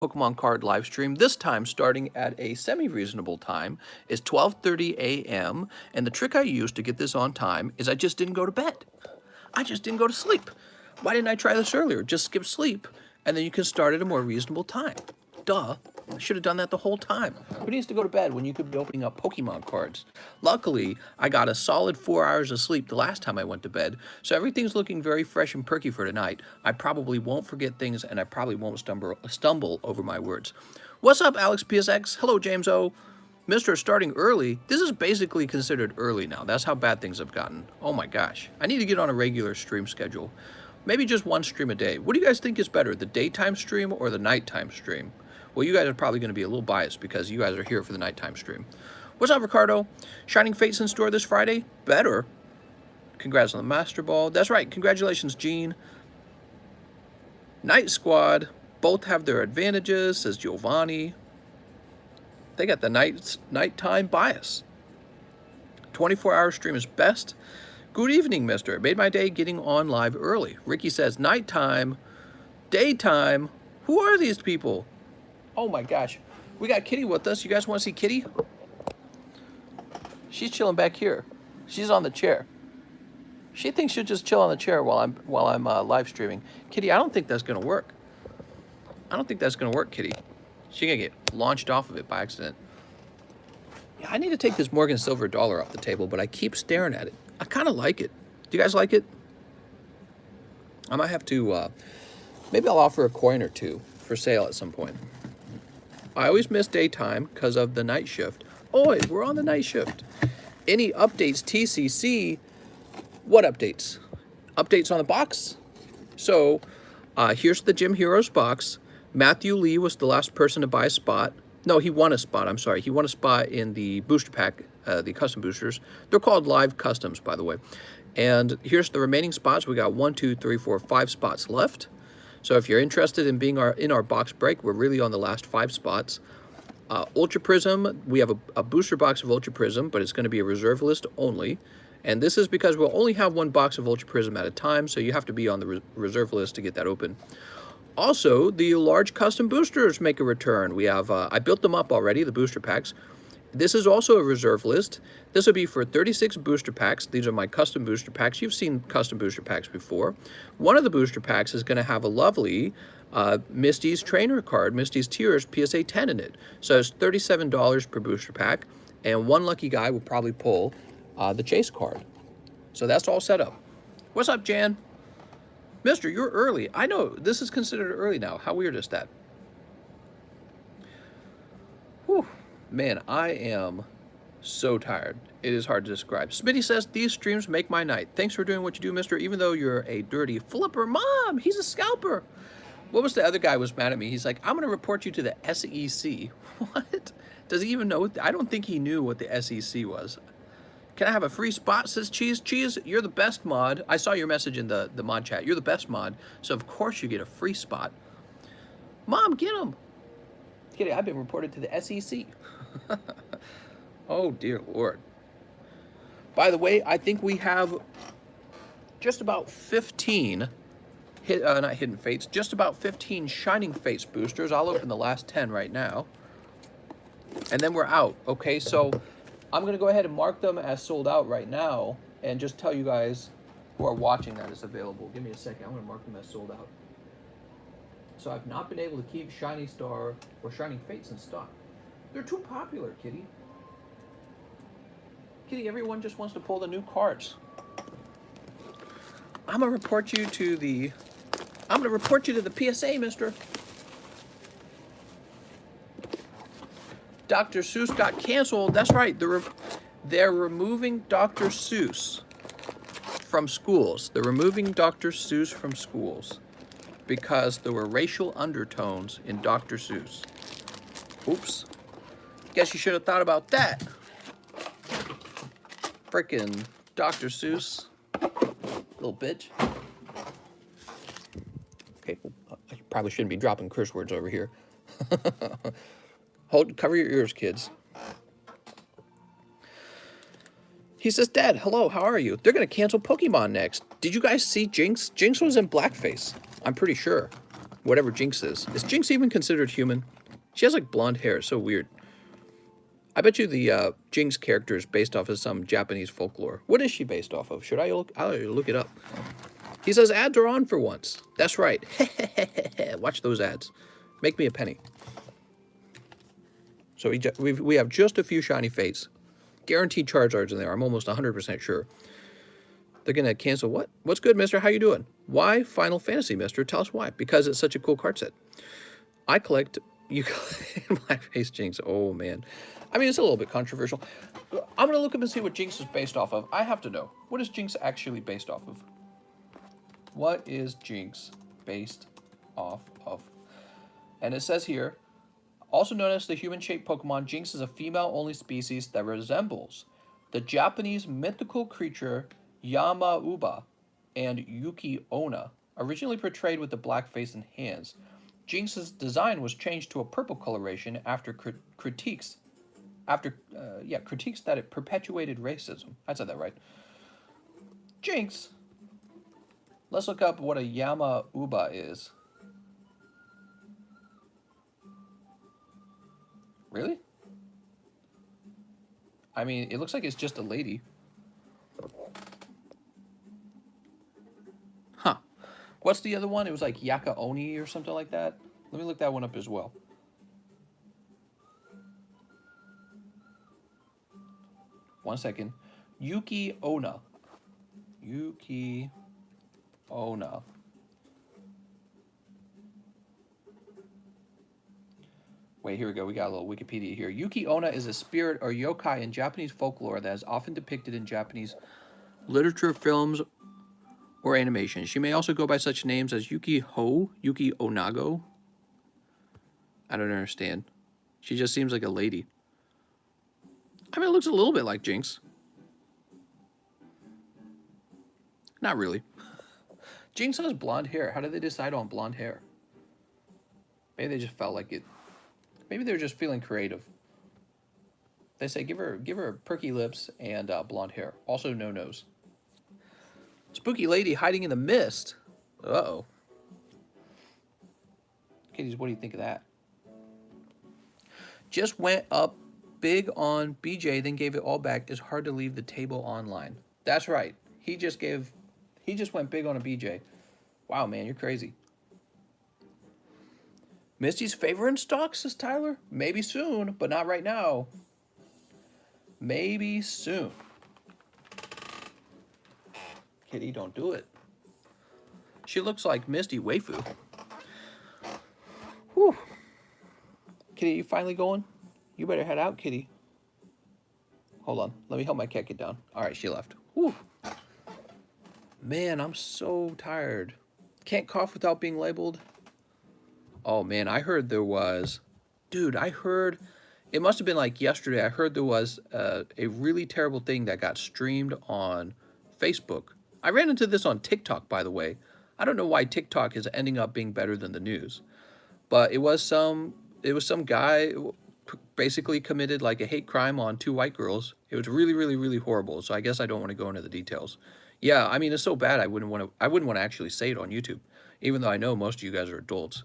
Pokemon card live stream, this time starting at a semi-reasonable time. Is 12:30 a.m. and the trick I used to get this on time is I just didn't go to bed. I just didn't go to sleep. Why didn't I try this earlier? Just skip sleep and then you can start at a more reasonable time. Duh. I should have done that the whole time. Who needs to go to bed when you could be opening up Pokemon cards? Luckily, I got a solid 4 hours of sleep the last time I went to bed, so everything's looking very fresh and perky for tonight. I probably won't forget things, and I probably won't stumble over my words. What's up, Alex PSX? Hello, James O. Mr. Starting early. This is basically considered early now. That's how bad things have gotten. Oh my gosh. I need to get on a regular stream schedule. Maybe just one stream a day. What do you guys think is better, the daytime stream or the nighttime stream? Well, you guys are probably going to be a little biased because you guys are here for the nighttime stream. What's up, Ricardo? Shining Fates in store this Friday? Better. Congrats on the Master Ball. That's right. Congratulations, Gene. Night Squad. Both have their advantages, says Giovanni. They got the nighttime bias. 24-hour stream is best. Good evening, mister. It made my day getting on live early. Ricky says nighttime, daytime. Who are these people? Oh my gosh. We got Kitty with us. You guys want to see Kitty? She's chilling back here. She's on the chair. She thinks she'll just chill on the chair while I'm live streaming. Kitty, I don't think that's gonna work. I don't think that's gonna work, Kitty. She's gonna get launched off of it by accident. Yeah, I need to take this Morgan silver dollar off the table, but I keep staring at it. I kind of like it. Do you guys like it? I might have to, maybe I'll offer a coin or two for sale at some point. I always miss daytime because of the night shift. Oh, we're on the night shift. Any updates, TCC? What updates? Updates on the box? So, here's the Gym Heroes box. Matthew Lee was the last person to buy a spot. No, he won a spot. I'm sorry. He won a spot in the booster pack, the custom boosters. They're called live customs, by the way. And here's the remaining spots. We got 1, 2, 3, 4, 5 spots left. So if you're interested in being in our box break, we're really on the last 5 spots. Ultra Prism, we have a booster box of Ultra Prism, but it's going to be a reserve list only. And this is because we'll only have 1 box of Ultra Prism at a time, so you have to be on the reserve list to get that open. Also, the large custom boosters make a return. We have, I built them up already, the booster packs. This is also a reserve list. This will be for 36 booster packs. These are my custom booster packs. You've seen custom booster packs before. One of the booster packs is going to have a lovely Misty's trainer card, Misty's Tears PSA 10 in it. So it's $37 per booster pack, and one lucky guy will probably pull the chase card. So that's all set up. What's up, Jan? Mister, you're early. I know, this is considered early now. How weird is that? Whew. Man, I am so tired. It is hard to describe. Smitty says, these streams make my night. Thanks for doing what you do, mister, even though you're a dirty flipper. Mom, he's a scalper. What was the other guy was mad at me? He's like, I'm going to report you to the SEC. What? Does he even know? I don't think he knew what the SEC was. Can I have a free spot, says Cheese? Cheese, you're the best mod. I saw your message in the mod chat. You're the best mod, so of course you get a free spot. Mom, get him. Kidding, I've been reported to the SEC. Oh, dear Lord. By the way, I think we have just about 15, not Hidden Fates, just about 15 Shining Fates boosters. I'll open the last 10 right now. And then we're out, okay? So I'm going to go ahead and mark them as sold out right now and just tell you guys who are watching that it's available. Give me a second. I'm going to mark them as sold out. So I've not been able to keep Shiny Star or Shining Fates in stock. They're too popular, Kitty. Kitty, everyone just wants to pull the new cards. I'm gonna report you to the PSA, mister. Dr. Seuss got canceled. That's right. They're removing Dr. Seuss from schools. They're removing Dr. Seuss from schools because there were racial undertones in Dr. Seuss. Oops. Guess you should have thought about that. Frickin' Dr. Seuss. Little bitch. Okay, well, I probably shouldn't be dropping curse words over here. Cover your ears, kids. He says, Dad, hello, how are you? They're going to cancel Pokemon next. Did you guys see Jynx? Jynx was in blackface, I'm pretty sure. whatever Jynx is. Is Jynx even considered human? She has like blonde hair. It's so weird. I bet you the Jynx character is based off of some Japanese folklore. What is she based off of? Should I look? I'll look it up. He says ads are on for once. That's right. Watch those ads. Make me a penny. So we have just a few shiny fates. Guaranteed Charizards in there. I'm almost 100% sure. They're going to cancel what? What's good, mister? How you doing? Why Final Fantasy, mister? Tell us why. Because it's such a cool card set. I collect... You collect Blackface Jynx. Oh, man. I mean, it's a little bit controversial. I'm going to look up and see what Jynx is based off of. I have to know. What is Jynx actually based off of? What is Jynx based off of? And it says here, also known as the human-shaped Pokemon, Jynx is a female-only species that resembles the Japanese mythical creature Yamauba and Yuki Onna, originally portrayed with the black face and hands. Jynx's design was changed to a purple coloration after critiques that it perpetuated racism. I said that right. Jynx. Let's look up what a Yamauba is. Really? I mean, it looks like it's just a lady. Huh. What's the other one? It was like Yaka Oni or something like that. Let me look that one up as well. One second. Yuki Onna. Yuki Onna. Wait, here we go. We got a little Wikipedia here. Yuki Onna is a spirit or yokai in Japanese folklore that is often depicted in Japanese literature, films, or animation. She may also go by such names as Yuki Ho, Yuki Onago. I don't understand. She just seems like a lady. I mean, it looks a little bit like Jynx. Not really. Jynx has blonde hair. How did they decide on blonde hair? Maybe they just felt like it. Maybe they were just feeling creative. They say give her perky lips and blonde hair. Also no nose. Spooky lady hiding in the mist. Uh-oh. Kitties, what do you think of that? Just went up big on BJ, then gave it all back. It's hard to leave the table online. That's right. He just went big on a BJ. Wow, man, you're crazy. Misty's favorite in stock, says Tyler. Maybe soon, but not right now. Maybe soon. Kitty, don't do it. She looks like Misty waifu. Whew. Kitty, you finally going? You better head out, Kitty. Hold on. Let me help my cat get down. All right, she left. Whew. Man, I'm so tired. Can't cough without being labeled. Oh, man, I heard there was... Dude, I heard... It must have been like yesterday. I heard there was a really terrible thing that got streamed on Facebook. I ran into this on TikTok, by the way. I don't know why TikTok is ending up being better than the news. But it was some guy basically committed like a hate crime on 2 white girls. It was really, really, really horrible. So I guess I don't want to go into the details. Yeah, I mean, it's so bad I wouldn't want to actually say it on YouTube, even though I know most of you guys are adults.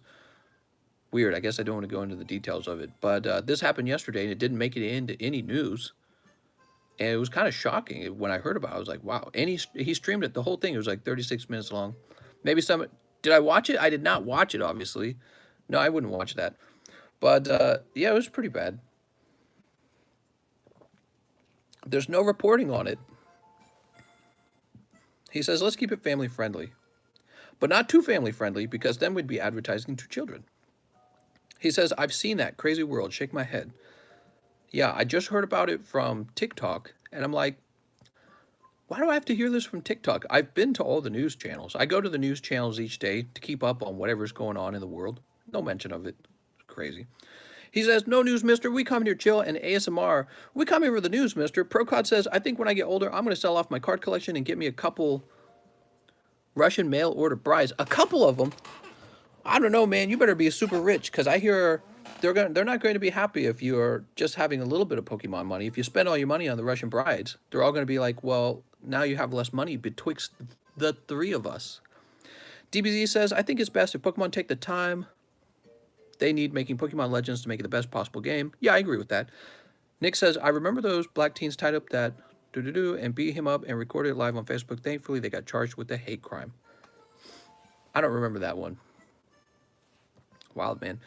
Weird. I guess I don't want to go into the details of it. But this happened yesterday, and it didn't make it into any news. And it was kind of shocking when I heard about it. I was like, wow. And he streamed it. The whole thing, it was like 36 minutes long. Maybe some... Did I watch it? I did not watch it, obviously. No, I wouldn't watch that. But, yeah, it was pretty bad. There's no reporting on it. He says, let's keep it family-friendly. But not too family-friendly, because then we'd be advertising to children. He says, I've seen that crazy world. Shake my head. Yeah, I just heard about it from TikTok, and I'm like, why do I have to hear this from TikTok? I've been to all the news channels. I go to the news channels each day to keep up on whatever's going on in the world. No mention of it. It's crazy. He says, no news, mister. We come here chill and ASMR. We come here for the news, mister. Procod says, I think when I get older, I'm going to sell off my card collection and get me a couple Russian mail order brides. A couple of them? I don't know, man. You better be super rich, because I hear they're not going to be happy if you're just having a little bit of Pokemon money. If you spend all your money on the Russian brides, they're all going to be like, well, now you have less money betwixt the 3 of us. DBZ says, I think it's best if Pokemon take the time they need making Pokemon Legends to make it the best possible game. Yeah, I agree with that. Nick says, I remember those black teens tied up that and beat him up and recorded it live on Facebook. Thankfully, they got charged with a hate crime. I don't remember that one. Wild, man.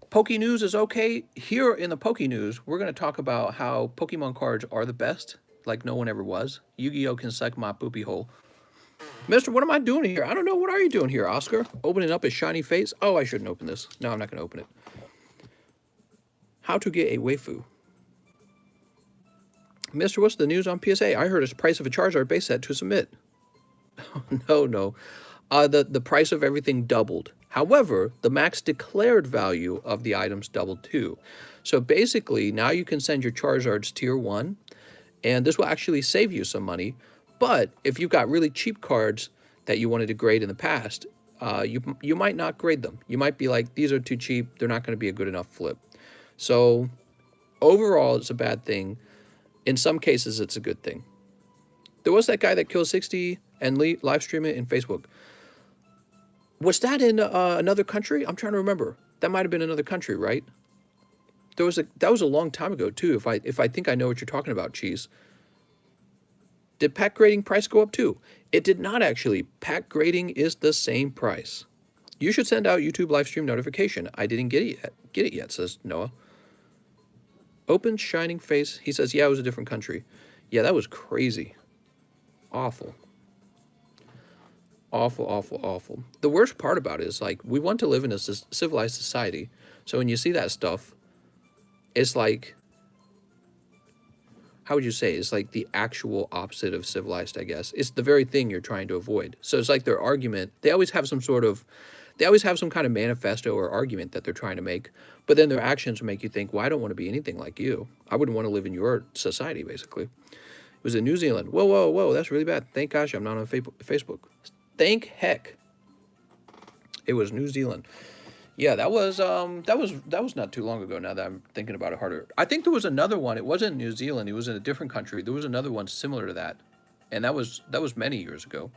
Poke News is okay. Here in the Poke News, we're going to talk about how Pokemon cards are the best, like no one ever was. Yu-Gi-Oh! Can suck my poopy hole. Mister, what am I doing here? I don't know. What are you doing here, Oscar? Opening up his shiny face? Oh, I shouldn't open this. No, I'm not going to open it. How to get a waifu. Mister, what's the news on PSA? I heard it's the price of a Charizard base set to submit. No. The price of everything doubled. However, the max declared value of the items doubled too. So basically, now you can send your Charizards tier 1, and this will actually save you some money. But if you've got really cheap cards that you wanted to grade in the past, you might not grade them. You might be like, these are too cheap. They're not going to be a good enough flip. So overall, it's a bad thing. In some cases, it's a good thing. There was that guy that killed 60 and live streamed it in Facebook. Was that in another country? I'm trying to remember. That might have been another country, right? That was a long time ago too. If I think I know what you're talking about, Cheese. Did pack grading price go up too? It did not actually. Pack grading is the same price. You should send out YouTube live stream notification. I didn't get it yet, says Noah. Open shining face. He says, yeah, it was a different country. Yeah, that was crazy. Awful. Awful. The worst part about it is, like, we want to live in a civilized society. So when you see that stuff, it's like, how would you say? It's like the actual opposite of civilized, I guess. It's the very thing you're trying to avoid. So it's like their argument. They always have some kind of manifesto or argument that they're trying to make. But then their actions make you think, well, I don't want to be anything like you. I wouldn't want to live in your society, basically. It was in New Zealand. Whoa, that's really bad. Thank gosh I'm not on Facebook. Thank heck it was New Zealand. Yeah, that was not too long ago. Now that I'm thinking about it harder, I think there was another one. It wasn't New Zealand. It was in a different country. There was another one similar to that, and that was many years ago.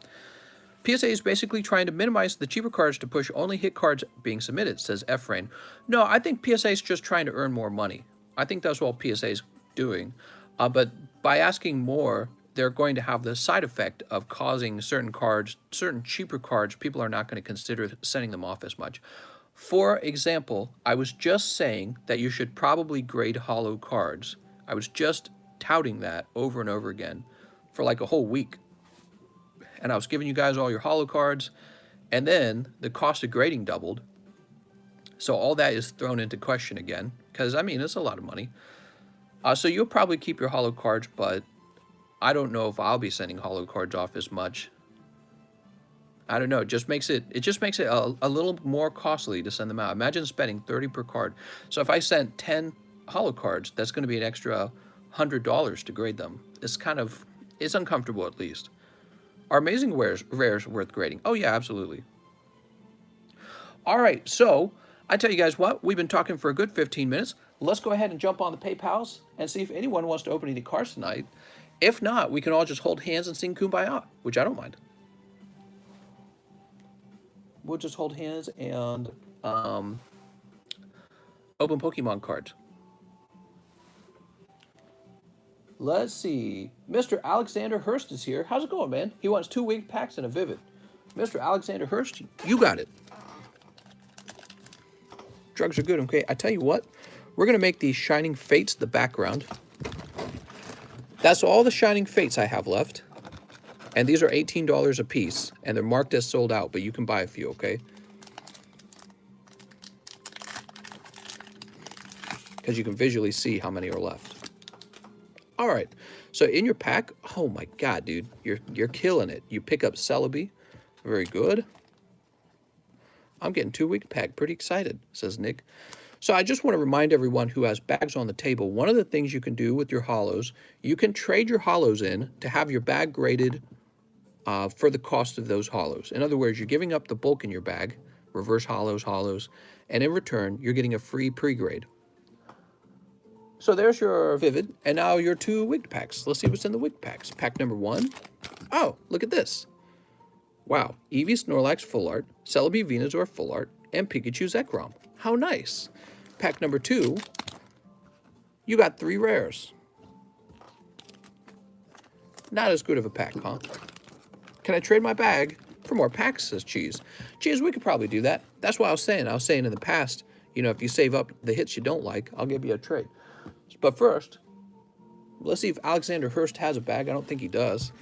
PSA is basically trying to minimize the cheaper cards to push only hit cards being submitted, says Efrain. No, I think PSA is just trying to earn more money. I think that's what PSA is doing, but by asking more, they're going to have the side effect of causing certain cheaper cards, people are not going to consider sending them off as much. For example, I was just saying that you should probably grade holo cards. I was just touting that over and over again for like a whole week. And I was giving you guys all your holo cards, and then the cost of grading doubled. So all that is thrown into question again, because, I mean, it's a lot of money. So you'll probably keep your holo cards, but I don't know if I'll be sending holo cards off as much. I don't know. It just makes it a little more costly to send them out. Imagine spending $30 per card. So if I sent 10 holo cards, that's going to be an extra $100 to grade them. It's uncomfortable at least. Are amazing rares worth grading? Oh yeah, absolutely. All right, so I tell you guys what, we've been talking for a good 15 minutes. Let's go ahead and jump on the PayPals and see if anyone wants to open any cards tonight. If not, we can all just hold hands and sing Kumbaya, which I don't mind. We'll just hold hands and open Pokemon cards. Let's see. Mr. Alexander Hurst is here. How's it going, man? He wants 2 winged packs and a Vivid. Mr. Alexander Hurst, you got it. Drugs are good, okay? I tell you what, we're going to make these Shining Fates the background. That's all the Shining Fates I have left. And these are $18 a piece, and they're marked as sold out, but you can buy a few, okay? Because you can visually see how many are left. All right, so in your pack, oh my God, dude, you're killing it. You pick up Celebi, very good. I'm getting 2 week pack, pretty excited, says Nick. So I just want to remind everyone who has bags on the table, one of the things you can do with your holos, you can trade your holos in to have your bag graded for the cost of those holos. In other words, you're giving up the bulk in your bag, reverse holos, and in return, you're getting a free pre-grade. So there's your Vivid, and now your 2 wig packs. Let's see what's in the wig packs. Pack number 1. Oh, look at this. Wow. Eevee Snorlax Full Art, Celebi Venusaur Full Art, and Pikachu Zekrom. How nice. Pack number 2, you got 3 rares. Not as good of a pack, huh? Can I trade my bag for more packs, says Cheese. Cheese, we could probably do that. That's what I was saying. I was saying in the past, you know, if you save up the hits you don't like, I'll give you a trade. But first, let's see if Alexander Hurst has a bag. I don't think he does.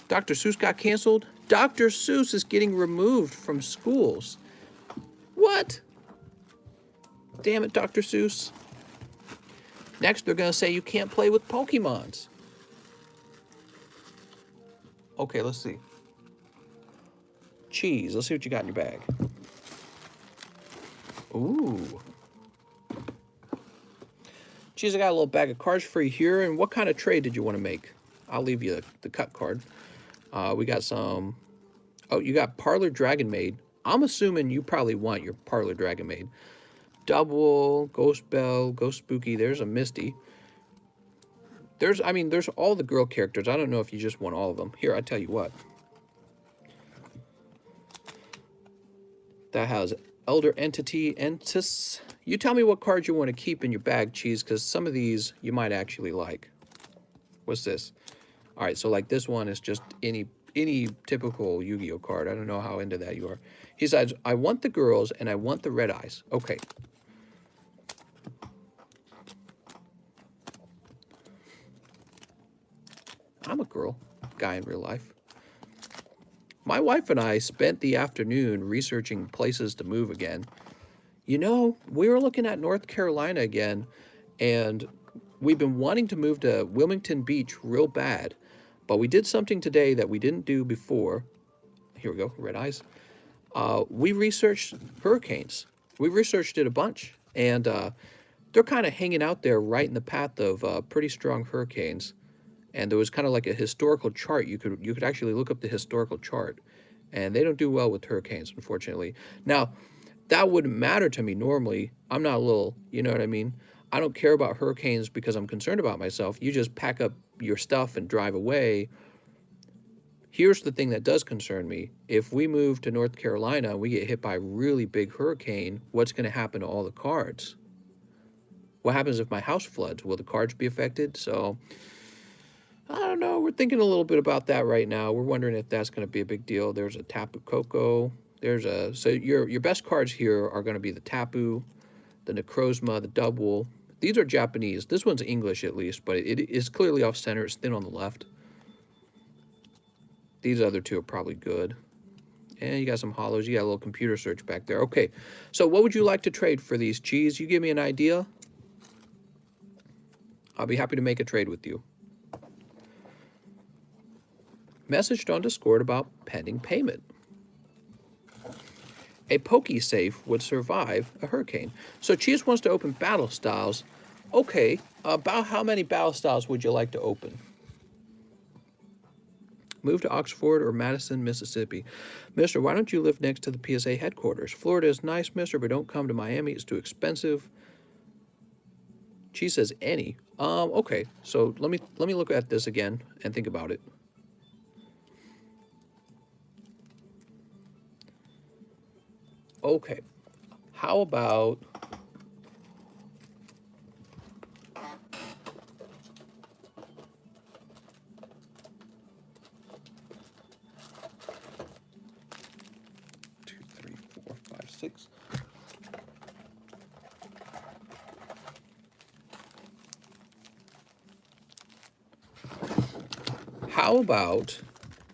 Dr. Seuss got canceled. Dr. Seuss is getting removed from schools. What? Damn it, Dr. Seuss. Next, they're going to say you can't play with Pokemons. Okay, let's see. Cheese, let's see what you got in your bag. Ooh. Cheese, I got a little bag of cards for you here. And what kind of trade did you want to make? I'll leave you the cut card. We got some... Oh, you got Parlor Dragon Maid. I'm assuming you probably want your Parlor Dragon Maid. Double, Ghost Belle, Ghost Spooky. There's a Misty. There's all the girl characters. I don't know if you just want all of them. Here, I tell you what. That has Elder Entity, Entis. You tell me what cards you want to keep in your bag, Cheese, because some of these you might actually like. What's this? All right, so like this one is just any typical Yu-Gi-Oh card. I don't know how into that you are. He says, I want the girls and I want the red eyes. Okay. I'm a girl guy in real life. My wife and I spent the afternoon researching places to move again. You know, we were looking at North Carolina again, and we've been wanting to move to Wilmington Beach real bad. But we did something today that we didn't do before. Here we go, red eyes. We researched hurricanes. We researched it a bunch, and they're kind of hanging out there right in the path of pretty strong hurricanes. And there was kind of like a historical chart. You could actually look up the historical chart, and they don't do well with hurricanes, unfortunately. Now, that wouldn't matter to me normally. I'm not a little, you know what I mean? I don't care about hurricanes because I'm concerned about myself. You just pack up your stuff and drive away. Here's the thing that does concern me. If we move to North Carolina and we get hit by a really big hurricane, what's going to happen to all the cards? What happens if my house floods? Will the cards be affected? So, I don't know. We're thinking a little bit about that right now. We're wondering if that's going to be a big deal. There's a Tapu Koko. So your best cards here are going to be the Tapu, the Necrozma, the Double. These are Japanese. This one's English at least, but it is clearly off center. It's thin on the left. These other two are probably good. And you got some hollows. You got a little computer search back there. Okay, so what would you like to trade for these, Cheese? You give me an idea. I'll be happy to make a trade with you. Messaged on Discord about pending payment. A Poké safe would survive a hurricane. So Cheese wants to open battle styles. Okay, about how many battle styles would you like to open? Move to Oxford or Madison, Mississippi. Mister, why don't you live next to the PSA headquarters? Florida is nice, mister, but don't come to Miami. It's too expensive. Cheese says any. Okay, so let me look at this again and think about it. Okay, how about... Six. How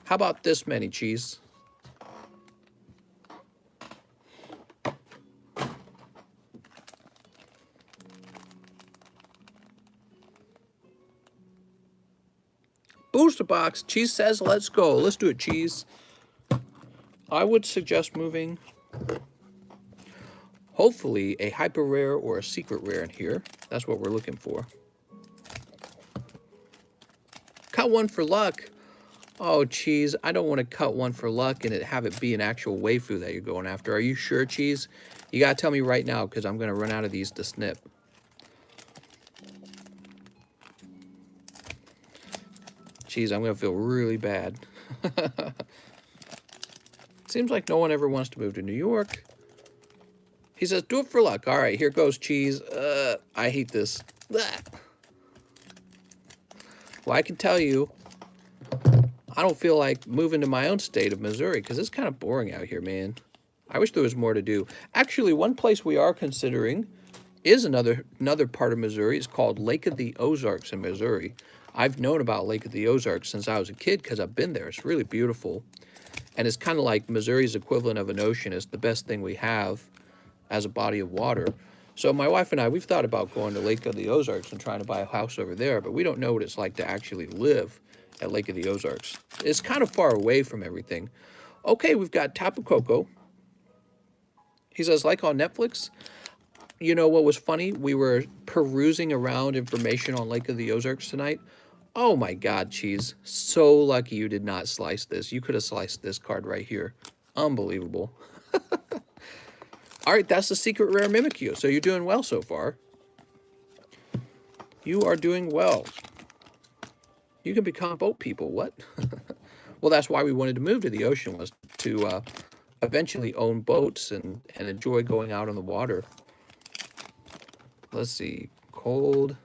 about this many, Cheese? Booster box. Cheese says let's go. Let's do it, Cheese. I would suggest moving hopefully a hyper rare or a secret rare in here. That's what we're looking for. Cut one for luck. Oh, Cheese, I don't want to cut one for luck and have it be an actual waifu that you're going after. Are you sure, Cheese? You got to tell me right now because I'm going to run out of these to snip. Geez, I'm going to feel really bad. Seems like no one ever wants to move to New York. He says, do it for luck. All right, here goes cheese. I hate this. Blah. Well, I can tell you, I don't feel like moving to my own state of Missouri because it's kind of boring out here, man. I wish there was more to do. Actually, one place we are considering is another part of Missouri. It's called Lake of the Ozarks in Missouri. I've known about Lake of the Ozarks since I was a kid because I've been there. It's really beautiful. And it's kind of like Missouri's equivalent of an ocean. It's the best thing we have as a body of water. So my wife and I, we've thought about going to Lake of the Ozarks and trying to buy a house over there, but we don't know what it's like to actually live at Lake of the Ozarks. It's kind of far away from everything. Okay, we've got Tapu Koko. He says, like on Netflix. You know what was funny? We were perusing around information on Lake of the Ozarks tonight. Oh my God, Cheese. So lucky you did not slice this. You could have sliced this card right here. Unbelievable. All right, that's the secret rare Mimikyu. So you're doing well so far. You are doing well. You can become boat people. What? Well, that's why we wanted to move to the ocean, was to eventually own boats and enjoy going out on the water. Let's see. Cold.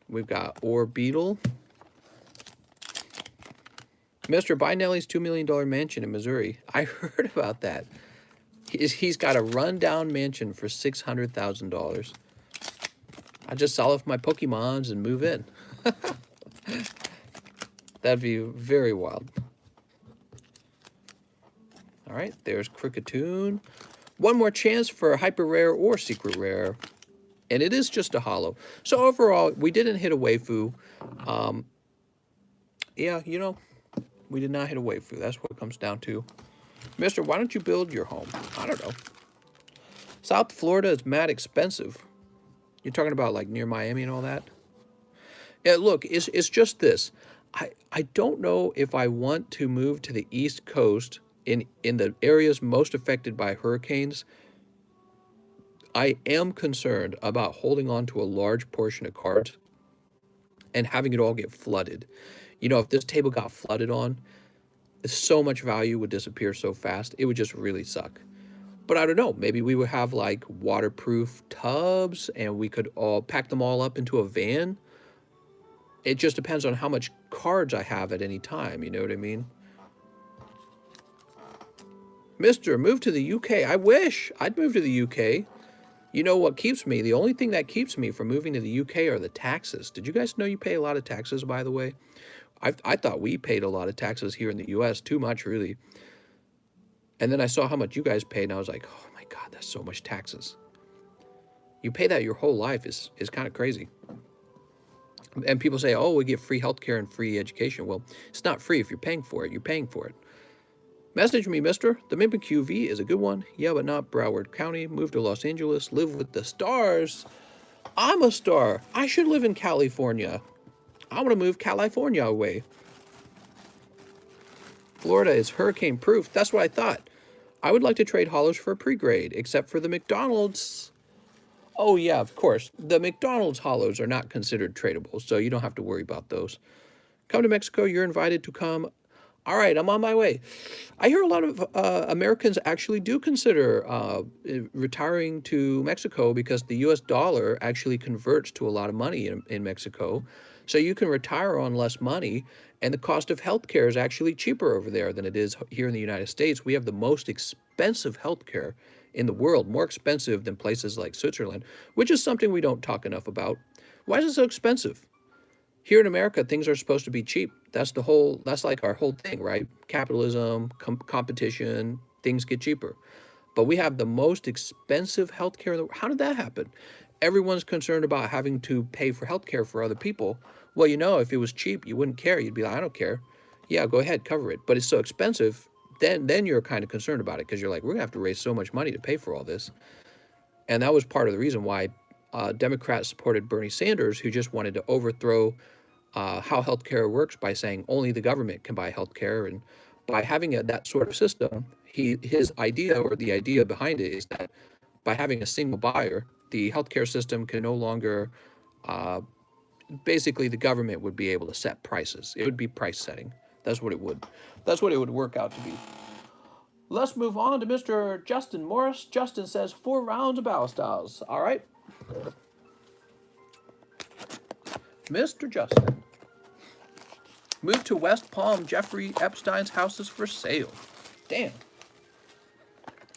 We've got Ore Beetle. Mr. Buy Nelly's $2 million mansion in Missouri. I heard about that. He's got a rundown mansion for $600,000. I just sell off my Pokemons and move in. That'd be very wild. All right, there's Cricketoon. One more chance for a hyper rare or secret rare. And it is just a holo. So overall, we didn't hit a waifu. Yeah, you know, we did not hit a waifu. That's what it comes down to. Mister, why don't you build your home? I don't know. South Florida is mad expensive. You're talking about like near Miami and all that? Yeah, look, it's just this. I don't know if I want to move to the East Coast in the areas most affected by hurricanes. I am concerned about holding on to a large portion of cards and having it all get flooded. You know, if this table got flooded on, so much value would disappear so fast. It would just really suck. But I don't know, maybe we would have like waterproof tubs and we could all pack them all up into a van. It just depends on how much cards I have at any time, you know what I mean? Mister, move to the UK. I wish I'd move to the UK. You know what keeps me? The only thing that keeps me from moving to the UK are the taxes. Did you guys know you pay a lot of taxes, by the way? I thought we paid a lot of taxes here in the US, too much, really. And then I saw how much you guys paid, and I was like, oh my God, that's so much taxes. You pay that your whole life is kind of crazy. And people say, oh, we get free healthcare and free education. Well, it's not free if you're paying for it. You're paying for it. Message me, mister. The Mimikyu V is a good one. Yeah, but not Broward County. Move to Los Angeles. Live with the stars. I'm a star. I should live in California. I want to move California away. Florida is hurricane proof. That's what I thought. I would like to trade hollers for a pre-grade, except for the McDonald's. Oh, yeah, of course. The McDonald's hollows are not considered tradable, so you don't have to worry about those. Come to Mexico. You're invited to come. All right, I'm on my way. I hear a lot of Americans actually do consider retiring to Mexico because the U.S. dollar actually converts to a lot of money in Mexico. So you can retire on less money, and the cost of healthcare is actually cheaper over there than it is here in the United States. We have the most expensive healthcare in the world, more expensive than places like Switzerland, which is something we don't talk enough about. Why is it so expensive? Here in America, things are supposed to be cheap. That's like our whole thing, right? Capitalism, competition, things get cheaper. But we have the most expensive healthcare in the world. How did that happen? Everyone's concerned about having to pay for healthcare for other people. Well, you know, if it was cheap, you wouldn't care. You'd be like, I don't care. Yeah, go ahead, cover it. But it's so expensive, then you're kind of concerned about it because you're like, we're going to have to raise so much money to pay for all this. And that was part of the reason why Democrats supported Bernie Sanders, who just wanted to overthrow how healthcare works by saying only the government can buy healthcare. And by having that sort of system, his idea, or the idea behind it, is that by having a single buyer, the healthcare system can no longer basically the government would be able to set prices. It would be price setting. That's what it would work out to be. Let's move on to Mr. Justin Morris. Justin says 4 rounds of Battle Styles. All right. Mr. Justin. Move to West Palm. Jeffrey Epstein's house is for sale. Damn.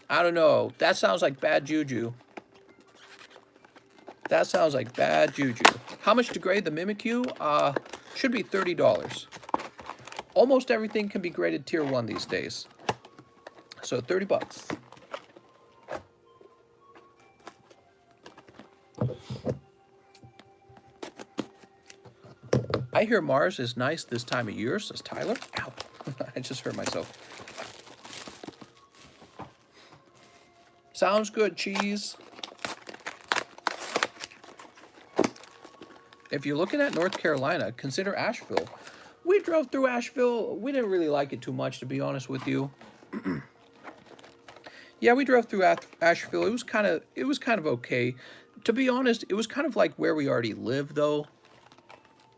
I don't know. That sounds like bad juju. That sounds like bad juju. How much to grade the Mimikyu? Should be $30. Almost everything can be graded tier 1 these days. So $30. I hear Mars is nice this time of year, says Tyler. Ow. I just hurt myself. Sounds good, cheese. If you're looking at North Carolina, consider Asheville. We drove through Asheville. We didn't really like it too much, to be honest with you. Yeah, we drove through Asheville. It was kind of okay. To be honest, it was kind of like where we already lived, though.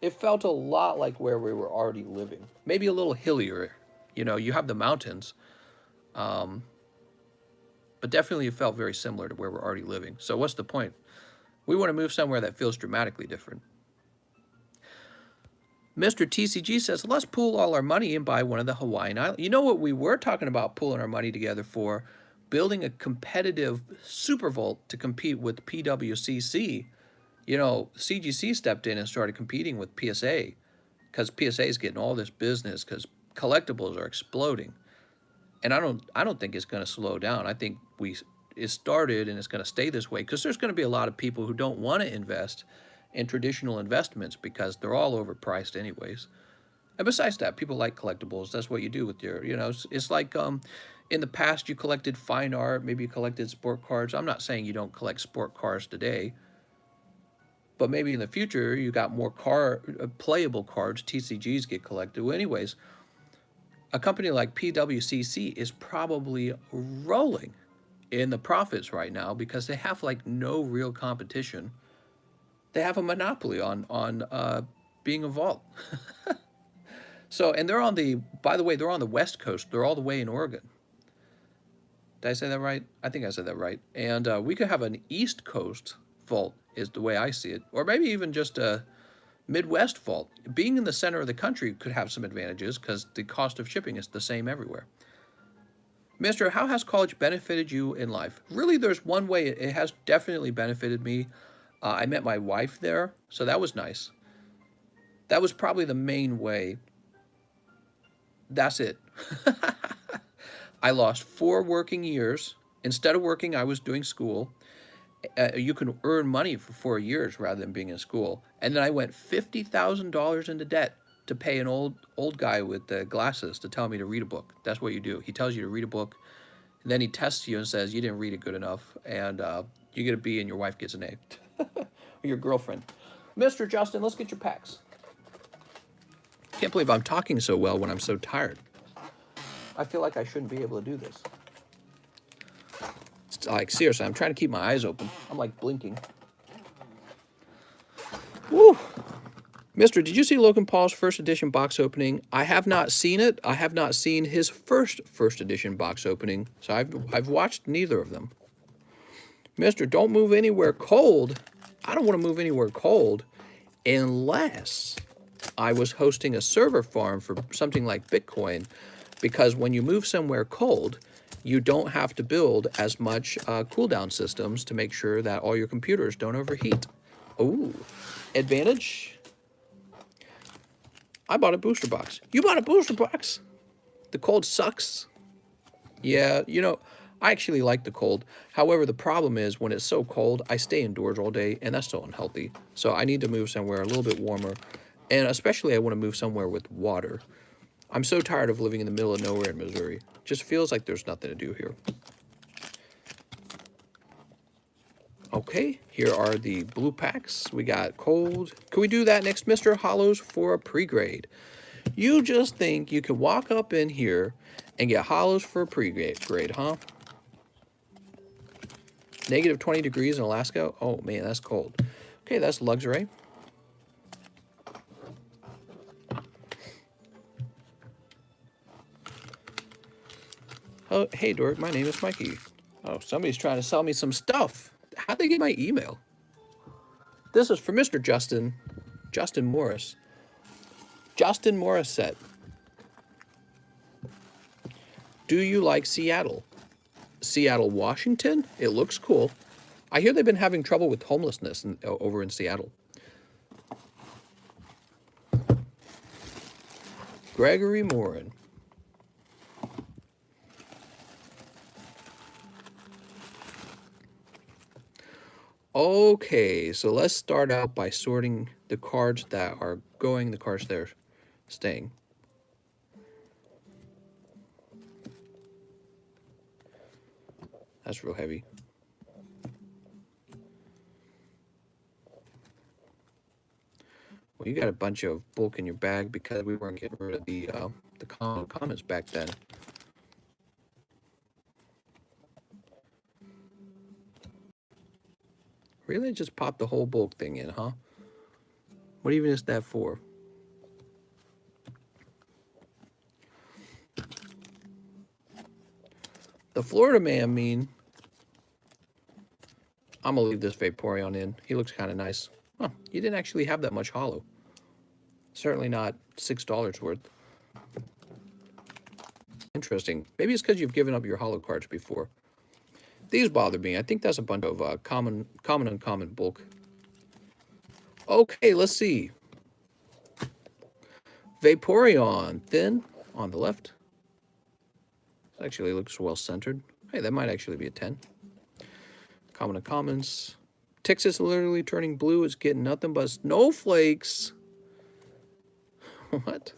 It felt a lot like where we were already living. Maybe a little hillier. You know, you have the mountains. But definitely it felt very similar to where we're already living. So what's the point? We want to move somewhere that feels dramatically different. Mr. TCG says, let's pool all our money and buy one of the Hawaiian Islands. You know what we were talking about pooling our money together for? Building a competitive super vault to compete with PWCC. You know, CGC stepped in and started competing with PSA because PSA is getting all this business because collectibles are exploding. And I don't think it's going to slow down. I think it started and it's going to stay this way because there's going to be a lot of people who don't want to invest in traditional investments because they're all overpriced anyways. And besides that, people like collectibles. That's what you do with your, you know, it's like in the past you collected fine art, maybe you collected sport cards. I'm not saying you don't collect sport cars today, but maybe in the future you got more playable cards, TCGs get collected. Well, anyways, a company like PWCC is probably rolling in the profits right now because they have like no real competition. They have a monopoly on being a vault. So, and they're on by the way, they're on the West Coast. They're all the way in Oregon. Did I say that right? I think I said that right. And we could have an East Coast vault is the way I see it. Or maybe even just a Midwest vault. Being in the center of the country could have some advantages because the cost of shipping is the same everywhere. Mister, how has college benefited you in life? Really, there's one way it has definitely benefited me. I met my wife there, so that was nice. That was probably the main way. That's it. I lost 4 working years. Instead of working, I was doing school. You can earn money for 4 years rather than being in school. And then I went $50,000 into debt to pay an old guy with glasses to tell me to read a book. That's what you do. He tells you to read a book, and then he tests you and says you didn't read it good enough, and you get a B and your wife gets an A. Or your girlfriend. Mr. Justin, let's get your packs. Can't believe I'm talking so well when I'm so tired. I feel like I shouldn't be able to do this. It's like, seriously, I'm trying to keep my eyes open. I'm like blinking. Woo! Mister, did you see Logan Paul's first edition box opening? I have not seen it. I have not seen his first edition box opening. So I've watched neither of them. Mister, don't move anywhere cold. I don't want to move anywhere cold unless I was hosting a server farm for something like Bitcoin, because when you move somewhere cold, you don't have to build as much cooldown systems to make sure that all your computers don't overheat. Ooh, advantage. I bought a booster box. You bought a booster box? The cold sucks. Yeah, you know, I actually like the cold. However, the problem is when it's so cold, I stay indoors all day, and that's so unhealthy. So I need to move somewhere a little bit warmer. And especially I want to move somewhere with water. I'm so tired of living in the middle of nowhere in Missouri. Just feels like there's nothing to do here. Okay, here are the blue packs. We got cold. Can we do that next, Mr. Hollows, for a pre-grade? You just think you can walk up in here and get hollows for a pre-grade, huh? Negative 20 degrees in Alaska? Oh, man, that's cold. Okay, that's luxury. Oh, hey, Dork, my name is Mikey. Oh, somebody's trying to sell me some stuff. How'd they get my email? This is for Mr. Justin Morris. Justin Morris said, do you like Seattle? Seattle, Washington? It looks cool. I hear they've been having trouble with homelessness over in Seattle. Gregory Morin. Okay, so let's start out by sorting the cards that are going, the cards that are staying. That's real heavy. Well, you got a bunch of bulk in your bag because we weren't getting rid of the comments back then. Really? Just pop the whole bulk thing in, huh? What even is that for? The Florida man mean. I'm gonna leave this Vaporeon in. He looks kind of nice. Huh, you didn't actually have that much holo. Certainly not $6 worth. Interesting. Maybe it's because you've given up your holo cards before. These bother me. I think that's a bunch of common, uncommon bulk. Okay, let's see. Vaporeon, thin on the left. Actually looks well centered. Hey, that might actually be a 10. Common uncommons. Texas literally turning blue. It's getting nothing but snowflakes. What?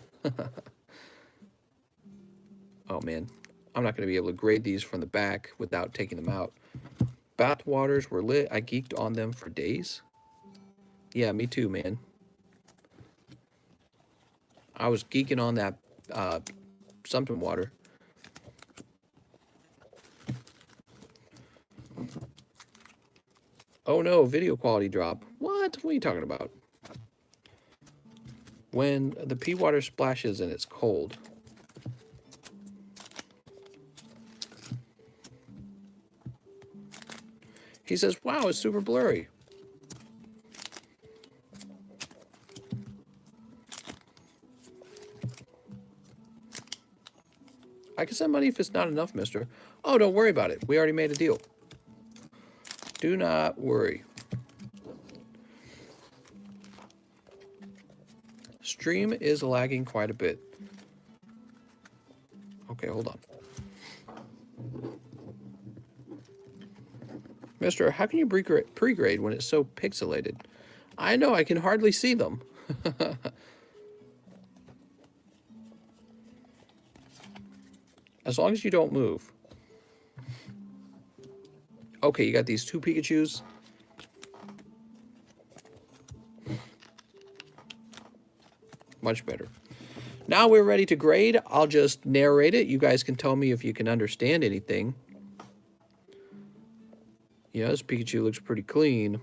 Oh, man. I'm not going to be able to grade these from the back without taking them out. Bath waters were lit. I geeked on them for days. Yeah, me too, man. I was geeking on that something water. Oh no, video quality drop. What? What are you talking about? When the pea water splashes and it's cold. He says, wow, it's super blurry. I can send money if it's not enough, mister. Oh, don't worry about it. We already made a deal. Do not worry. Stream is lagging quite a bit. Okay, hold on. Mister, how can you pre-grade when it's so pixelated? I know, I can hardly see them. As long as you don't move. Okay, you got these 2 Pikachus. Much better. Now we're ready to grade. I'll just narrate it. You guys can tell me if you can understand anything. Yeah, this Pikachu looks pretty clean.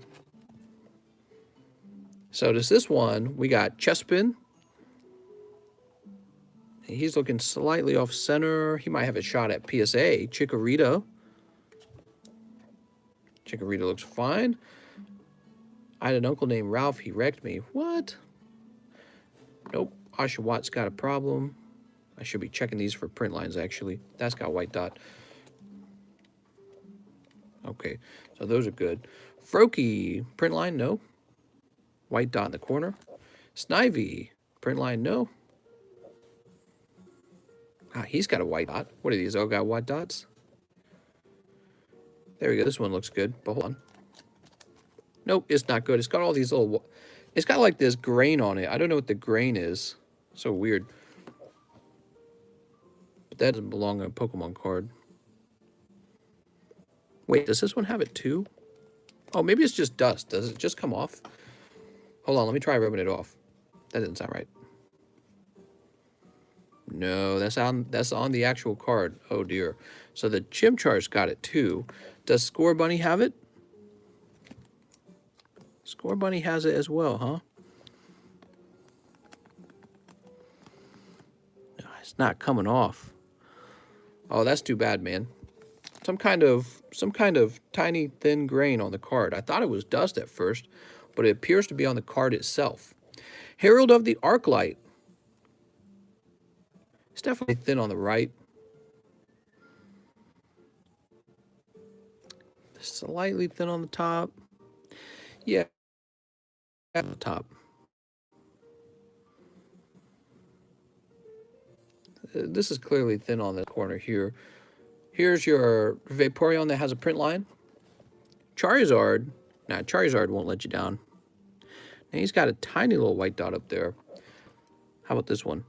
So does this one. We got Chespin. He's looking slightly off center. He might have a shot at PSA. Chikorita. Chikorita looks fine. I had an uncle named Ralph. He wrecked me. What? Nope. Oshawott got a problem. I should be checking these for print lines, actually. That's got white dot. Okay, so those are good. Froakie, print line, no. White dot in the corner. Snivy, print line, no. Ah, he's got a white dot. What are these? All got white dots? There we go. This one looks good, but hold on. Nope, it's not good. It's got all these little... It's got like this grain on it. I don't know what the grain is. So weird. But that doesn't belong on a Pokemon card. Wait, does this one have it too? Oh, maybe it's just dust. Does it just come off? Hold on, let me try rubbing it off. That didn't sound right. No, that's on the actual card. Oh dear. So the Chimchar's got it too. Does Score Bunny have it? Score Bunny has it as well, huh? No, it's not coming off. Oh, that's too bad, man. Some kind of tiny thin grain on the card. I thought it was dust at first, but it appears to be on the card itself. Herald of the Arclight. It's definitely thin on the right. Slightly thin on the top. Yeah, at the top. This is clearly thin on the corner here. Here's your Vaporeon that has a print line. Charizard. Nah, Charizard won't let you down. And he's got a tiny little white dot up there. How about this one?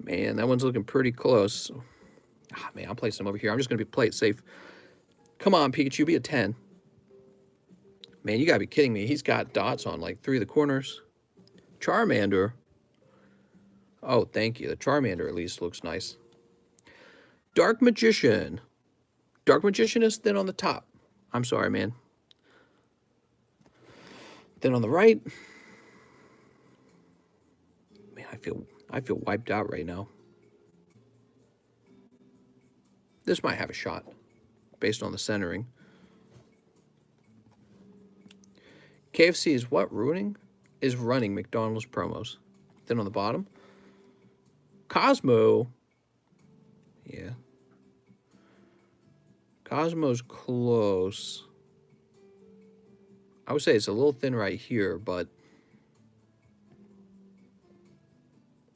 Man, that one's looking pretty close. Ah, man, I'll place him over here. I'm just going to play it safe. Come on, Pikachu, be a 10. Man, you got to be kidding me. He's got dots on like 3 of the corners. Charmander. Oh, thank you. The Charmander at least looks nice. Dark Magician. Dark Magician is thin on the top. I'm sorry, man. Thin on the right. Man, I feel wiped out right now. This might have a shot based on the centering. KFC is what? Ruining? Is running McDonald's promos. Thin on the bottom. Cosmo. Yeah. Cosmo's close. I would say it's a little thin right here, but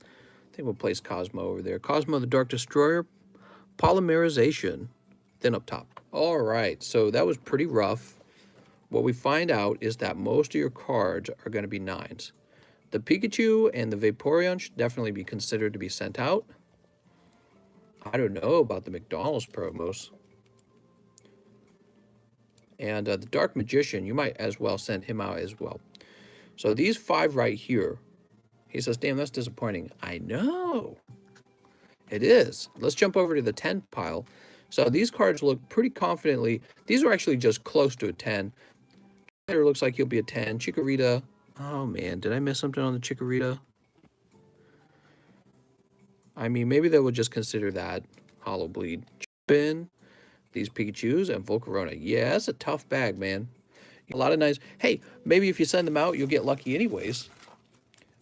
I think we'll place Cosmo over there. Cosmo the Dark Destroyer. Polymerization. Thin up top. All right, so that was pretty rough. What we find out is that most of your cards are going to be 9s. The Pikachu and the Vaporeon should definitely be considered to be sent out. I don't know about the McDonald's promos. And the Dark Magician, you might as well send him out as well. So these 5 right here, he says, damn, that's disappointing. I know. It is. Let's jump over to the 10 pile. So these cards look pretty confidently. These are actually just close to a 10. It looks like he'll be a 10. Chikorita. Oh, man. Did I miss something on the Chikorita? I mean, maybe they would just consider that Hollow Bleed. Spin. These Pikachus and Volcarona. Yeah, that's a tough bag, man. A lot of nice. Hey, maybe if you send them out, you'll get lucky anyways.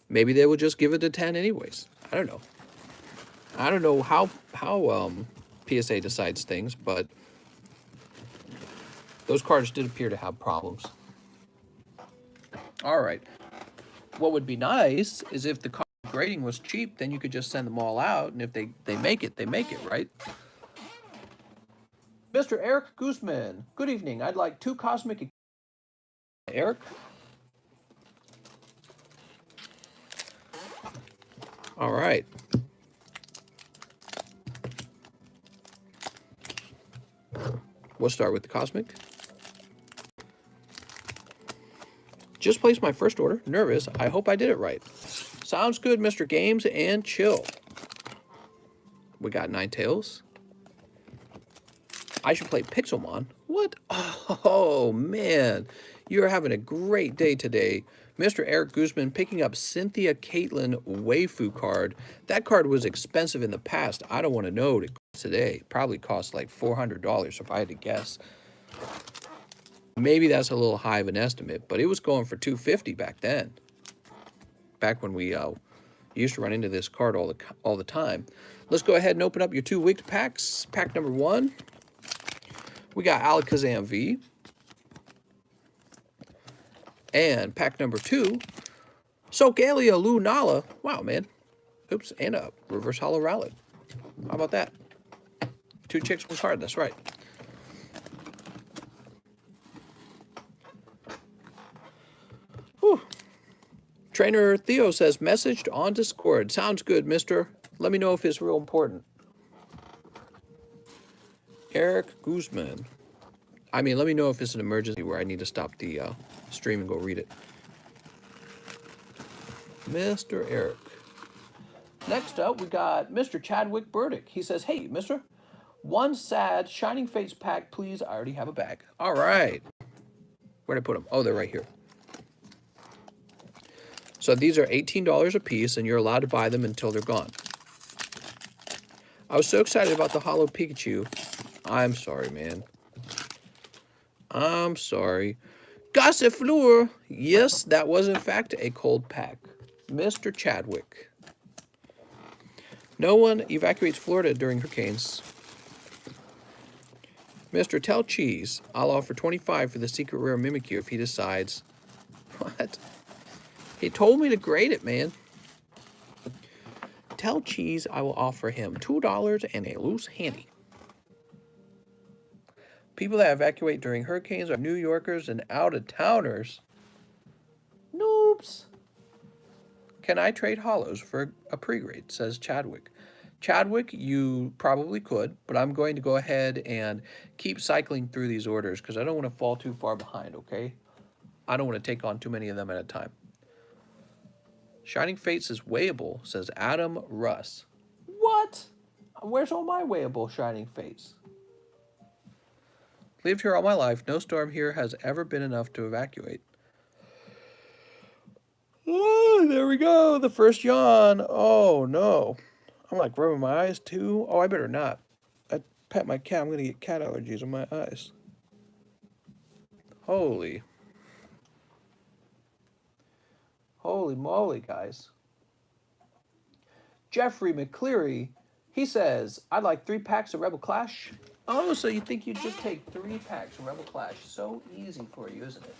Maybe they will just give it a 10 anyways. I don't know. I don't know how PSA decides things, but those cards did appear to have problems. All right. What would be nice is if the card grading was cheap, then you could just send them all out, and if they make it, they make it, right? Mr. Eric Guzman. Good evening. I'd like 2 cosmic. Eric? All right. We'll start with the cosmic. Just placed my first order. Nervous. I hope I did it right. Sounds good, Mr. Games and Chill. We got Ninetales. I should play Pixelmon. What? Oh, man. You're having a great day today. Mr. Eric Guzman picking up Cynthia Caitlin Waifu card. That card was expensive in the past. I don't want to know today. Probably cost like $400 if I had to guess. Maybe that's a little high of an estimate, but it was going for $250 back then. Back when we used to run into this card all the time. Let's go ahead and open up your 2 wicked packs. Pack number 1. We got Alakazam V. And pack number 2, Sogalia Lunala. Wow, man. Oops, and a reverse hollow Rowlet. How about that? 2 chicks, 1 card. That's right. Whew. Trainer Theo says, messaged on Discord. Sounds good, mister. Let me know if it's real important. Eric Guzman. I mean, let me know if it's an emergency where I need to stop the stream and go read it. Mr. Eric. Next up, we got Mr. Chadwick Burdick. He says, hey, mister, 1 sad Shining Fates pack, please. I already have a bag. All right. Where'd I put them? Oh, they're right here. So these are $18 a piece, and you're allowed to buy them until they're gone. I was so excited about the Holo Pikachu. I'm sorry, man. I'm sorry. Gossifleur. Yes, that was in fact a cold pack. Mr. Chadwick. No one evacuates Florida during hurricanes. Mr. Tell Cheese. I'll offer 25 for the secret rare Mimikyu if he decides. What? He told me to grade it, man. Tell Cheese I will offer him $2 and a loose handy. People that evacuate during hurricanes are New Yorkers and out-of-towners. Noobs. Can I trade holos for a pre-grade, says Chadwick. Chadwick, you probably could, but I'm going to go ahead and keep cycling through these orders because I don't want to fall too far behind, okay? I don't want to take on too many of them at a time. Shining Fates is weighable, says Adam Russ. What? Where's all my weighable Shining Fates? Lived here all my life. No storm here has ever been enough to evacuate. Oh, there we go. The first yawn. Oh, no. I'm like rubbing my eyes, too. Oh, I better not. I pet my cat. I'm going to get cat allergies on my eyes. Holy moly, guys. Jeffrey McCleary, he says, I'd like 3 packs of Rebel Clash. Oh, so you think you'd just take 3 packs of Rebel Clash. So easy for you, isn't it?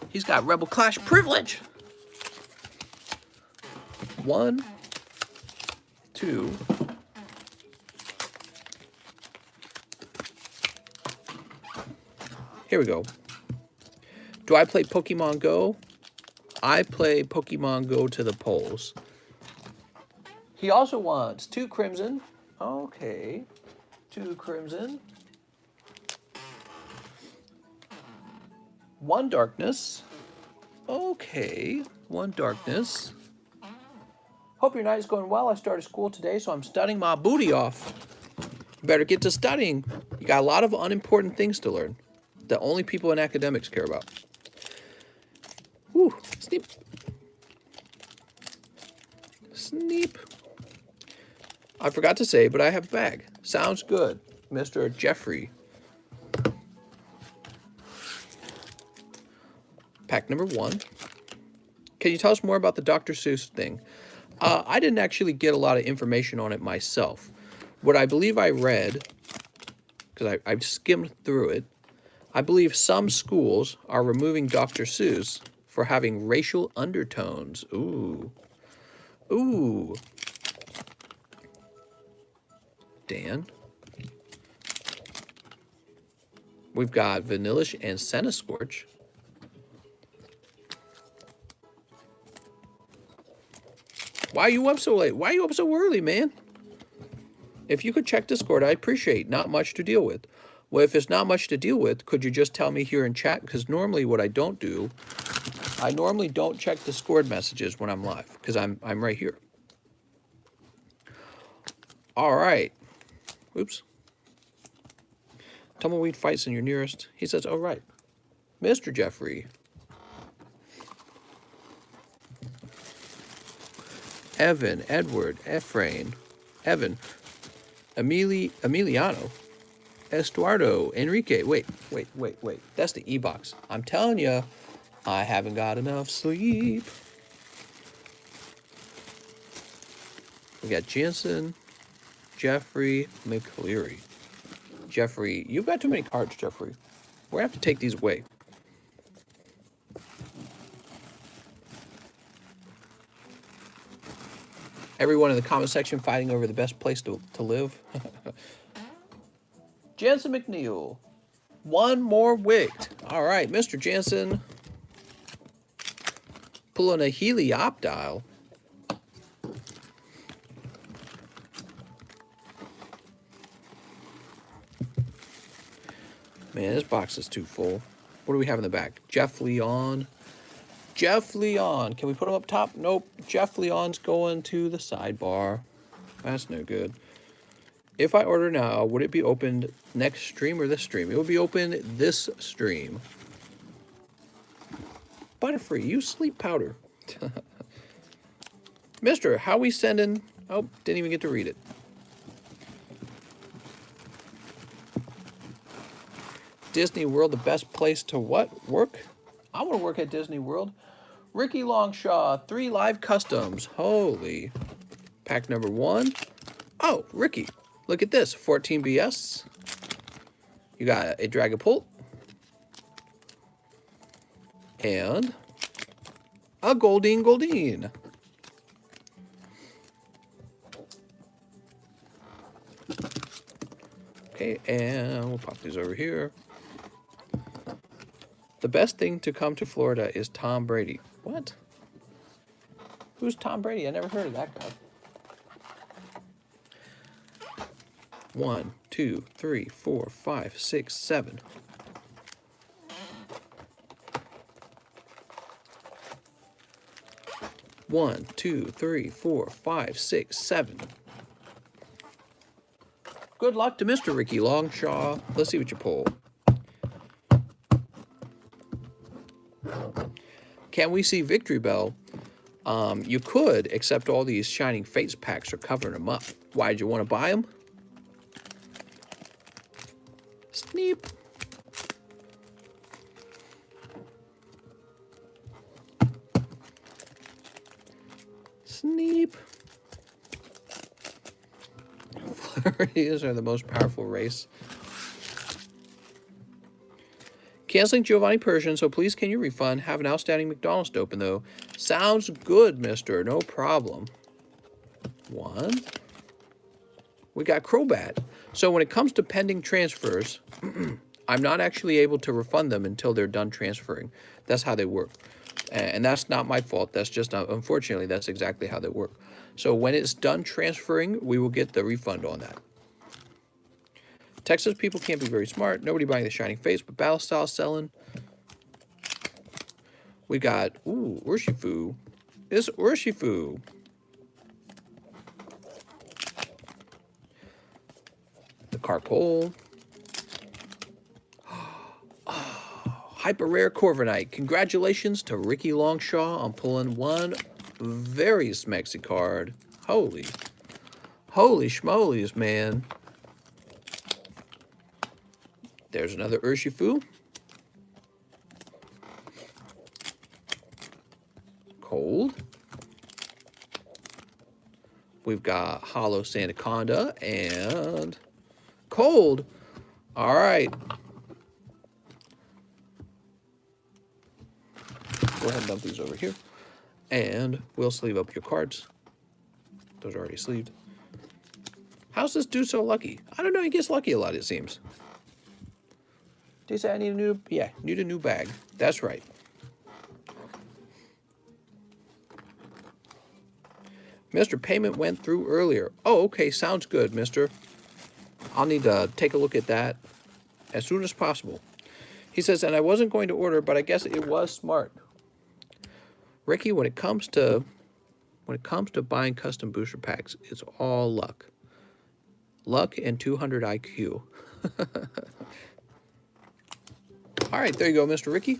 He's got Rebel Clash privilege. 1, 2. Here we go. Do I play Pokemon Go? I play Pokemon Go to the polls. He also wants 2 Crimson. Okay. 2 Crimson. 1 Darkness. Okay. 1 Darkness. Hope your night is going well. I started school today, so I'm studying my booty off. You better get to studying. You got a lot of unimportant things to learn that only people in academics care about. Whew. Sneep. Sneep. I forgot to say, but I have a bag. Sounds good, Mr. Jeffrey. Pack number 1. Can you tell us more about the Dr. Seuss thing? I didn't actually get a lot of information on it myself. What I believe I read, because I skimmed through it, I believe some schools are removing Dr. Seuss for having racial undertones. Ooh. Ooh. Dan. We've got Vanillish and Centiskorch. Why are you up so late? Why are you up so early, man? If you could check Discord, I'd appreciate. Not much to deal with. Well, if it's not much to deal with, could you just tell me here in chat? Because normally what I don't do, I normally don't check Discord messages when I'm live. Because I'm right here. All right. Oops. Tumbleweed fights in your nearest. He says, oh, right. Mr. Jeffrey. Evan, Edward, Ephraim, Evan, Emiliano, Estuardo, Enrique. Wait. That's the E-box. I'm telling you, I haven't got enough sleep. We got Jensen, Jeffrey, McCleary. Jeffrey, you've got too many cards, Jeffrey. We're going to have to take these away. Everyone in the comment section fighting over the best place to live. Jansen McNeil. 1 more wicked. All right, Mr. Jansen. Pulling a Helioptile. Man, this box is too full. What do we have in the back? Jeff Leon. Jeff Leon. Can we put him up top? Nope. Jeff Leon's going to the sidebar. That's no good. If I order now, would it be opened next stream or this stream? It will be open this stream. Butterfree, use sleep powder. Mister, how we sending? Oh, didn't even get to read it. Disney World, the best place to what? Work? I want to work at Disney World. Ricky Longshaw, 3 live customs. Holy. Pack number 1. Oh, Ricky, look at this. 14 BS. You got a Dragapult. And a Goldeen. Okay, and we'll pop these over here. The best thing to come to Florida is Tom Brady. What? Who's Tom Brady? I never heard of that guy. 1, 2, 3, 4, 5, 6, 7. One, 2, 3, 4, 5, 6, 7. Good luck to Mr. Ricky Longshaw. Let's see what you pull. Can we see Victory Bell? You could, except all these Shining Fates packs are covering them up. Why'd you want to buy them? Sneep. Sneep. Flurries are the most powerful race. Canceling Giovanni Persian, so please can you refund? Have an outstanding McDonald's to open though. Sounds good, mister. No problem. 1. We got Crobat. So when it comes to pending transfers, I'm not actually able to refund them until they're done transferring. That's how they work. And that's not my fault. That's just, unfortunately, that's exactly how they work. So when it's done transferring, we will get the refund on that. Texas people can't be very smart. Nobody buying the Shining Face, but Battle Style selling. We got, ooh, Urshifu. It's Urshifu. The Carpole. Hyper Rare Corviknight. Congratulations to Ricky Longshaw on pulling one very smexy card. Holy schmolies, man. There's another Urshifu. Cold. We've got Hollow Sandaconda and Cold. All right. Go ahead and dump these over here. And we'll sleeve up your cards. Those are already sleeved. How's this dude so lucky? I don't know. He gets lucky a lot, it seems. Did you say I need a new... Yeah, need a new bag. That's right. Mr. Payment went through earlier. Oh, okay. Sounds good, mister. I'll need to take a look at that as soon as possible. He says, and I wasn't going to order, but I guess it was smart. Ricky, when it comes to buying custom booster packs, it's all luck. Luck and 200 IQ. All right, there you go, Mr. Ricky.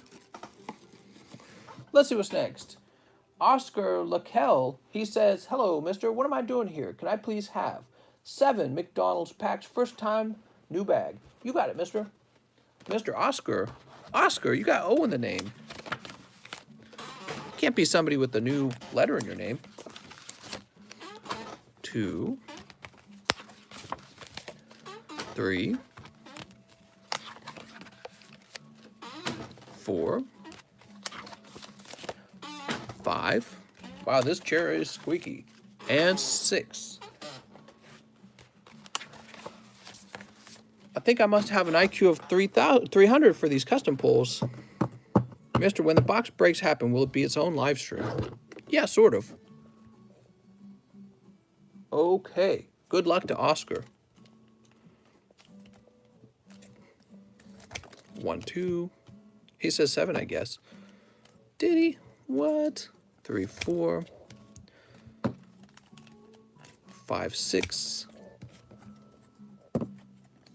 Let's see what's next. Oscar Laquel, he says, hello, mister. What am I doing here? Can I please have 7 McDonald's packs, first time, new bag? You got it, mister. Mr. Oscar. Oscar, you got O in the name. Can't be somebody with the new letter in your name. 2, 3, 4, 5. Wow, this chair is squeaky. And 6. I think I must have an IQ of 300 for these custom pulls. Mister, when the box breaks happen, will it be its own live stream? Yeah, sort of. Okay. Good luck to Oscar. 1, 2. He says 7, I guess. Did he? What? 3, 4. 5, 6.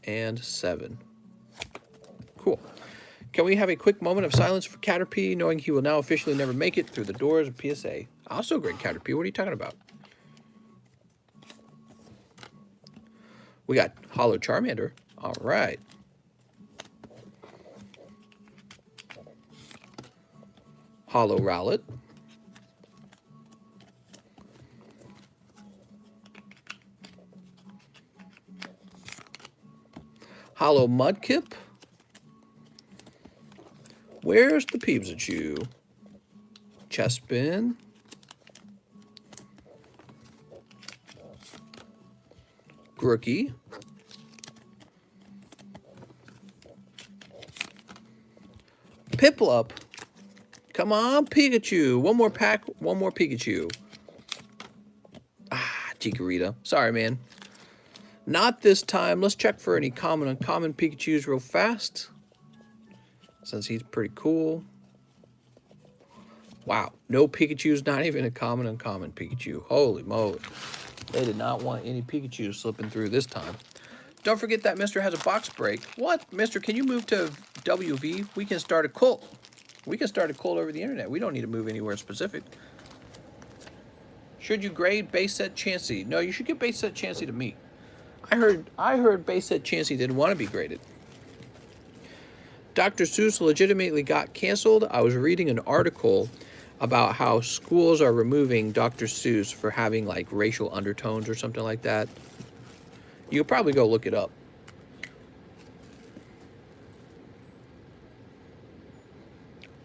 And 7. Cool. Can we have a quick moment of silence for Caterpie, knowing he will now officially never make it through the doors of PSA? Also great, Caterpie. What are you talking about? We got Hollow Charmander. All right. Hollow Rowlet. Hollow Mudkip. Where's the Peebsachu? Chespin. Grookey. Piplup. Come on, Pikachu. One more pack, one more Pikachu. Ah, Chikorita. Sorry, man. Not this time. Let's check for any common and uncommon Pikachus real fast, since he's pretty cool. Wow, no Pikachus, not even a common uncommon Pikachu. Holy moly. They did not want any Pikachu slipping through this time. Don't forget that Mr. has a box break. What? Mr., can you move to WV? We can start a cult. We can start a cult over the internet. We don't need to move anywhere specific. Should you grade base set Chansey? No, you should give base set Chansey to me. I heard base set Chansey didn't want to be graded. Dr. Seuss legitimately got canceled. I was reading an article about how schools are removing Dr. Seuss for having like racial undertones or something like that. You could probably go look it up.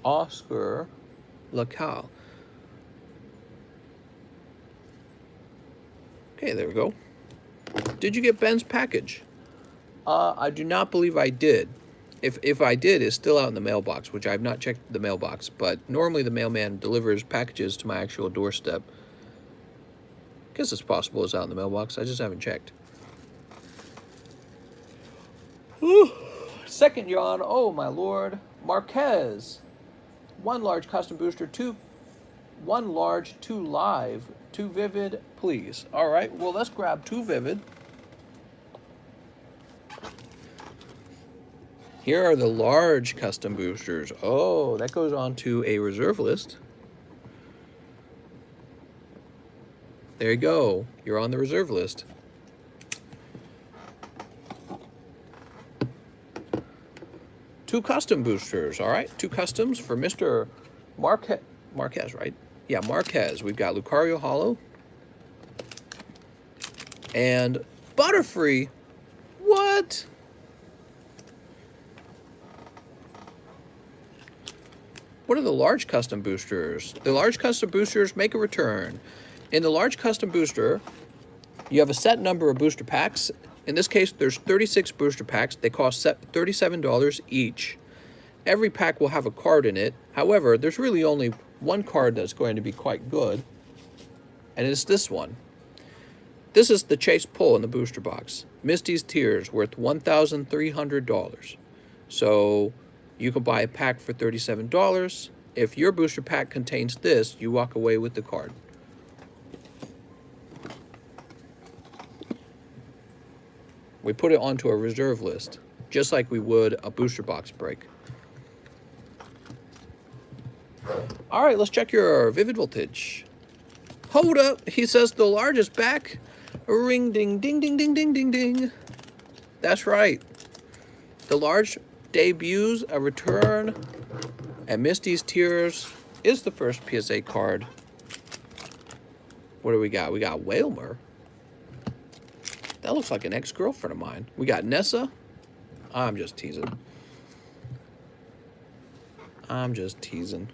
Oscar Lacal. Okay, there we go. Did you get Ben's package? I do not believe I did. If I did, it's still out in the mailbox, which I have not checked the mailbox, but normally the mailman delivers packages to my actual doorstep. Guess it's possible it's out in the mailbox. I just haven't checked. Whew. Second yawn. Oh, my lord. Marquez. 1 large custom booster, 1 large, 2 live, 2 vivid, please. All right, well, let's grab 2 vivid. Here are the large custom boosters. Oh, that goes on to a reserve list. There you go. You're on the reserve list. Two custom boosters, all right? 2 customs for Mr. Marquez, right? Yeah, Marquez. We've got Lucario Hollow and Butterfree. What? What are the large custom boosters? The large custom boosters make a return. In the large custom booster, you have a set number of booster packs. In this case, there's 36 booster packs. They cost $37 each. Every pack will have a card in it. However, there's really only one card that's going to be quite good, and it's this one. This is the Chase Pull in the booster box. Misty's Tears, worth $1,300. So you can buy a pack for $37. If your booster pack contains this, you walk away with the card. We put it onto a reserve list, just like we would a booster box break. All right, let's check your Vivid Voltage. Hold up, he says the largest back. Ring, ding, ding, ding, ding, ding, ding, ding. That's right. The large debuts a return, and Misty's Tears is the first PSA card. What do we got? We got Wailmer. That looks like an ex-girlfriend of mine. We got Nessa. I'm just teasing. I'm just teasing.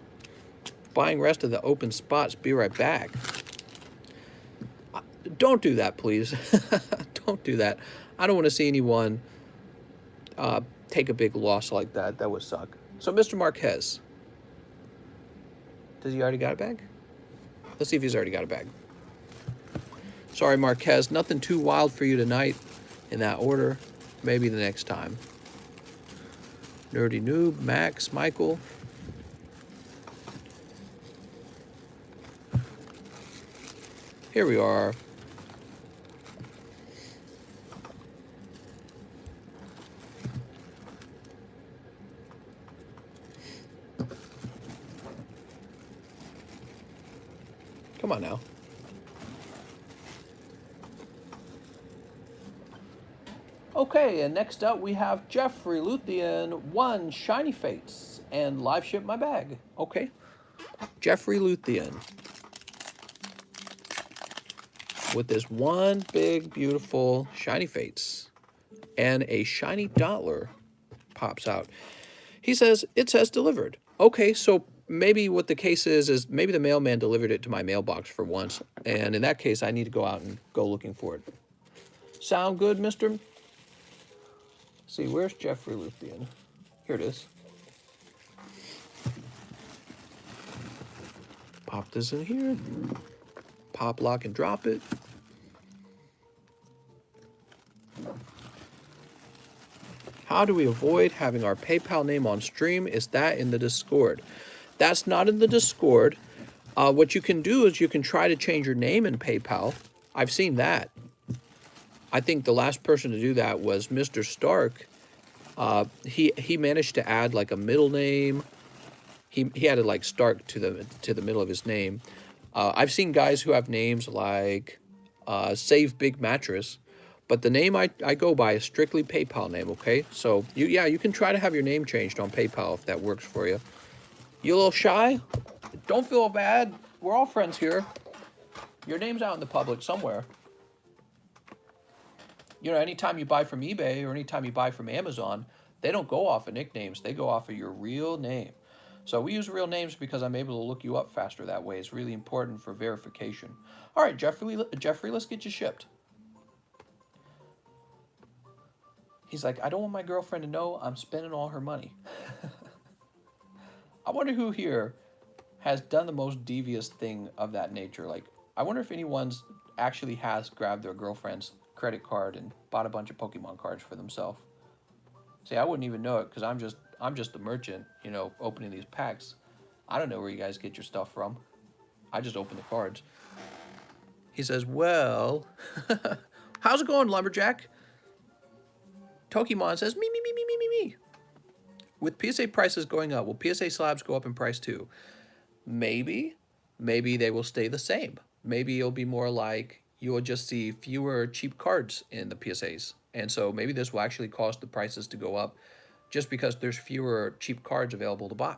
Buying rest of the open spots. Be right back. Don't do that, please. Don't do that. I don't want to see anyone take a big loss like that. That would suck. So, Mr. Marquez. Does he already got a bag? Let's see if he's already got a bag. Sorry, Marquez. Nothing too wild for you tonight in that order. Maybe the next time. Nerdy Noob, Max, Michael. Here we are. on now. Okay, and next up we have Jeffrey Luthien, 1 Shiny Fates, and live ship my bag. Okay, Jeffrey Luthien with this one big, beautiful Shiny Fates, and a shiny dollar pops out. He says, it says delivered. Okay, so maybe what the case is maybe the mailman delivered it to my mailbox for once, and in that case, I need to go out and go looking for it. Sound good, mister? See, where's Jeffrey Luthien? Here it is. Pop this in here. Pop, lock, and drop it. How do we avoid having our PayPal name on stream? Is that in the Discord? That's not in the Discord. What you can do is you can try to change your name in PayPal. I've seen that. I think the last person to do that was Mr. Stark. He managed to add like a middle name. He added like Stark to the middle of his name. I've seen guys who have names like Save Big Mattress, but the name I go by is strictly PayPal name. Okay, so you can try to have your name changed on PayPal if that works for you. You a little shy? Don't feel bad. We're all friends here. Your name's out in the public somewhere. You know, anytime you buy from eBay or anytime you buy from Amazon, they don't go off of nicknames. They go off of your real name. So we use real names because I'm able to look you up faster that way. It's really important for verification. All right, Jeffrey, let's get you shipped. He's like, I don't want my girlfriend to know I'm spending all her money. I wonder who here has done the most devious thing of that nature. Like, I wonder if anyone's actually has grabbed their girlfriend's credit card and bought a bunch of Pokemon cards for themselves. See, I wouldn't even know it because I'm just a merchant, you know, opening these packs. I don't know where you guys get your stuff from. I just open the cards. He says, well, how's it going, Lumberjack? Tokimon says, me. With PSA prices going up, will PSA slabs go up in price too? Maybe. Maybe they will stay the same. Maybe it'll be more like you will just see fewer cheap cards in the PSAs. And so maybe this will actually cause the prices to go up just because there's fewer cheap cards available to buy.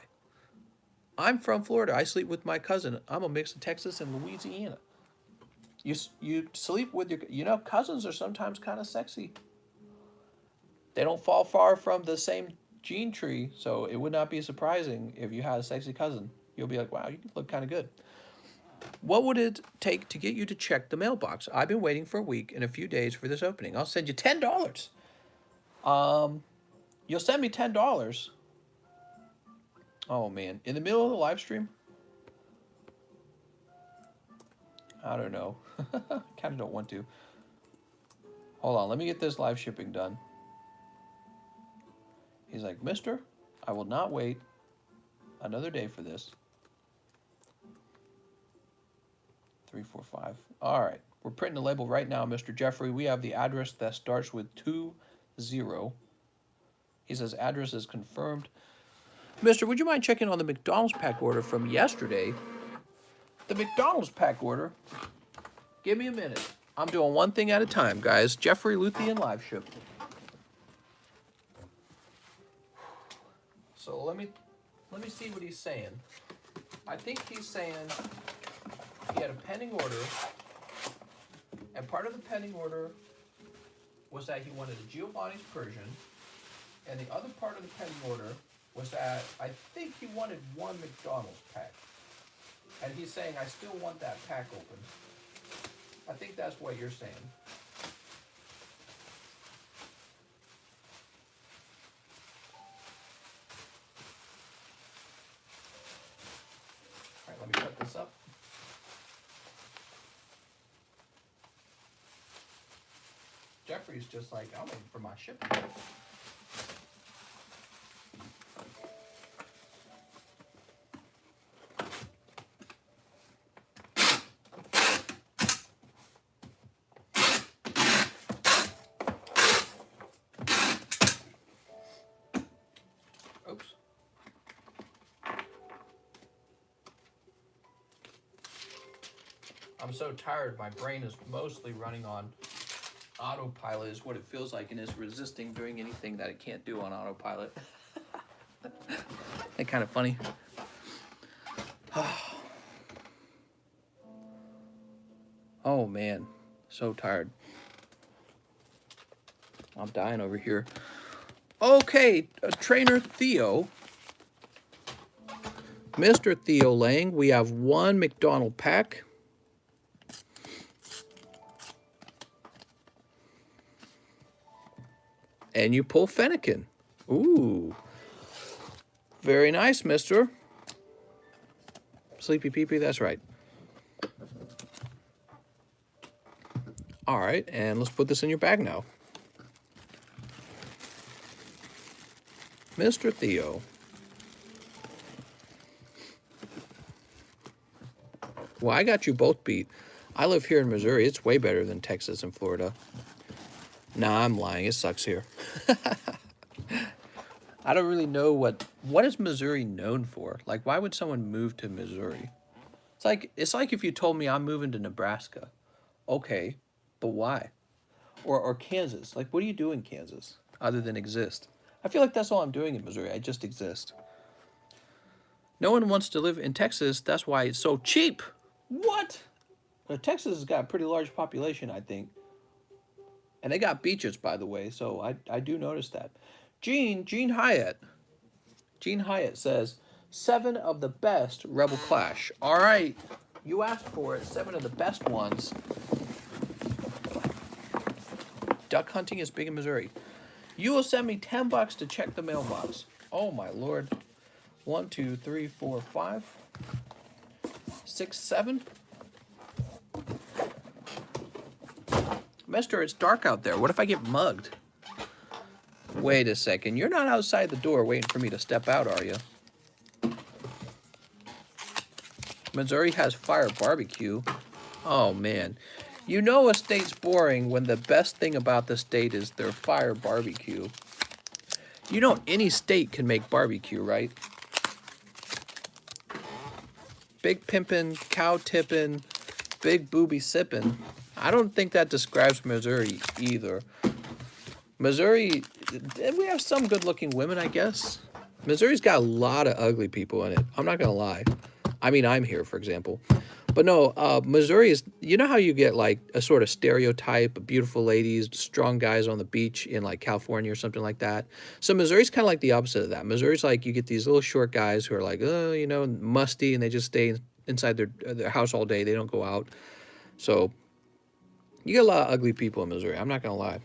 I'm from Florida. I sleep with my cousin. I'm a mix of Texas and Louisiana. You sleep with your, you know, cousins are sometimes kind of sexy. They don't fall far from the same gene tree, so it would not be surprising if you had a sexy cousin. You'll be like, wow, you look kind of good. What would it take to get you to check the mailbox? I've been waiting for a week and a few days for this opening. I'll send you $10. You'll send me $10. Oh, man. In the middle of the live stream? I don't know. Kind of don't want to. Hold on. Let me get this live shipping done. He's like, mister, I will not wait another day for this. 3, 4, 5. All right. We're printing the label right now, Mr. Jeffrey. We have the address that starts with 20. He says address is confirmed. Mister, would you mind checking on the McDonald's pack order from yesterday? The McDonald's pack order? Give me a minute. I'm doing one thing at a time, guys. Jeffrey Luthien live ship. So let me see what he's saying. I think he's saying he had a pending order, and part of the pending order was that he wanted a Giovanni's Persian, and the other part of the pending order was that I think he wanted one McDonald's pack. And he's saying, I still want that pack open. I think that's what you're saying. All right, let me cut this up. Jeffrey's just like, I'm waiting for my shipping. Oops. I'm so tired. My brain is mostly running on autopilot is what it feels like, and is resisting doing anything that it can't do on autopilot. That kind of funny. Oh man, so tired. I'm dying over here. Okay, Trainer Theo. Mr. Theo Lang, we have one McDonald pack. And you pull Fennekin. Ooh. Very nice, mister. Sleepy Peepee, that's right. All right, and let's put this in your bag now. Mr. Theo. Well, I got you both beat. I live here in Missouri. It's way better than Texas and Florida. Nah, I'm lying. It sucks here. I don't really know what is Missouri known for. Like, why would someone move to Missouri? It's like if you told me I'm moving to Nebraska. Okay, but why? Or Kansas. Like, what do you do in Kansas other than exist? I feel like that's all I'm doing in Missouri. I just exist. No one wants to live in Texas. That's why it's so cheap. What? Well, Texas has got a pretty large population, I think. And they got beaches, by the way, so I do notice that. Gene Hyatt. Gene Hyatt says, 7 of the best Rebel Clash. All right, you asked for it. 7 of the best ones. Duck hunting is big in Missouri. You will send me $10 to check the mailbox. Oh my lord. 1, 2, 3, 4, 5, 6, 7. Mister, it's dark out there. What if I get mugged? Wait a second. You're not outside the door waiting for me to step out, are you? Missouri has fire barbecue. Oh, man. You know a state's boring when the best thing about the state is their fire barbecue. You know any state can make barbecue, right? Big pimpin', cow tippin', big booby sippin'. I don't think that describes Missouri either. Missouri, we have some good-looking women, I guess. Missouri's got a lot of ugly people in it. I'm not going to lie. I mean, I'm here, for example. But no, Missouri is, you know how you get like a sort of stereotype of beautiful ladies, strong guys on the beach in like California or something like that. So Missouri's kind of like the opposite of that. Missouri's like you get these little short guys who are like, you know, musty, and they just stay inside their house all day. They don't go out. So you get a lot of ugly people in Missouri. I'm not going to lie.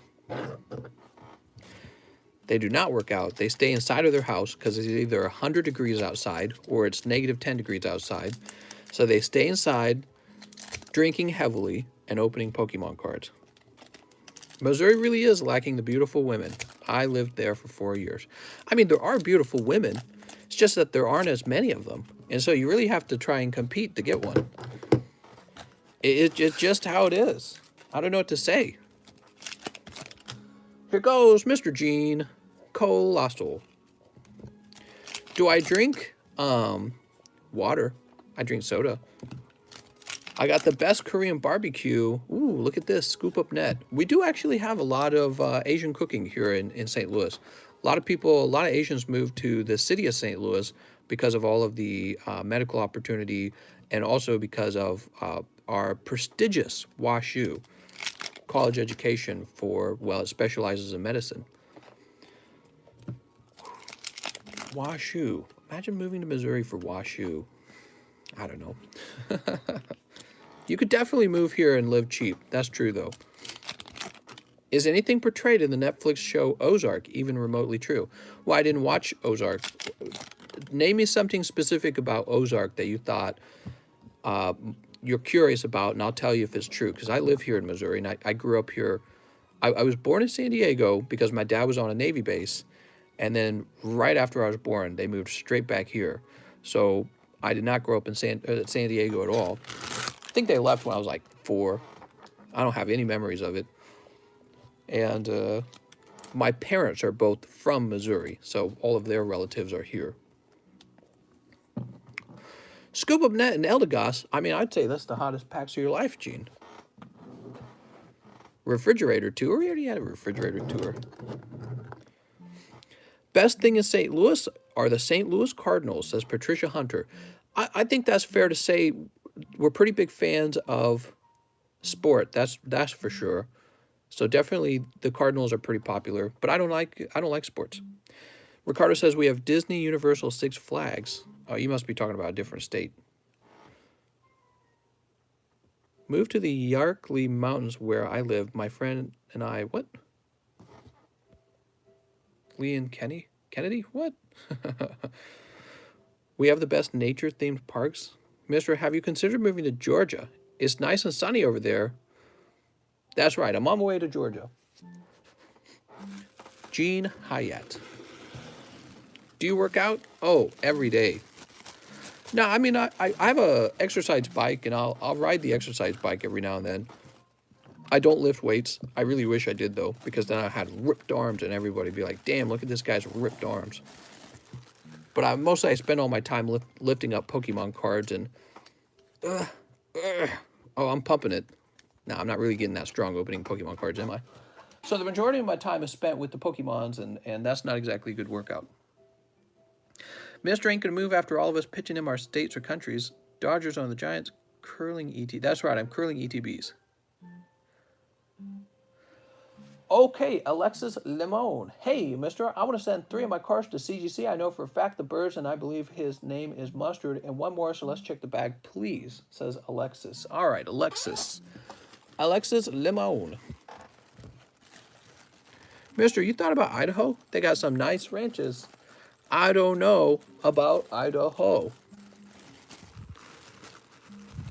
They do not work out. They stay inside of their house because it's either 100 degrees outside or it's negative 10 degrees outside. So they stay inside, drinking heavily, and opening Pokemon cards. Missouri really is lacking the beautiful women. I lived there for 4 years. I mean, there are beautiful women. It's just that there aren't as many of them. And so you really have to try and compete to get one. It's just how it is. I don't know what to say. Here goes Mr. Gene Colossal. Do I drink water? I drink soda. I got the best Korean barbecue. Ooh, look at this, Scoop Up Net. We do actually have a lot of Asian cooking here in St. Louis. A lot of Asians moved to the city of St. Louis because of all of the medical opportunity, and also because of our prestigious WashU college education for, well, it specializes in medicine. WashU. Imagine moving to Missouri for WashU. I don't know. You could definitely move here and live cheap. That's true, though. Is anything portrayed in the Netflix show Ozark even remotely true? Well, I didn't watch Ozark. Name me something specific about Ozark that you thought you're curious about, and I'll tell you if it's true, because I live here in Missouri, and I grew up here. I was born in San Diego because my dad was on a Navy base, and then right after I was born, they moved straight back here. So I did not grow up in San Diego at all. I think they left when I was like 4. I don't have any memories of it. And my parents are both from Missouri, so all of their relatives are here. Scoop Up Net and Eldegoss. I mean, I'd say that's the hottest packs of your life, Gene. Refrigerator tour. We already had a refrigerator tour. Best thing in St. Louis are the St. Louis Cardinals, says Patricia Hunter. I think that's fair to say. We're pretty big fans of sport. That's for sure. So definitely the Cardinals are pretty popular, but I don't like sports. Ricardo says we have Disney, Universal, Six Flags. Oh, you must be talking about a different state. Move to the Yarkly Mountains where I live. My friend and I. What? Lee and Kennedy? What? We have the best nature-themed parks. Mister, have you considered moving to Georgia? It's nice and sunny over there. That's right. I'm on my way to Georgia. Gene Hyatt. Do you work out? Oh, every day. No, I mean, I have a exercise bike, and I'll ride the exercise bike every now and then. I don't lift weights. I really wish I did, though, because then I had ripped arms, and everybody would be like, damn, look at this guy's ripped arms. But mostly I spend all my time lifting up Pokemon cards, and oh, I'm pumping it. No, I'm not really getting that strong opening Pokemon cards, am I? So the majority of my time is spent with the Pokemons, and that's not exactly a good workout. Mister ain't going to move after all of us pitching him our states or countries. Dodgers on the Giants, curling ET. That's right, I'm curling ETBs. Okay, Alexis Limon. Hey, mister, I want to send 3 of my cars to CGC. I know for a fact the birds, and I believe his name is Mustard. And 1 more, so let's check the bag, please, says Alexis. All right, Alexis. Alexis Limon. Mister, you thought about Idaho? They got some nice ranches. I don't know about Idaho.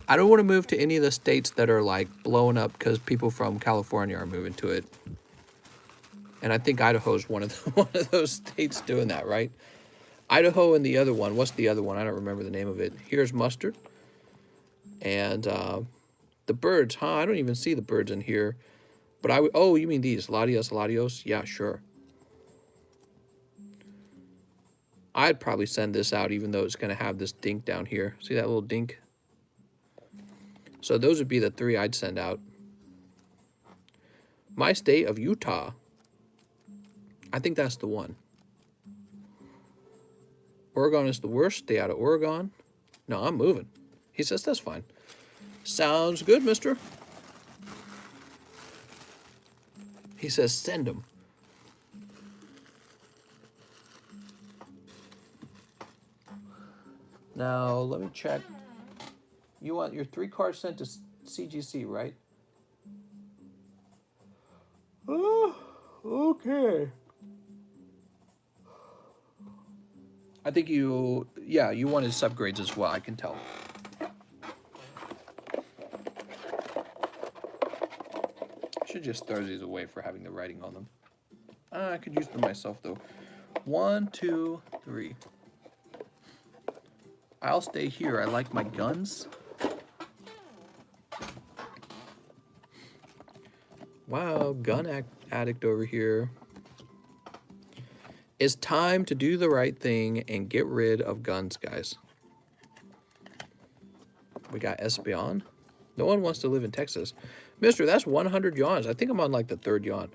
I don't want to move to any of the states that are like blowing up because people from California are moving to it. And I think Idaho's one of those states doing that, right? Idaho and the other one. What's the other one? I don't remember the name of it. Here's Mustard. And the birds, huh? I don't even see the birds in here. But oh, you mean these? Latios, Latios? Yeah, sure. I'd probably send this out even though it's going to have this dink down here. See that little dink? So those would be the 3 I'd send out. My state of Utah. I think that's the one. Oregon is the worst. Stay out of Oregon. No, I'm moving. He says that's fine. Sounds good, mister. He says send them. Now, let me check. You want your 3 cars sent to CGC, right? Oh, okay. I think you wanted subgrades as well, I can tell. Should just throw these away for having the writing on them. I could use them myself, though. 1, 2, 3. I'll stay here. I like my guns. Wow, gun addict over here. It's time to do the right thing and get rid of guns, guys. We got Espion. No one wants to live in Texas. Mister, that's 100 yawns. I think I'm on like the 3rd yawn.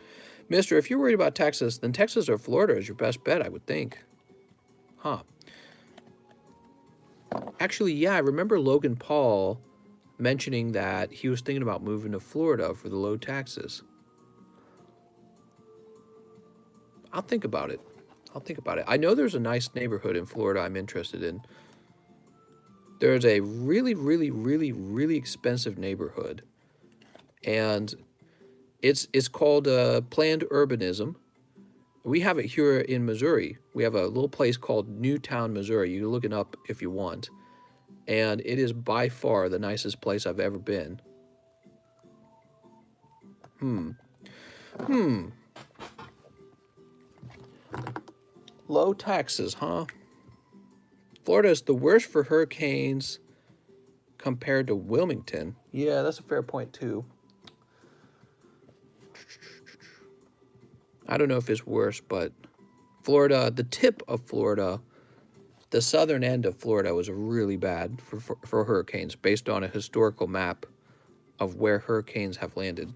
Mister, if you're worried about Texas, then Texas or Florida is your best bet, I would think. Huh. Actually, yeah, I remember Logan Paul mentioning that he was thinking about moving to Florida for the low taxes. I'll think about it. I know there's a nice neighborhood in Florida I'm interested in. There's a really, really, really, really expensive neighborhood. And it's called planned urbanism. We have it here in Missouri. We have a little place called Newtown, Missouri. You can look it up if you want. And it is by far the nicest place I've ever been. Low taxes, huh? Florida is the worst for hurricanes compared to Wilmington. Yeah, that's a fair point, too. I don't know if it's worse, but Florida, the tip of Florida the southern end of Florida was really bad for hurricanes based on a historical map of where hurricanes have landed.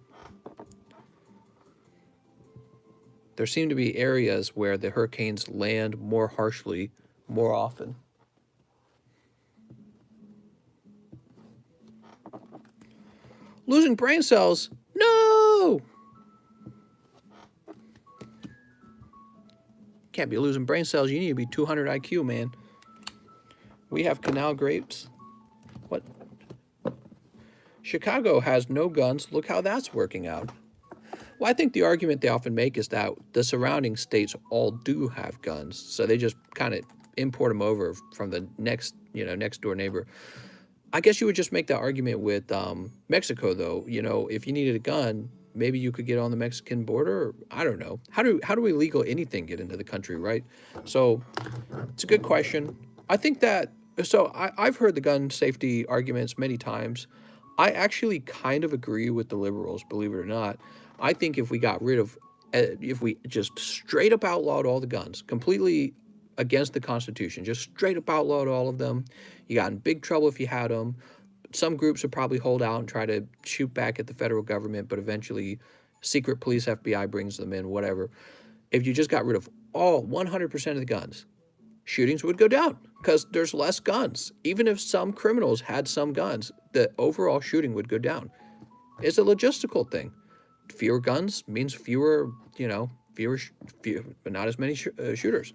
There seem to be areas where the hurricanes land more harshly more often. Losing brain cells? No! Can't be losing brain cells. You need to be 200 IQ, man. We have canal grapes. What? Chicago has no guns. Look how that's working out. Well, I think the argument they often make is that the surrounding states all do have guns, so they just kind of import them over from the next door neighbor. I guess you would just make that argument with Mexico, though. If you needed a gun, maybe you could get on the Mexican border. I don't know. How do illegal anything get into the country, right? So it's a good question. I think that, so I've heard the gun safety arguments many times. I actually kind of agree with the liberals, believe it or not. I think if we just straight up outlawed all the guns, completely against the Constitution, just straight up outlawed all of them, you got in big trouble if you had them. Some groups would probably hold out and try to shoot back at the federal government, but eventually secret police, FBI brings them in, whatever. If you just got rid of all 100% of the guns, shootings would go down because there's less guns. Even if some criminals had some guns, the overall shooting would go down. It's a logistical thing. Fewer guns means fewer, but not as many shooters.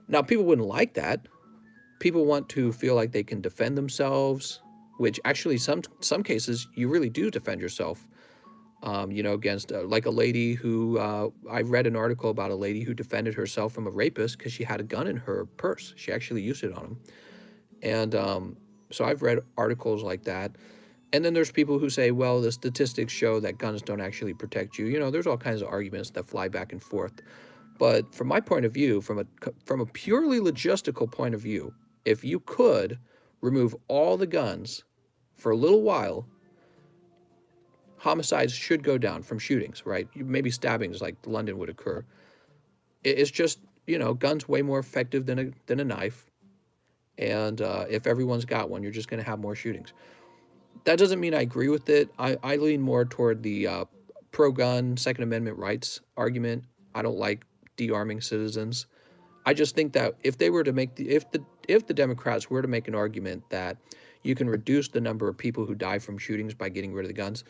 Now, people wouldn't like that. People want to feel like they can defend themselves, which actually some cases you really do defend yourself. Against like a lady who I read an article about a lady who defended herself from a rapist because she had a gun in her purse. She actually used it on him. And so I've read articles like that. And then there's people who say, well, the statistics show that guns don't actually protect you. There's all kinds of arguments that fly back and forth. But from my point of view, from a purely logistical point of view, if you could remove all the guns for a little while, homicides should go down from shootings, right? Maybe stabbings like London would occur. It's just, guns way more effective than a knife. And if everyone's got one, you're just going to have more shootings. That doesn't mean I agree with it. I lean more toward the pro-gun, Second Amendment rights argument. I don't like de-arming citizens. I just think that if they were to make if the Democrats were to make an argument that you can reduce the number of people who die from shootings by getting rid of the guns,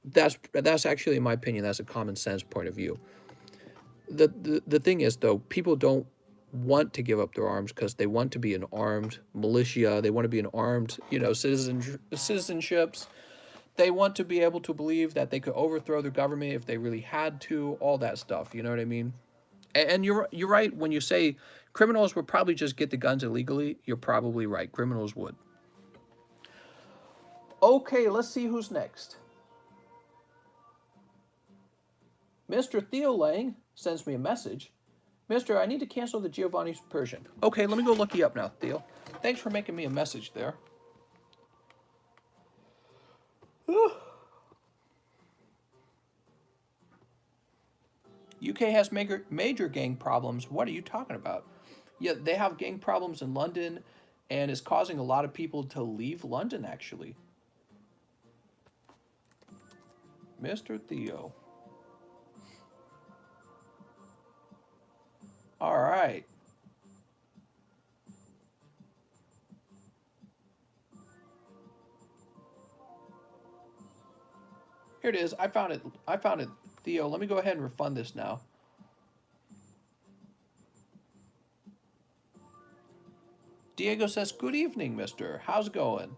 that's actually, in my opinion, that's a common sense point of view. The thing is, though, people don't want to give up their arms because they want to be an armed militia. They want to be an armed, citizenships. They want to be able to believe that they could overthrow the government if they really had to. All that stuff. You know what I mean? And you're right when you say criminals would probably just get the guns illegally. You're probably right. Criminals would. Okay, let's see who's next. Mr. Theo Lang sends me a message. Mister, I need to cancel the Giovanni's Persian. Okay, let me go look you up now, Theo. Thanks for making me a message there. UK has major gang problems. What are you talking about? Yeah, they have gang problems in London and is causing a lot of people to leave London, actually. Mr. Theo. All right. Here it is. I found it. Theo, let me go ahead and refund this now. Diego says, good evening, mister. How's it going?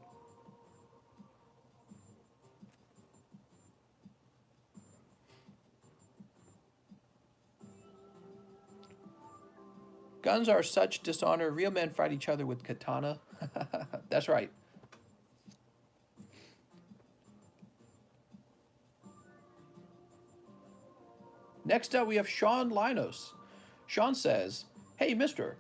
Guns are such dishonor. Real men fight each other with katana. That's right. Next up, we have Sean Linos. Sean says, hey, mister.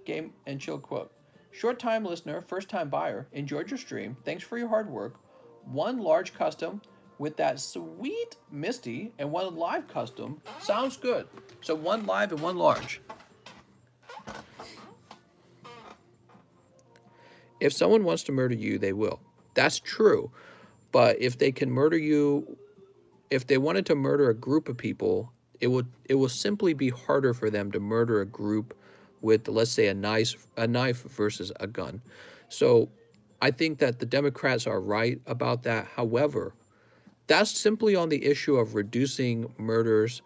Game and chill quote. Short-time listener, first-time buyer. Enjoyed your stream. Thanks for your hard work. One large custom with that sweet Misty and one live custom. Sounds good. So one live and one large. If someone wants to murder you, they will. That's true. But if they can murder you, if they wanted to murder a group of people, it will simply be harder for them to murder a group with, let's say, a knife versus a gun. So I think that the Democrats are right about that. However, that's simply on the issue of reducing murders.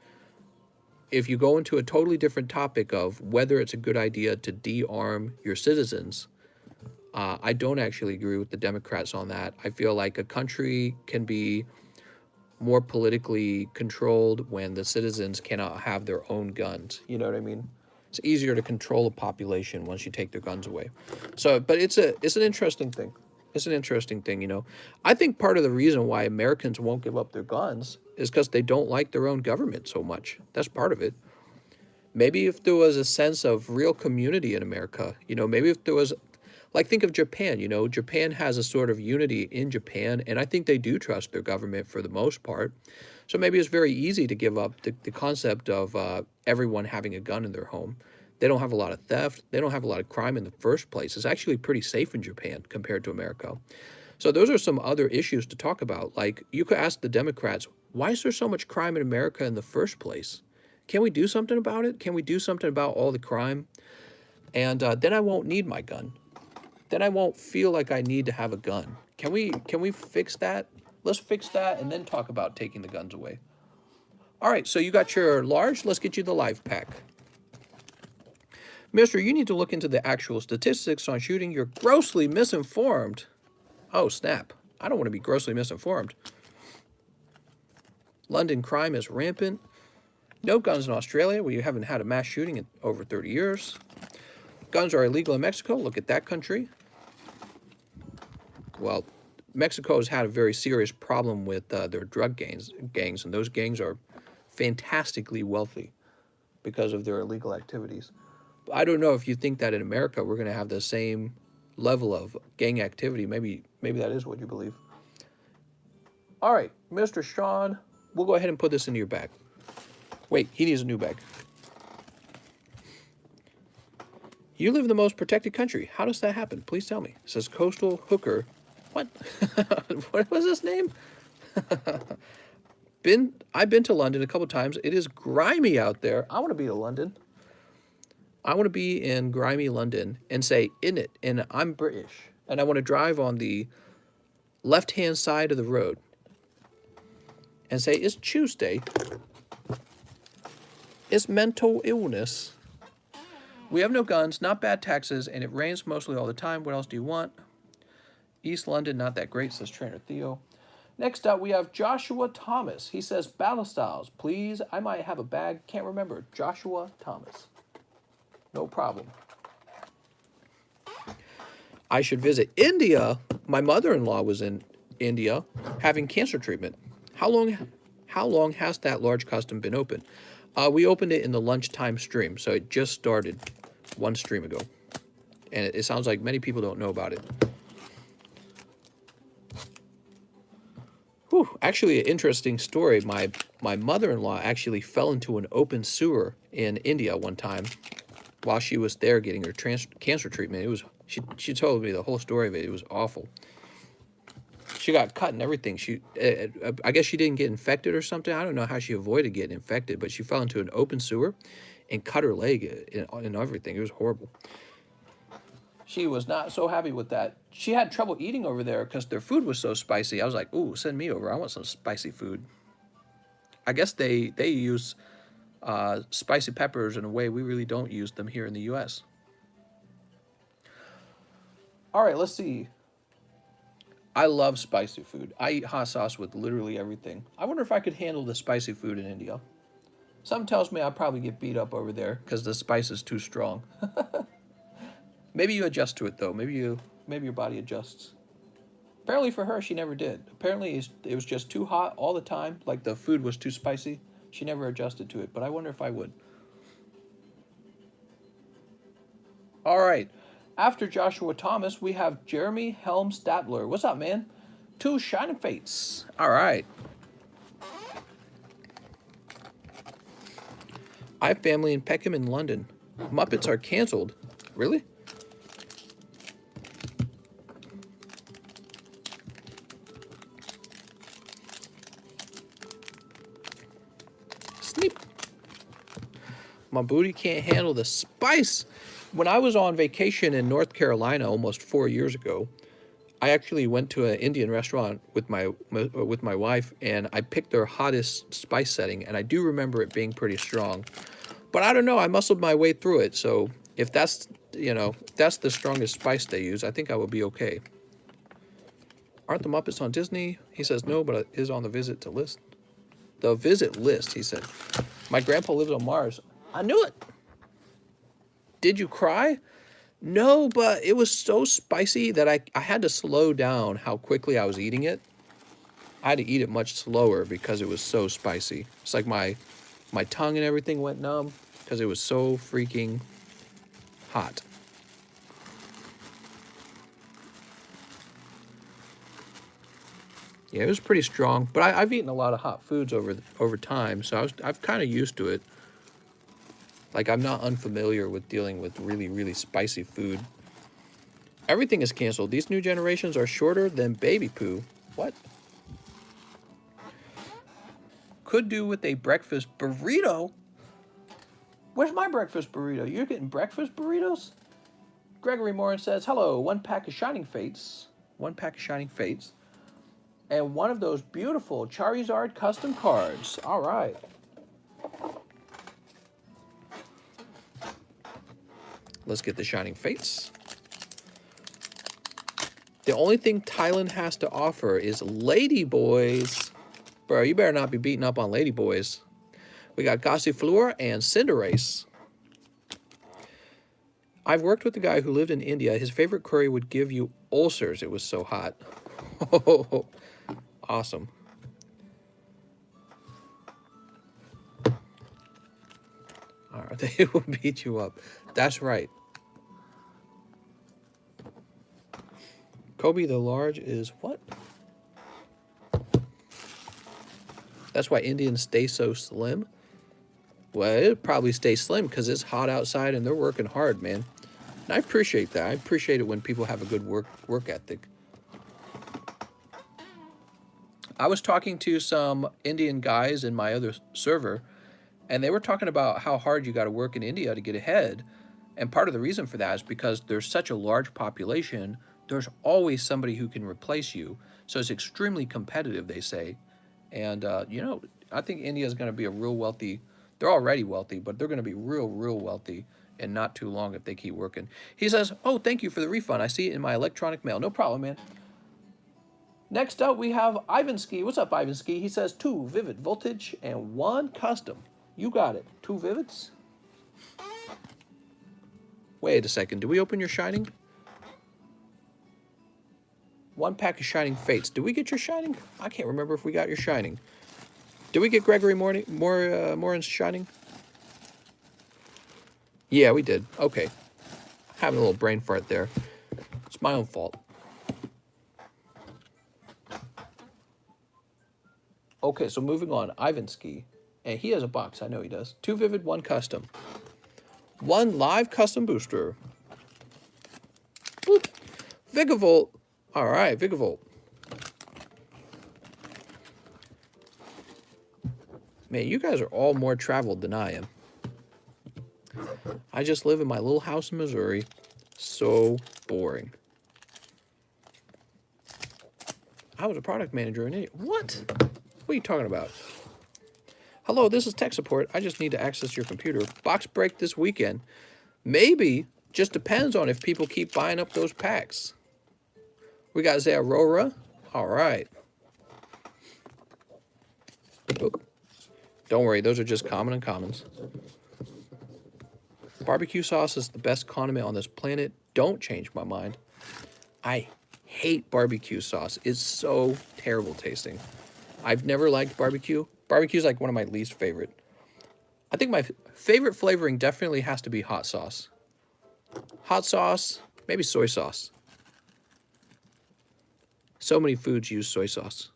If you go into a totally different topic of whether it's a good idea to de-arm your citizens, I don't actually agree with the Democrats on that. I feel like a country can be more politically controlled when the citizens cannot have their own guns. You know what I mean? It's easier to control a population once you take their guns away. So, but it's an interesting thing. It's an interesting thing, you know. I think part of the reason why Americans won't give up their guns is because they don't like their own government so much. That's part of it. Maybe if there was a sense of real community in America, you know, maybe if there was, like, think of Japan, you know, Japan has a sort of unity in Japan, and I think they do trust their government for the most part. So maybe it's very easy to give up the concept of everyone having a gun in their home. They don't have a lot of theft. They don't have a lot of crime in the first place. It's actually pretty safe in Japan compared to America. So those are some other issues to talk about. Like, you could ask the Democrats, why is there so much crime in America in the first place? Can we do something about it? Can we do something about all the crime? And then I won't need my gun. Then I won't feel like I need to have a gun. Can we fix that? Let's fix that and then talk about taking the guns away. All right, so you got your large. Let's get you the life pack. Mister, you need to look into the actual statistics on shooting. You're grossly misinformed. Oh, snap. I don't want to be grossly misinformed. London crime is rampant. No guns in Australia, where you haven't had a mass shooting in over 30 years. Guns are illegal in Mexico. Look at that country. Well, Mexico has had a very serious problem with their drug gangs, and those gangs are fantastically wealthy because of their illegal activities. I don't know if you think that in America we're going to have the same level of gang activity. Maybe that is what you believe. All right, Mr. Sean, we'll go ahead and put this into your bag. Wait, he needs a new bag. You live in the most protected country. How does that happen? Please tell me. It says Coastal Hooker. What? What was his name? I've been to London a couple times. It is grimy out there. I want to be to London. I want to be in grimy London and say, in it, and I'm British. And I want to drive on the left-hand side of the road and say, it's Tuesday. It's mental illness. We have no guns, not bad taxes, and it rains mostly all the time. What else do you want? East London, not that great, says Trainer Theo. Next up, we have Joshua Thomas. He says, Battle Styles, please. I might have a bag. Can't remember. Joshua Thomas. No problem. I should visit India. My mother-in-law was in India having cancer treatment. How long has that large custom been open? We opened it in the lunchtime stream, so it just started one stream ago. And it sounds like many people don't know about it. Whew, actually, an interesting story. My mother-in-law actually fell into an open sewer in India one time while she was there getting her cancer treatment. It was she told me the whole story of it. It was awful. She got cut and everything. I guess she didn't get infected or something. I don't know how she avoided getting infected, but she fell into an open sewer and cut her leg and everything. It was horrible. She was not so happy with that. She had trouble eating over there because their food was so spicy. I was like, ooh, send me over. I want some spicy food. I guess they use spicy peppers in a way we really don't use them here in the U.S. All right, let's see. I love spicy food. I eat hot sauce with literally everything. I wonder if I could handle the spicy food in India. Something tells me I'll probably get beat up over there because the spice is too strong. Maybe you adjust to it, though. Maybe your body adjusts. Apparently for her, she never did. Apparently it was just too hot all the time. Like the food was too spicy. She never adjusted to it, but I wonder if I would. All right. After Joshua Thomas, we have Jeremy Helm Statler. What's up, man? Two Shining Fates. All right. I have family in Peckham in London. Muppets are canceled. Really? Sneep. My booty can't handle the spice. When I was on vacation in North Carolina almost 4 years ago, I actually went to an Indian restaurant with my wife, and I picked their hottest spice setting, and I do remember it being pretty strong. But I don't know, I muscled my way through it, so if that's, that's the strongest spice they use, I think I will be okay. Aren't the Muppets on Disney? He says no, but it is on the visit list. The visit list, he said. My grandpa lives on Mars. I knew it. Did you cry? No, but it was so spicy that I had to slow down how quickly I was eating it. I had to eat it much slower because it was so spicy. It's like my tongue and everything went numb because it was so freaking hot. Yeah, it was pretty strong, but I've eaten a lot of hot foods over time, so I've kind of used to it. Like, I'm not unfamiliar with dealing with really, really spicy food. Everything is canceled. These new generations are shorter than baby poo. What? Could do with a breakfast burrito. Where's my breakfast burrito? You're getting breakfast burritos? Gregory Morin says, hello, 1 pack of Shining Fates. 1 pack of Shining Fates. And one of those beautiful Charizard custom cards. All right. Let's get the Shining Fates. The only thing Thailand has to offer is Ladyboys. Bro, you better not be beating up on Ladyboys. We got Gossifleur and Cinderace. I've worked with a guy who lived in India. His favorite curry would give you ulcers. It was so hot. Awesome. All right, they will beat you up. That's right. Kobe the Large is what? That's why Indians stay so slim? Well, it'll probably stay slim because it's hot outside and they're working hard, man. And I appreciate that. I appreciate it when people have a good work ethic. I was talking to some Indian guys in my other server, and they were talking about how hard you got to work in India to get ahead. And part of the reason for that is because there's such a large population, there's always somebody who can replace you. So it's extremely competitive, they say. And, I think India is going to be a real wealthy, they're already wealthy, but they're going to be real, real wealthy in not too long if they keep working. He says, oh, thank you for the refund. I see it in my electronic mail. No problem, man. Next up, we have Ivanski. What's up, Ivanski? He says 2 Vivid Voltage and 1 Custom. You got it. 2 Vivids? Wait a second. Did we open your Shining? 1 pack of Shining Fates. Did we get your Shining? I can't remember if we got your Shining. Did we get Gregory Morin's Shining? Yeah, we did. Okay. Having a little brain fart there. It's my own fault. Okay, so moving on. Ivanski. And he has a box. I know he does. 2 Vivid, 1 Custom. 1 Live Custom Booster. Boop. Vigavolt. All right, Vigavolt. Man, you guys are all more traveled than I am. I just live in my little house in Missouri. So boring. I was a product manager in India. What? What are you talking about? Hello, this is tech support. I just need to access your computer. Box break this weekend. Maybe. Just depends on if people keep buying up those packs. We got Zerora. All right. Oop. Don't worry, those are just common and commons. Barbecue sauce is the best condiment on this planet. Don't change my mind. I hate barbecue sauce. It's so terrible tasting. I've never liked barbecue. Barbecue is like one of my least favorite. I think my favorite flavoring definitely has to be hot sauce. Hot sauce, maybe soy sauce. So many foods use soy sauce.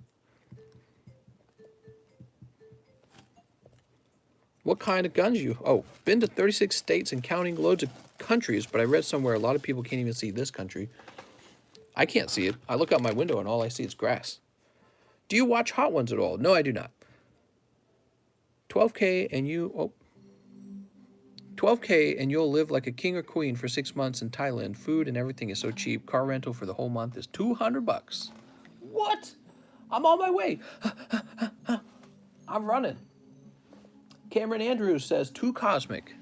What kind of guns you? Oh, been to 36 states and counting, loads of countries, but I read somewhere a lot of people can't even see this country. I can't see it. I look out my window and all I see is grass. Do you watch Hot Ones at all? No, I do not. 12K and you, oh, 12K and you'll live like a king or queen for 6 months in Thailand. Food and everything is so cheap. Car rental for the whole month is $200. What? I'm on my way. I'm running. Cameron Andrews says, too cosmic.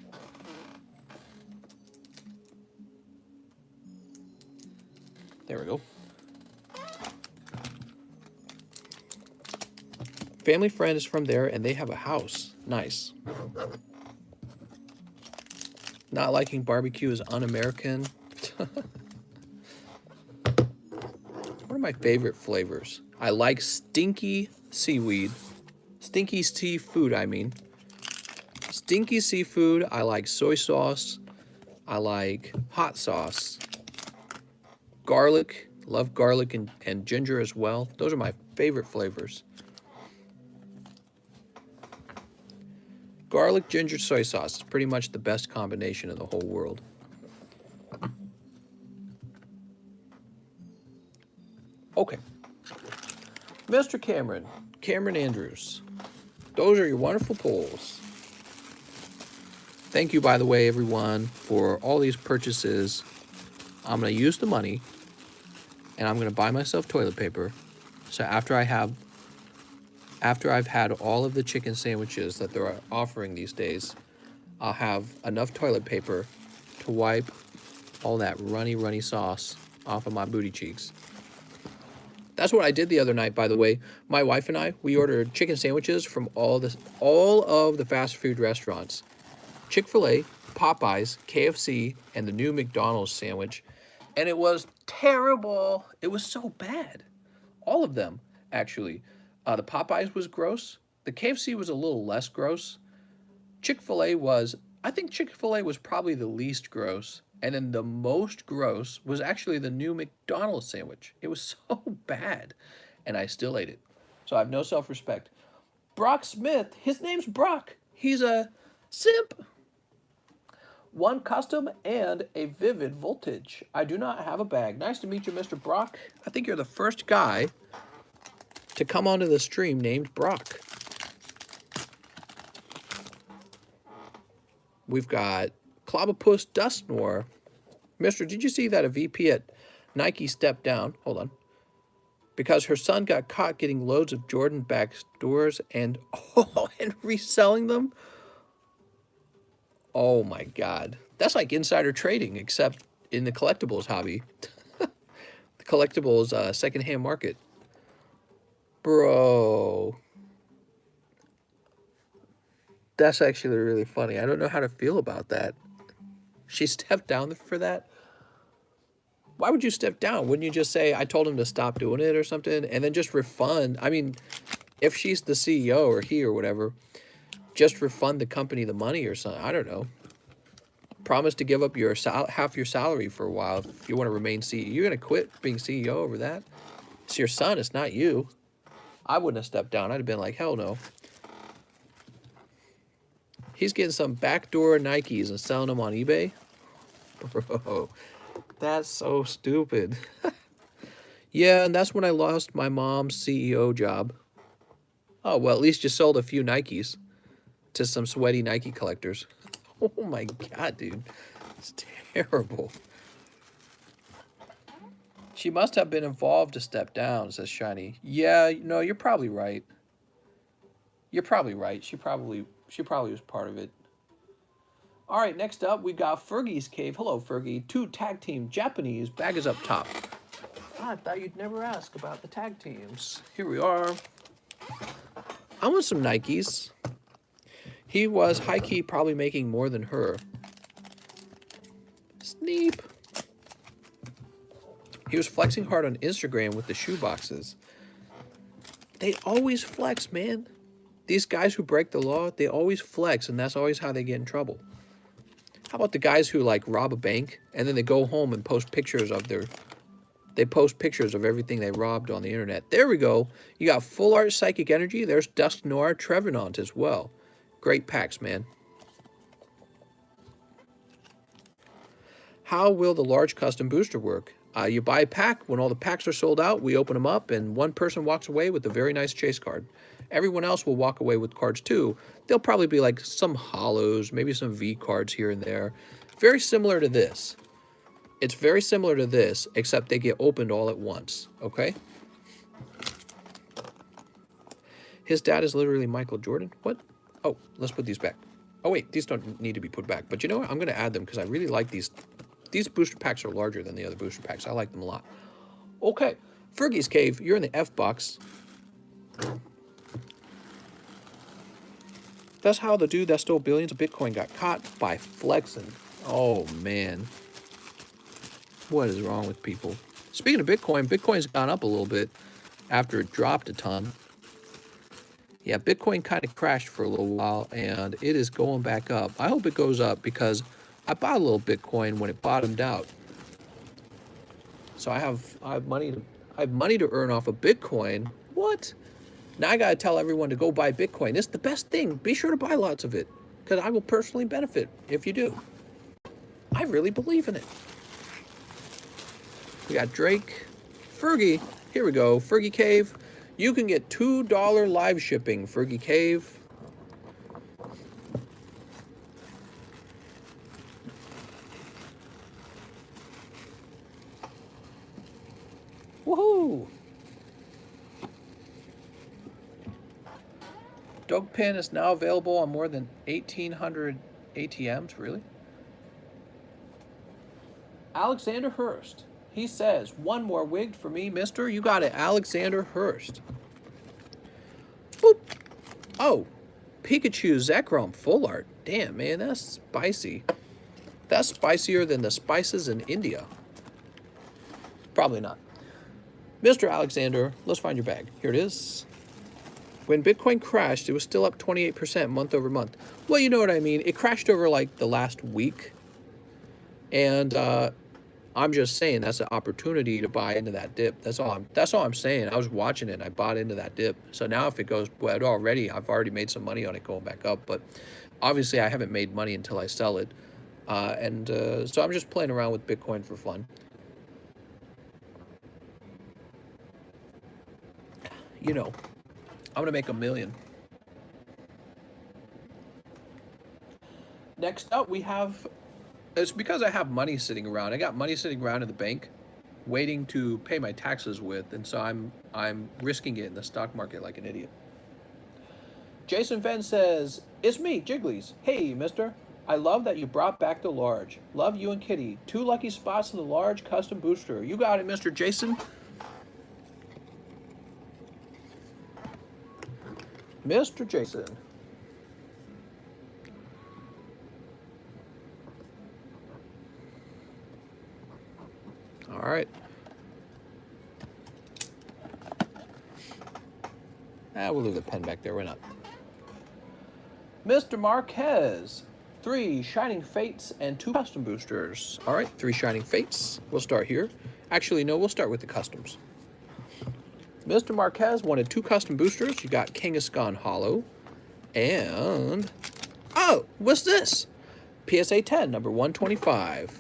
There we go. Family friend is from there and they have a house. Nice. Not liking barbecue is un-American. What are my favorite flavors? I like stinky seaweed. Stinky seafood, I mean. Stinky seafood. I like soy sauce. I like hot sauce. Garlic. Love garlic and ginger as well. Those are my favorite flavors. Garlic, ginger, soy sauce is pretty much the best combination in the whole world. Okay. Mr. Cameron Andrews. Those are your wonderful polls. Thank you, by the way, everyone, for all these purchases. I'm going to use the money, and I'm going to buy myself toilet paper. So after I've had all of the chicken sandwiches that they're offering these days, I'll have enough toilet paper to wipe all that runny sauce off of my booty cheeks. That's what I did the other night, by the way. My wife and I, we ordered chicken sandwiches from all of the fast food restaurants. Chick-fil-A, Popeyes, KFC, and the new McDonald's sandwich. And it was terrible. It was so bad. All of them, actually. The Popeyes was gross. The KFC was a little less gross. Chick-fil-A was, I think Chick-fil-A was probably the least gross. And then the most gross was actually the new McDonald's sandwich. It was so bad. And I still ate it. So I have no self-respect. Brock Smith, his name's Brock. He's a simp. One custom and a vivid voltage. I do not have a bag. Nice to meet you, Mr. Brock. I think you're the first guy to come onto the stream named Brock. We've got Clobopus Dustnor. Mister, did you see that a VP at Nike stepped down? Hold on. Because her son got caught getting loads of Jordan backdoors and reselling them? Oh my God. That's like insider trading, except in the collectibles hobby. The collectibles secondhand market. Bro. That's actually really funny. I don't know how to feel about that. She stepped down for that? Why would you step down? Wouldn't you just say, I told him to stop doing it or something, and then just refund? I mean, if she's the CEO or he or whatever, just refund the company the money or something. I don't know. Promise to give up your half your salary for a while if you want to remain CEO. You're going to quit being CEO over that? It's your son. It's not you. I wouldn't have stepped down. I'd have been like, hell no. He's getting some backdoor Nikes and selling them on eBay. Bro, that's so stupid. Yeah, and that's when I lost my mom's CEO job. Oh, well, at least you sold a few Nikes to some sweaty Nike collectors. Oh my God, dude. It's terrible. She must have been involved to step down, says Shiny. Yeah, no, you're probably right. You're probably right. She probably was part of it. All right, next up, we got Fergie's Cave. Hello, Fergie. 2 tag team Japanese. Bag is up top. I thought you'd never ask about the tag teams. Here we are. I want some Nikes. He was high-key probably making more than her. Sneep. He was flexing hard on Instagram with the shoe boxes. They always flex, man. These guys who break the law, they always flex, and that's always how they get in trouble. How about the guys who, like, rob a bank, and then they go home and post pictures of everything they robbed on the internet. There we go. You got Full Art Psychic Energy. There's Dusk Noir Trevenant as well. Great packs, man. How will the large custom booster work? You buy a pack. When all the packs are sold out, we open them up, and one person walks away with a very nice chase card. Everyone else will walk away with cards too. They'll probably be like some hollows, maybe some V cards here and there. Very similar to this. It's very similar to this, except they get opened all at once, okay? His dad is literally Michael Jordan. What? Oh, let's put these back. Oh, wait, these don't need to be put back. But you know what? I'm going to add them because I really like these. These booster packs are larger than the other booster packs. I like them a lot. Okay, Fergie's Cave, you're in the F box. That's how the dude that stole billions of Bitcoin got caught by flexing. Oh, man. What is wrong with people? Speaking of Bitcoin, Bitcoin's gone up a little bit after it dropped a ton. Yeah, Bitcoin kind of crashed for a little while, and it is going back up. I hope it goes up because I bought a little Bitcoin when it bottomed out. So I have money to earn off of Bitcoin. What? Now I gotta tell everyone to go buy Bitcoin. It's the best thing. Be sure to buy lots of it, because I will personally benefit if you do. I really believe in it. We got Drake, Fergie. Here we go, Fergie Cave. You can get $2 live shipping, Fergie Cave. Woohoo! Dog Pin is now available on more than 1,800 ATMs. Really? Alexander Hurst. He says, one more wig for me, mister. You got it, Alexander Hurst. Boop. Oh, Pikachu Zekrom full art. Damn, man, that's spicy. That's spicier than the spices in India. Probably not. Mr. Alexander, let's find your bag. Here it is. When Bitcoin crashed, it was still up 28% month over month. Well, you know what I mean. It crashed over like the last week. And I'm just saying that's an opportunity to buy into that dip. That's all I'm saying. I was watching it and I bought into that dip. So now if it goes, well, I've already made some money on it going back up, but obviously I haven't made money until I sell it. So I'm just playing around with Bitcoin for fun. You know, I'm gonna make $1 million. Next up we have, it's because I have money sitting around. I got money sitting around in the bank waiting to pay my taxes with, and so I'm risking it in the stock market like an idiot. Jason Venn says, it's me, Jigglies. Hey, mister. I love that you brought back the large. Love you and Kitty. 2 lucky spots in the large custom booster. You got it, Mr. Jason. Mr. Jason. All right. We'll leave the pen back there. Why not? Mr. Marquez. 3 Shining Fates and 2 custom boosters. All right, 3 Shining Fates. We'll start here. Actually, no, we'll start with the customs. Mr. Marquez wanted 2 custom boosters. You got Kangaskhan Hollow. And... oh, what's this? PSA 10, number 125.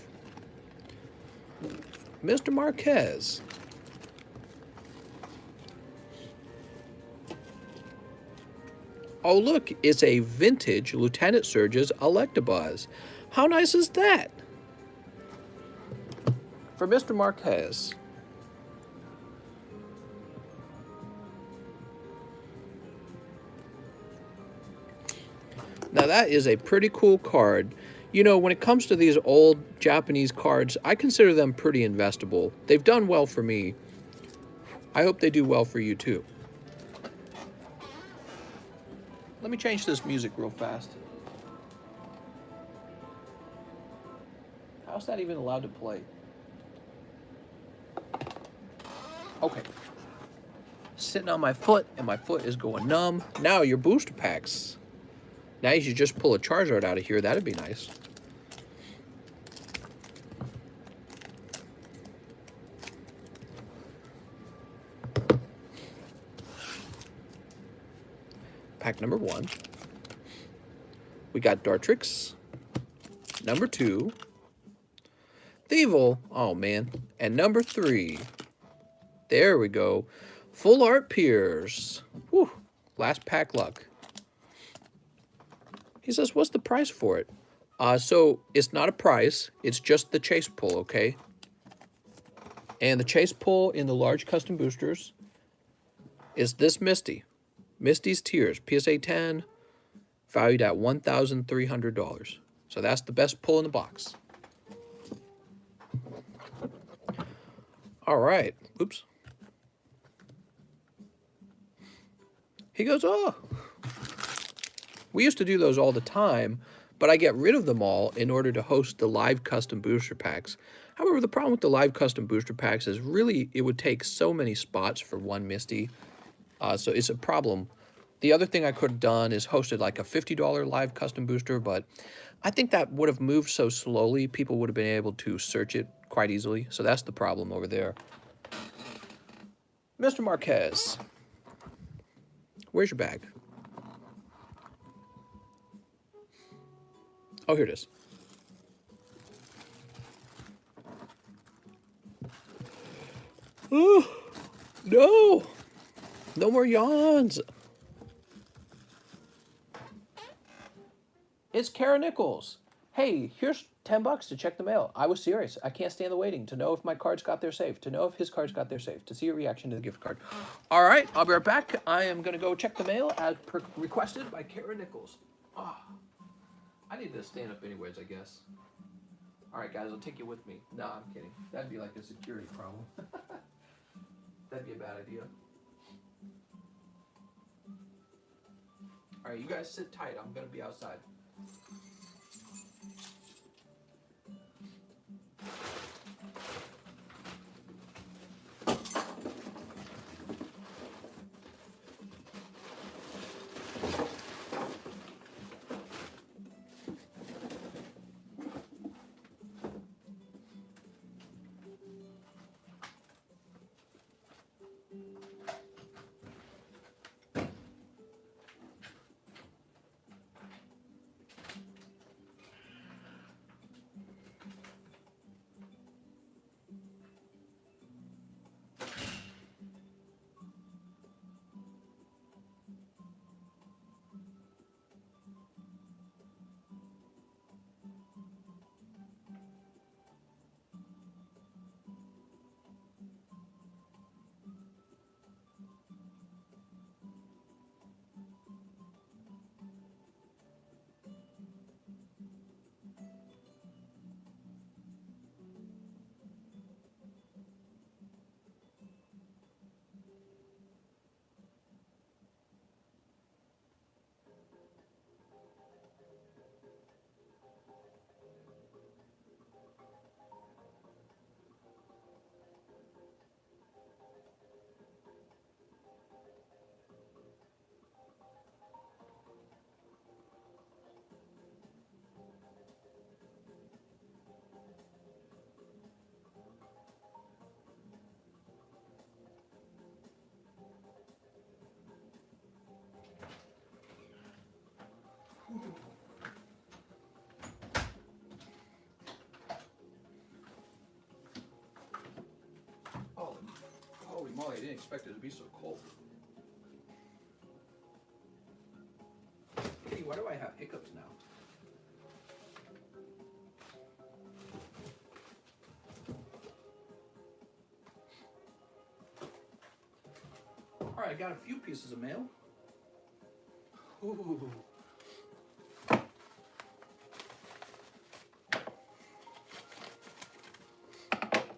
Mr. Marquez. Oh, look, it's a vintage Lieutenant Surge's Electabuzz. How nice is that? For Mr. Marquez. Now that is a pretty cool card. You know, when it comes to these old Japanese cards, I consider them pretty investable. They've done well for me. I hope they do well for you too. Let me change this music real fast. How's that even allowed to play? Okay. Sitting on my foot, and my foot is going numb. Now your booster packs. Now you should just pull a Charizard out of here. That'd be nice. Pack number 1. We got Dartrix. Number 2. Thievul. Oh, man. And number 3. There we go. Full art Piers. Whew. Last pack luck. He says, what's the price for it? So it's not a price. It's just the chase pull, okay? And the chase pull in the large custom boosters is this Misty. Misty's Tears, PSA 10, valued at $1,300. So that's the best pull in the box. All right. Oops. He goes, oh. We used to do those all the time, but I get rid of them all in order to host the live custom booster packs. However, the problem with the live custom booster packs is really it would take so many spots for one Misty. So it's a problem. The other thing I could have done is hosted like a $50 live custom booster, but I think that would have moved so slowly, people would have been able to search it quite easily. So that's the problem over there. Mr. Marquez, where's your bag? Oh, here it is. Oh, no. No more yawns. It's Kara Nichols. Hey, here's $10 to check the mail. I was serious. I can't stand the waiting to know if my cards got there safe, to know if his cards got there safe, to see your reaction to the gift card. All right, I'll be right back. I am going to go check the mail as requested by Kara Nichols. Oh, I need to stand up anyways, I guess. All right, guys, I'll take you with me. No, I'm kidding. That'd be like a security problem. That'd be a bad idea. All right, you guys sit tight. I'm going to be outside. Holy moly, I didn't expect it to be so cold. Kitty, why do I have hiccups now? All right, I got a few pieces of mail. Ooh.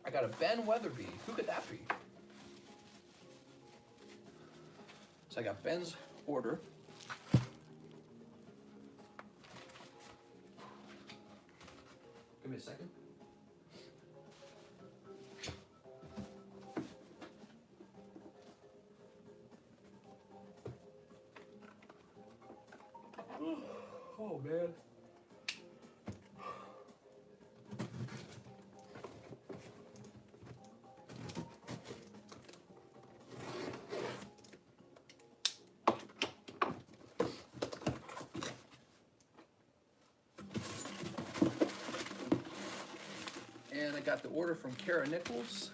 I got a Ben Weatherby. Who could that be? So I got Ben's order. Give me a second. Oh, man. And I got the order from Kara Nichols.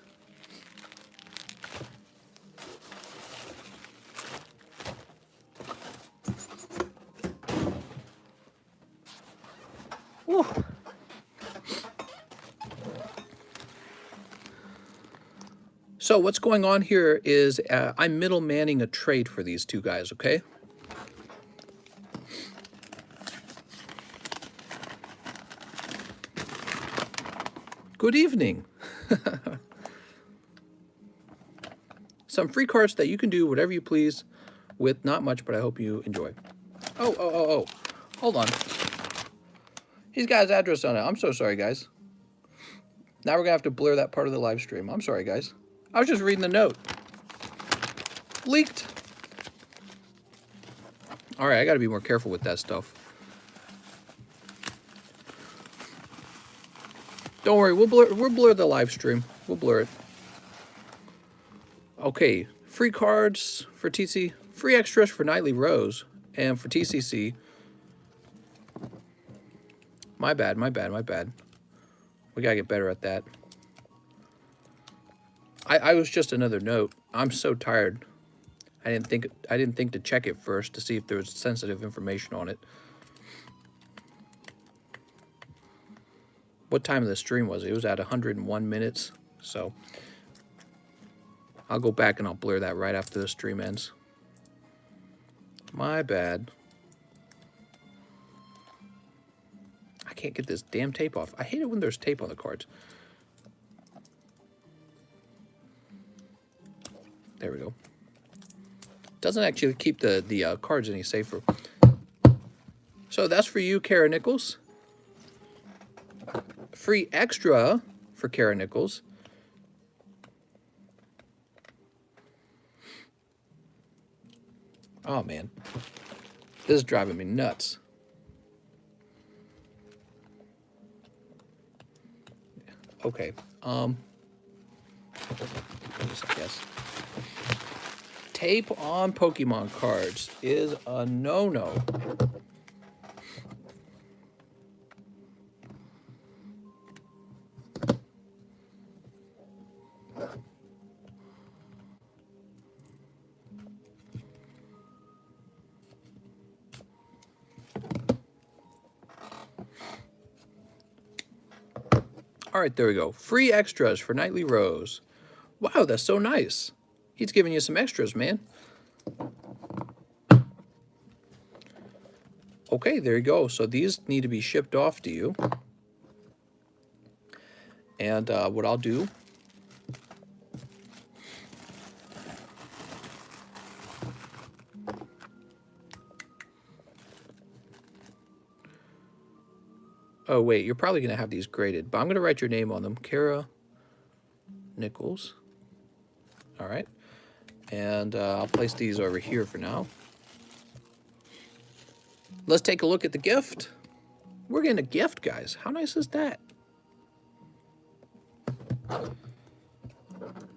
Woo. So what's going on here is I'm middle-manning a trade for these two guys, okay? Good evening. Some free cards that you can do whatever you please with, not much, but I hope you enjoy. Oh. Hold on. He's got his address on it. I'm so sorry, guys. Now we're going to have to blur that part of the live stream. I'm sorry, guys. I was just reading the note. Leaked. All right, I got to be more careful with that stuff. Don't worry, we'll blur the live stream. We'll blur it. Okay, free cards for TC, free extras for Nightly Rose, and for TCC. My bad. We gotta get better at that. I was just another note. I'm so tired. I didn't think to check it first to see if there was sensitive information on it. What time of the stream was it? It was at 101 minutes. So I'll go back and I'll blur that right after the stream ends. My bad. I can't get this damn tape off. I hate it when there's tape on the cards. There we go. Doesn't actually keep the cards any safer. So that's for you, Kara Nichols. Free extra for Kara Nichols. Oh man, this is driving me nuts. Okay, I guess tape on Pokemon cards is a no-no. All right, there we go. Free extras for Nightly Rose. Wow, that's so nice. He's giving you some extras, man. Okay, there you go. So these need to be shipped off to you. And what I'll do... Oh, wait, you're probably going to have these graded, but I'm going to write your name on them. Kara Nichols. All right. And I'll place these over here for now. Let's take a look at the gift. We're getting a gift, guys. How nice is that?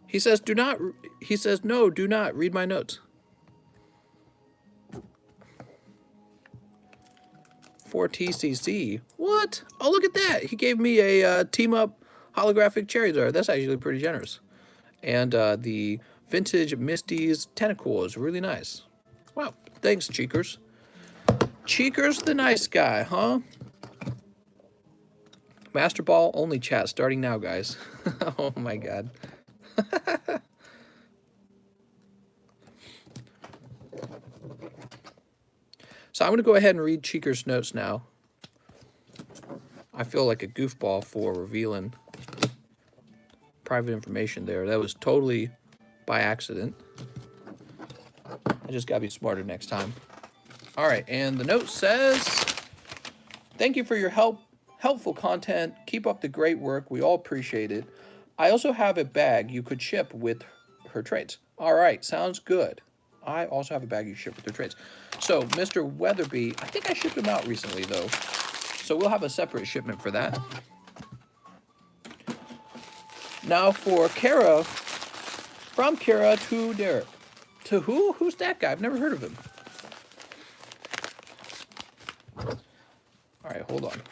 He says, no, do not read my notes. For TCC. What? Oh, look at that. He gave me a team-up holographic Charizard. That's actually pretty generous. And the vintage Misty's tentacle is really nice. Wow. Thanks, Cheekers. Cheekers the nice guy, huh? Master Ball only chat starting now, guys. Oh, my God. So I'm going to go ahead and read Cheeker's notes now. I feel like a goofball for revealing private information there. That was totally by accident. I just got to be smarter next time. All right, and the note says, thank you for your helpful content. Keep up the great work. We all appreciate it. I also have a bag you could ship with her trades. All right, sounds good. I also have a bag you ship with her trades. So, Mr. Weatherby, I think I shipped him out recently, though. So we'll have a separate shipment for that. Now for Kara, from Kara to Derek. To who? Who's that guy? I've never heard of him. All right, hold on.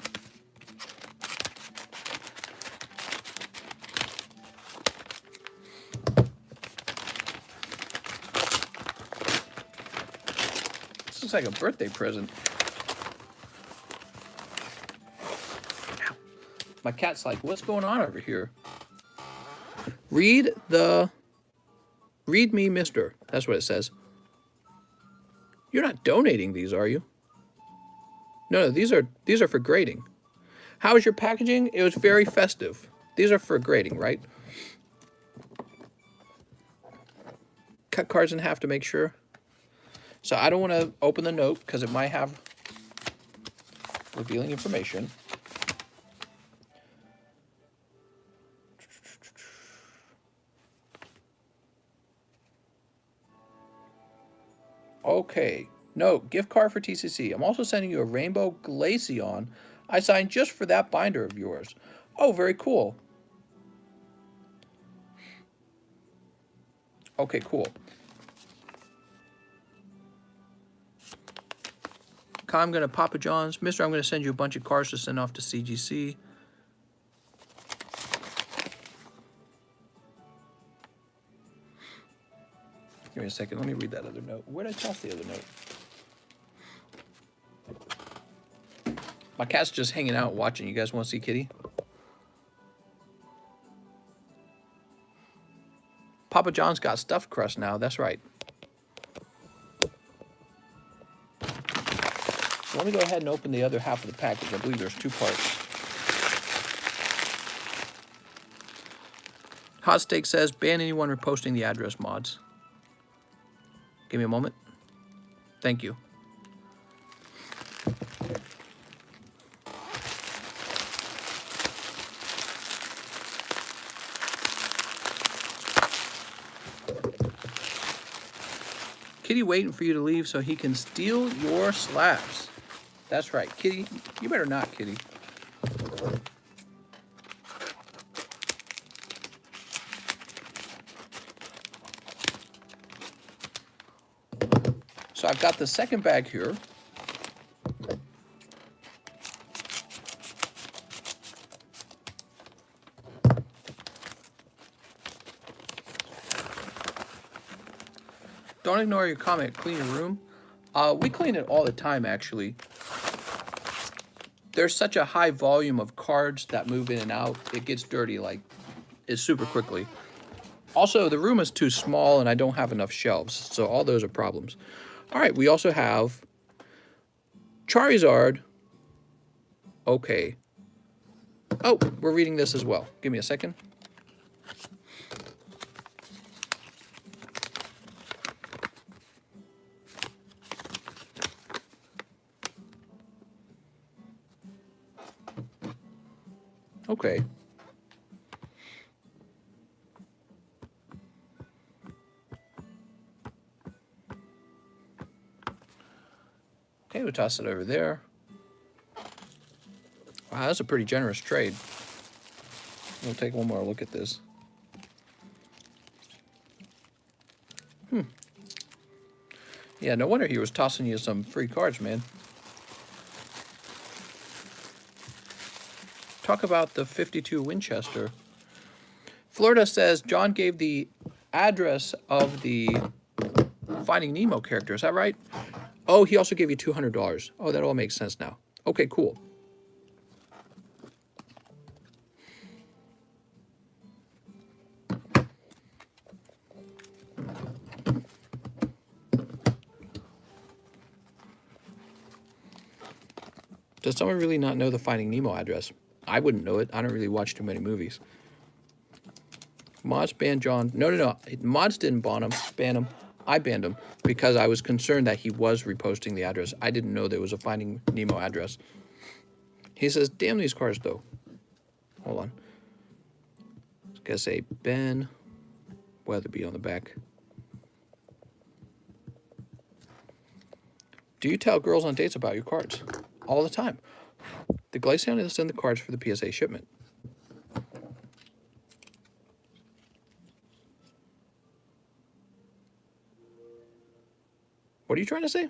This looks like a birthday present. Ow. My cat's like, what's going on over here? Read me, mister. That's what it says. You're not donating these, are you? No, these are for grading. How was your packaging? It was very festive. These are for grading, right? Cut cards in half to make sure. So I don't want to open the note because it might have revealing information. Okay. No, gift card for TCC. I'm also sending you a Rainbow Glaceon I signed just for that binder of yours. Oh, very cool. Okay, cool. I'm going to Papa John's. Mister, I'm going to send you a bunch of cards to send off to CGC. Give me a second. Let me read that other note. Where did I toss the other note? My cat's just hanging out watching. You guys want to see Kitty? Papa John's got stuffed crust now. That's right. Let me go ahead and open the other half of the package. I believe there's 2 parts. Hot Steak says, ban anyone reposting the address mods. Give me a moment. Thank you. Kitty waiting for you to leave so he can steal your slabs. That's right, Kitty. You better not, Kitty. So I've got the second bag here. Don't ignore your comment. Clean your room. We clean it all the time, actually. There's such a high volume of cards that move in and out. It gets dirty like it's super quickly. Also, the room is too small and I don't have enough shelves. So all those are problems. All right, we also have Charizard. Okay. Oh, we're reading this as well. Give me a second. Okay. Okay, we'll toss it over there. Wow, that's a pretty generous trade. We'll take one more look at this. Yeah, no wonder he was tossing you some free cards, man. Talk about the 52 Winchester. Florida says John gave the address of the Finding Nemo character. Is that right? Oh, he also gave you $200. Oh, that all makes sense now. Okay, cool. Does someone really not know the Finding Nemo address? I wouldn't know it. I don't really watch too many movies. Mods banned John. No. Mods didn't ban him. I banned him because I was concerned that he was reposting the address. I didn't know there was a Finding Nemo address. He says, damn these cards, though. Hold on. I was going to say Ben Weatherby on the back. Do you tell girls on dates about your cards? All the time. The Glaceon will send the cards for the PSA shipment. What are you trying to say?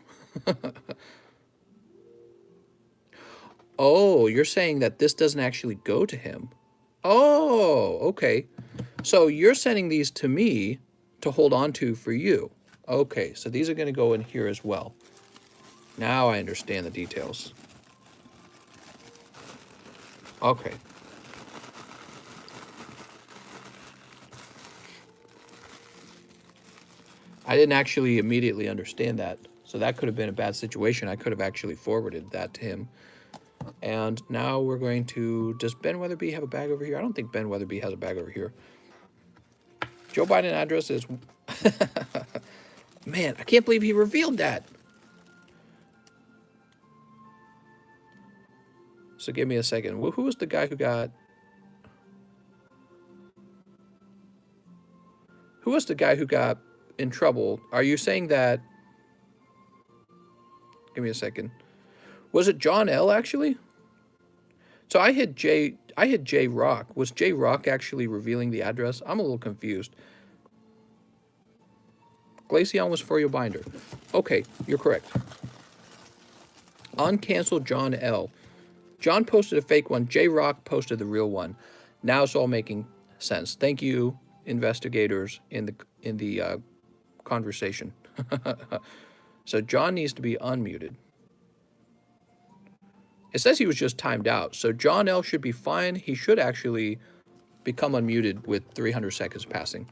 Oh, you're saying that this doesn't actually go to him. Oh, okay. So you're sending these to me to hold on to for you. Okay, so these are going to go in here as well. Now I understand the details. Okay. I didn't actually immediately understand that. So that could have been a bad situation. I could have actually forwarded that to him. And now we're going to... Does Ben Weatherby have a bag over here? I don't think Ben Weatherby has a bag over here. Joe Biden address is... Man, I can't believe he revealed that. So give me a second. Who was the guy who got... Who was the guy who got in trouble? Are you saying that... Give me a second. Was it John L. actually? So I had J Rock. Was J Rock actually revealing the address? I'm a little confused. Glaceon was for your binder. Okay, you're correct. Uncanceled John L. John posted a fake one. J Rock posted the real one. Now it's all making sense. Thank you, investigators in the conversation. So John needs to be unmuted. It says he was just timed out. So John L should be fine. He should actually become unmuted with 300 seconds passing.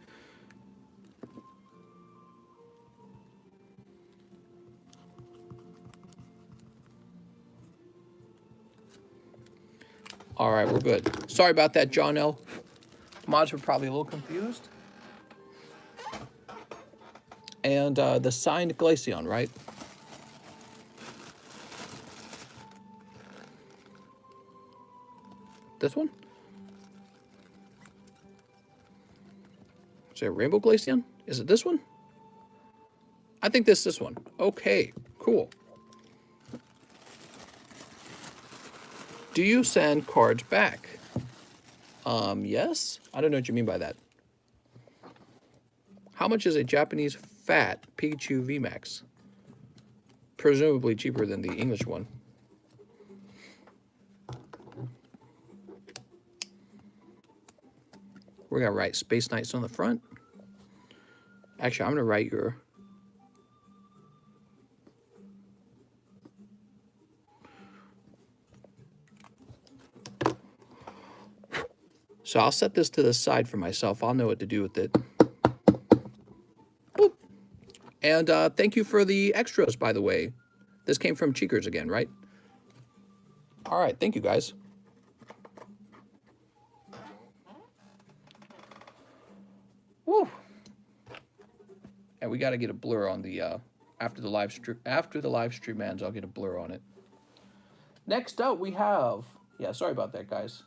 All right, we're good. Sorry about that, John L. Mods were probably a little confused. And the signed Glaceon, right? This one? Is it a Rainbow Glaceon? Is it this one? I think this one. Okay, cool. Do you send cards back? Yes. I don't know what you mean by that. How much is a Japanese fat Pikachu VMAX? Presumably cheaper than the English one. We're going to write Space Knights on the front. Actually, I'm going to write your... So I'll set this to the side for myself. I'll know what to do with it. Boop. And thank you for the extras, by the way. This came from Cheekers again, right? All right, thank you, guys. Woo. And we got to get a blur on the after the live stream ends. I'll get a blur on it. Next up, we have... Yeah, sorry about that, guys.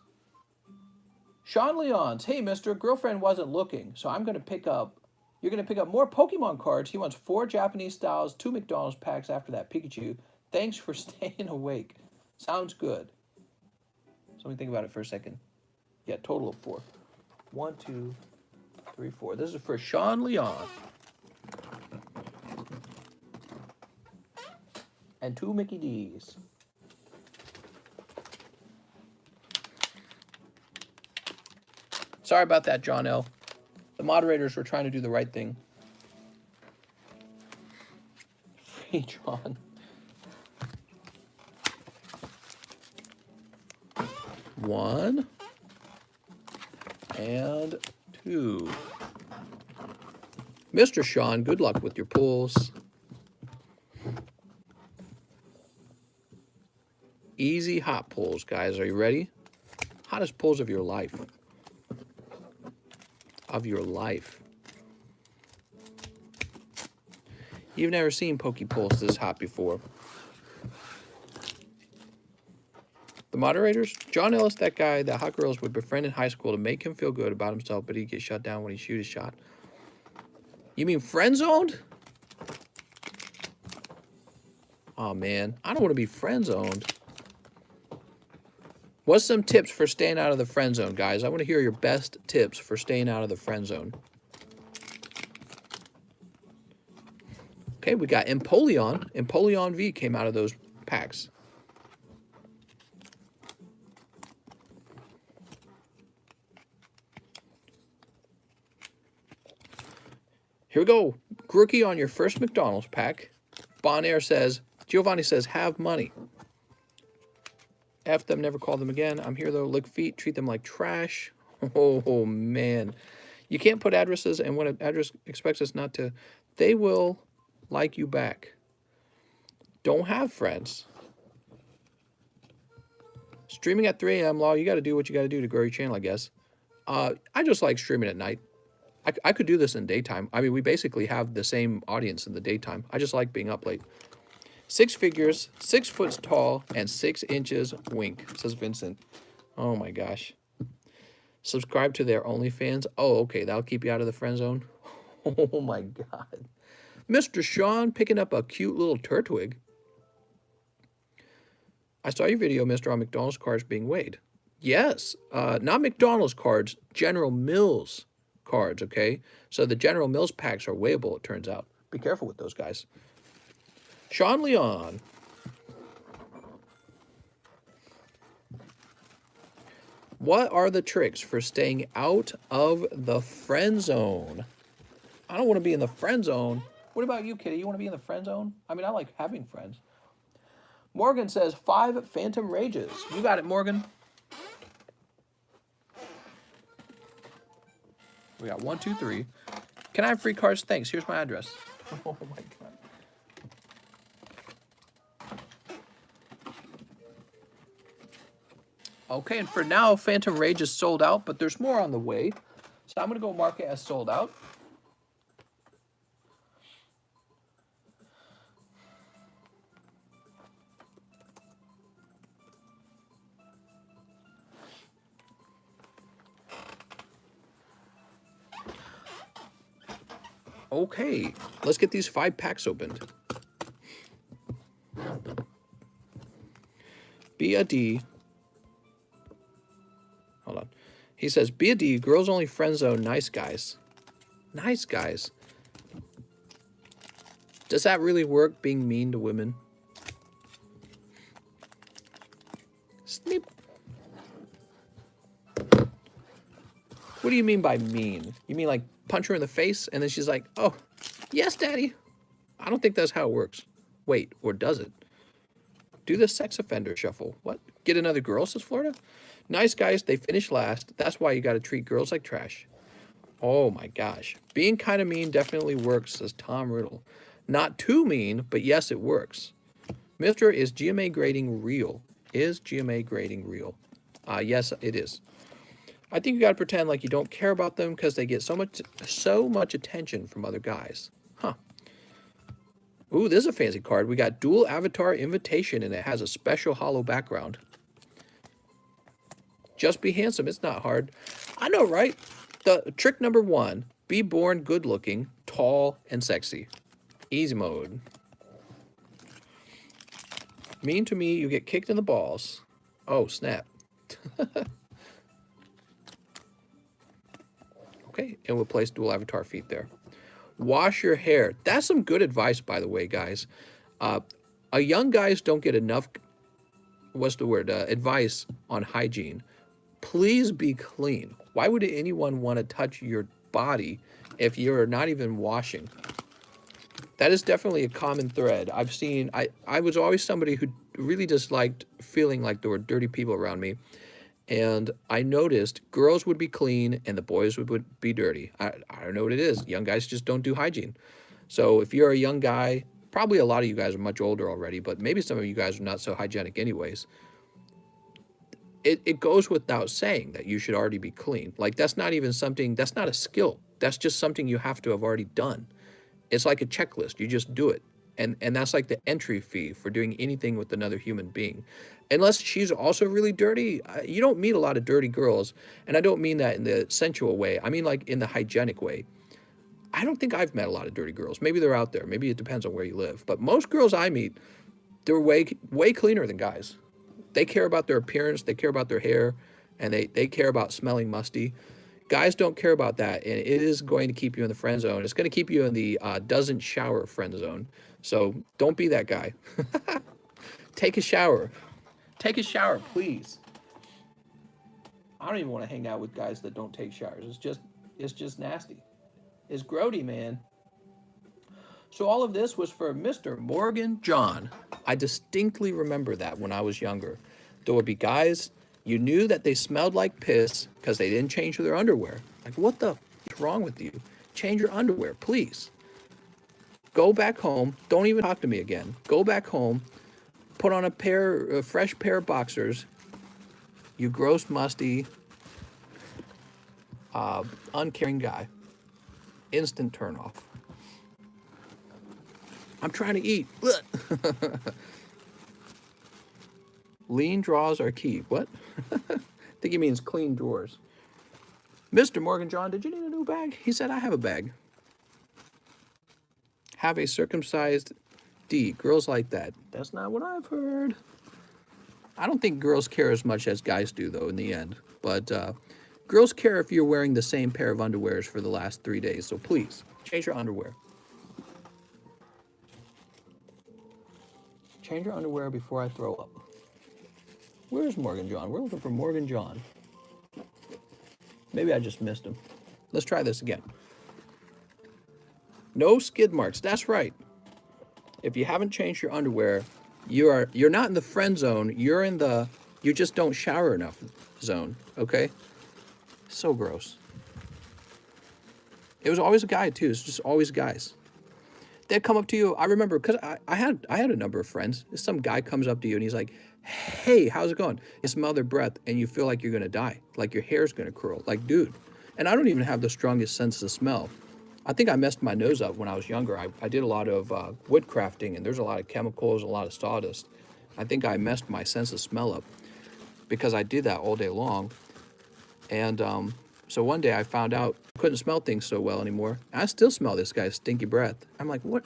Sean Leons, hey, mister, girlfriend wasn't looking, so I'm going to pick up... You're going to pick up more Pokemon cards. He wants 4 Japanese styles, 2 McDonald's packs after that Pikachu. Thanks for staying awake. Sounds good. So let me think about it for a second. Yeah, total of 4. 1, 2, 3, 4. This is for Sean Leon. And 2 Mickey D's. Sorry about that, John L. The moderators were trying to do the right thing. Free John. 1 and 2. Mr. Sean, good luck with your pulls. Easy hot pulls, guys. Are you ready? Hottest pulls of your life. Of your life. You've never seen Poke Pulls this hot before. The moderators? John Ellis, that guy that hot girls would befriend in high school to make him feel good about himself, but he'd get shut down when he shoot his shot. You mean friend-zoned? Oh, man. I don't want to be friend-zoned. What's some tips for staying out of the friend zone, guys? I want to hear your best tips for staying out of the friend zone. Okay, we got Empoleon. Empoleon V came out of those packs. Here we go. Grookey on your first McDonald's pack. Bonaire says, Giovanni says, have money. F them, never call them again. I'm here though. Lick feet, treat them like trash. Oh, man. You can't put addresses, and when an address expects us not to, they will like you back. Don't have friends. Streaming at 3 a.m. Law, you got to do what you got to do to grow your channel, I guess. I just like streaming at night. I could do this in daytime. I mean, we basically have the same audience in the daytime. I just like being up late. 6 figures, 6 foot tall, and 6 inches wink, says Vincent. Oh my gosh. Subscribe to their OnlyFans. Oh, okay, that'll keep you out of the friend zone. Oh my God. Mr. Sean picking up a cute little turtwig. I saw your video, Mr. on McDonald's cards being weighed. Yes, not McDonald's cards, General Mills cards, okay? So the General Mills packs are weighable, it turns out. Be careful with those guys. Sean Leon. What are the tricks for staying out of the friend zone? I don't want to be in the friend zone. What about you, Kitty? You want to be in the friend zone? I mean, I like having friends. Morgan says 5 Phantom Rages. You got it, Morgan. We got 1, 2, 3. Can I have free cards? Thanks. Here's my address. Oh my God. Okay, and for now, Phantom Rage is sold out, but there's more on the way. So I'm going to go mark it as sold out. Okay, let's get these 5 packs opened. Be a D. Hold on. He says, be a D, girls only friend zone, nice guys. Nice guys. Does that really work, being mean to women? Snip. What do you mean by mean? You mean like punch her in the face and then she's like, oh, yes, daddy. I don't think that's how it works. Wait, or does it? Do the sex offender shuffle. What? Get another girl, says Florida? Nice guys, they finish last. That's why you got to treat girls like trash. Oh my gosh. Being kind of mean definitely works, says Tom Riddle. Not too mean, but yes, it works. Mr. Is GMA grading real? Is GMA grading real? Yes, it is. I think you got to pretend like you don't care about them because they get so much attention from other guys. Huh. Ooh, this is a fancy card. We got dual avatar invitation, and it has a special hollow background. Just be handsome. It's not hard. I know, right? The trick number 1, be born good looking, tall, and sexy. Easy mode. Mean to me, you get kicked in the balls. Oh, snap. Okay, and we'll place dual avatar feet there. Wash your hair. That's some good advice, by the way, guys. Young guys don't get enough, advice on hygiene. Please be clean. Why would anyone want to touch your body if you're not even washing? That is definitely a common thread. I've seen, I was always somebody who really disliked feeling like there were dirty people around me. And I noticed girls would be clean and the boys would be dirty. I don't know what it is. Young guys just don't do hygiene. So if you're a young guy, probably a lot of you guys are much older already, but maybe some of you guys are not so hygienic anyways. It goes without saying that you should already be clean. Like, that's not even something, that's not a skill. That's just something you have to have already done. It's like a checklist. You just do it. And that's like the entry fee for doing anything with another human being. Unless she's also really dirty, you don't meet a lot of dirty girls. And I don't mean that in the sensual way. I mean like in the hygienic way. I don't think I've met a lot of dirty girls. Maybe they're out there. Maybe it depends on where you live. But most girls I meet, they're way cleaner than guys. They care about their appearance. They care about their hair. And they care about smelling musty. Guys don't care about that. And it is going to keep you in the friend zone. It's going to keep you in the doesn't shower friend zone. So don't be that guy. Take a shower. Take a shower, please. I don't even want to hang out with guys that don't take showers. It's just nasty. It's grody, man. So all of this was for Mr. Morgan John. I distinctly remember that when I was younger. There would be guys, you knew that they smelled like piss because they didn't change their underwear. Like, what the f is wrong with you? Change your underwear, please. Go back home. Don't even talk to me again. Go back home. Put on a fresh pair of boxers. You gross, musty, uncaring guy. Instant turn off. I'm trying to eat. Lean draws are key. What? I think he means clean drawers. Mr. Morgan John, did you need a new bag? He said, I have a bag. Have a circumcised D. Girls like that. That's not what I've heard. I don't think girls care as much as guys do, though, in the end. But girls care if you're wearing the same pair of underwears for the last 3 days. So please, change your underwear. Change your underwear before I throw up. Where's Morgan John? We're looking for Morgan John. Maybe I just missed him. Let's try this again. No skid marks. That's right. If you haven't changed your underwear, you're not in the friend zone. You're in the you just don't shower enough zone. Okay? So gross. It was always a guy too. It's just always guys. They'd come up to you. I remember because I had a number of friends. Some guy comes up to you and he's like, "Hey, how's it going?" You smell their breath and you feel like you're gonna die, like your hair's gonna curl. Like, dude. And I don't even have the strongest sense of smell. I think I messed my nose up when I was younger. I did a lot of wood crafting, and there's a lot of chemicals, a lot of sawdust. I think I messed my sense of smell up because I did that all day long. And so one day I found out I couldn't smell things so well anymore. I still smell this guy's stinky breath. I'm like, what?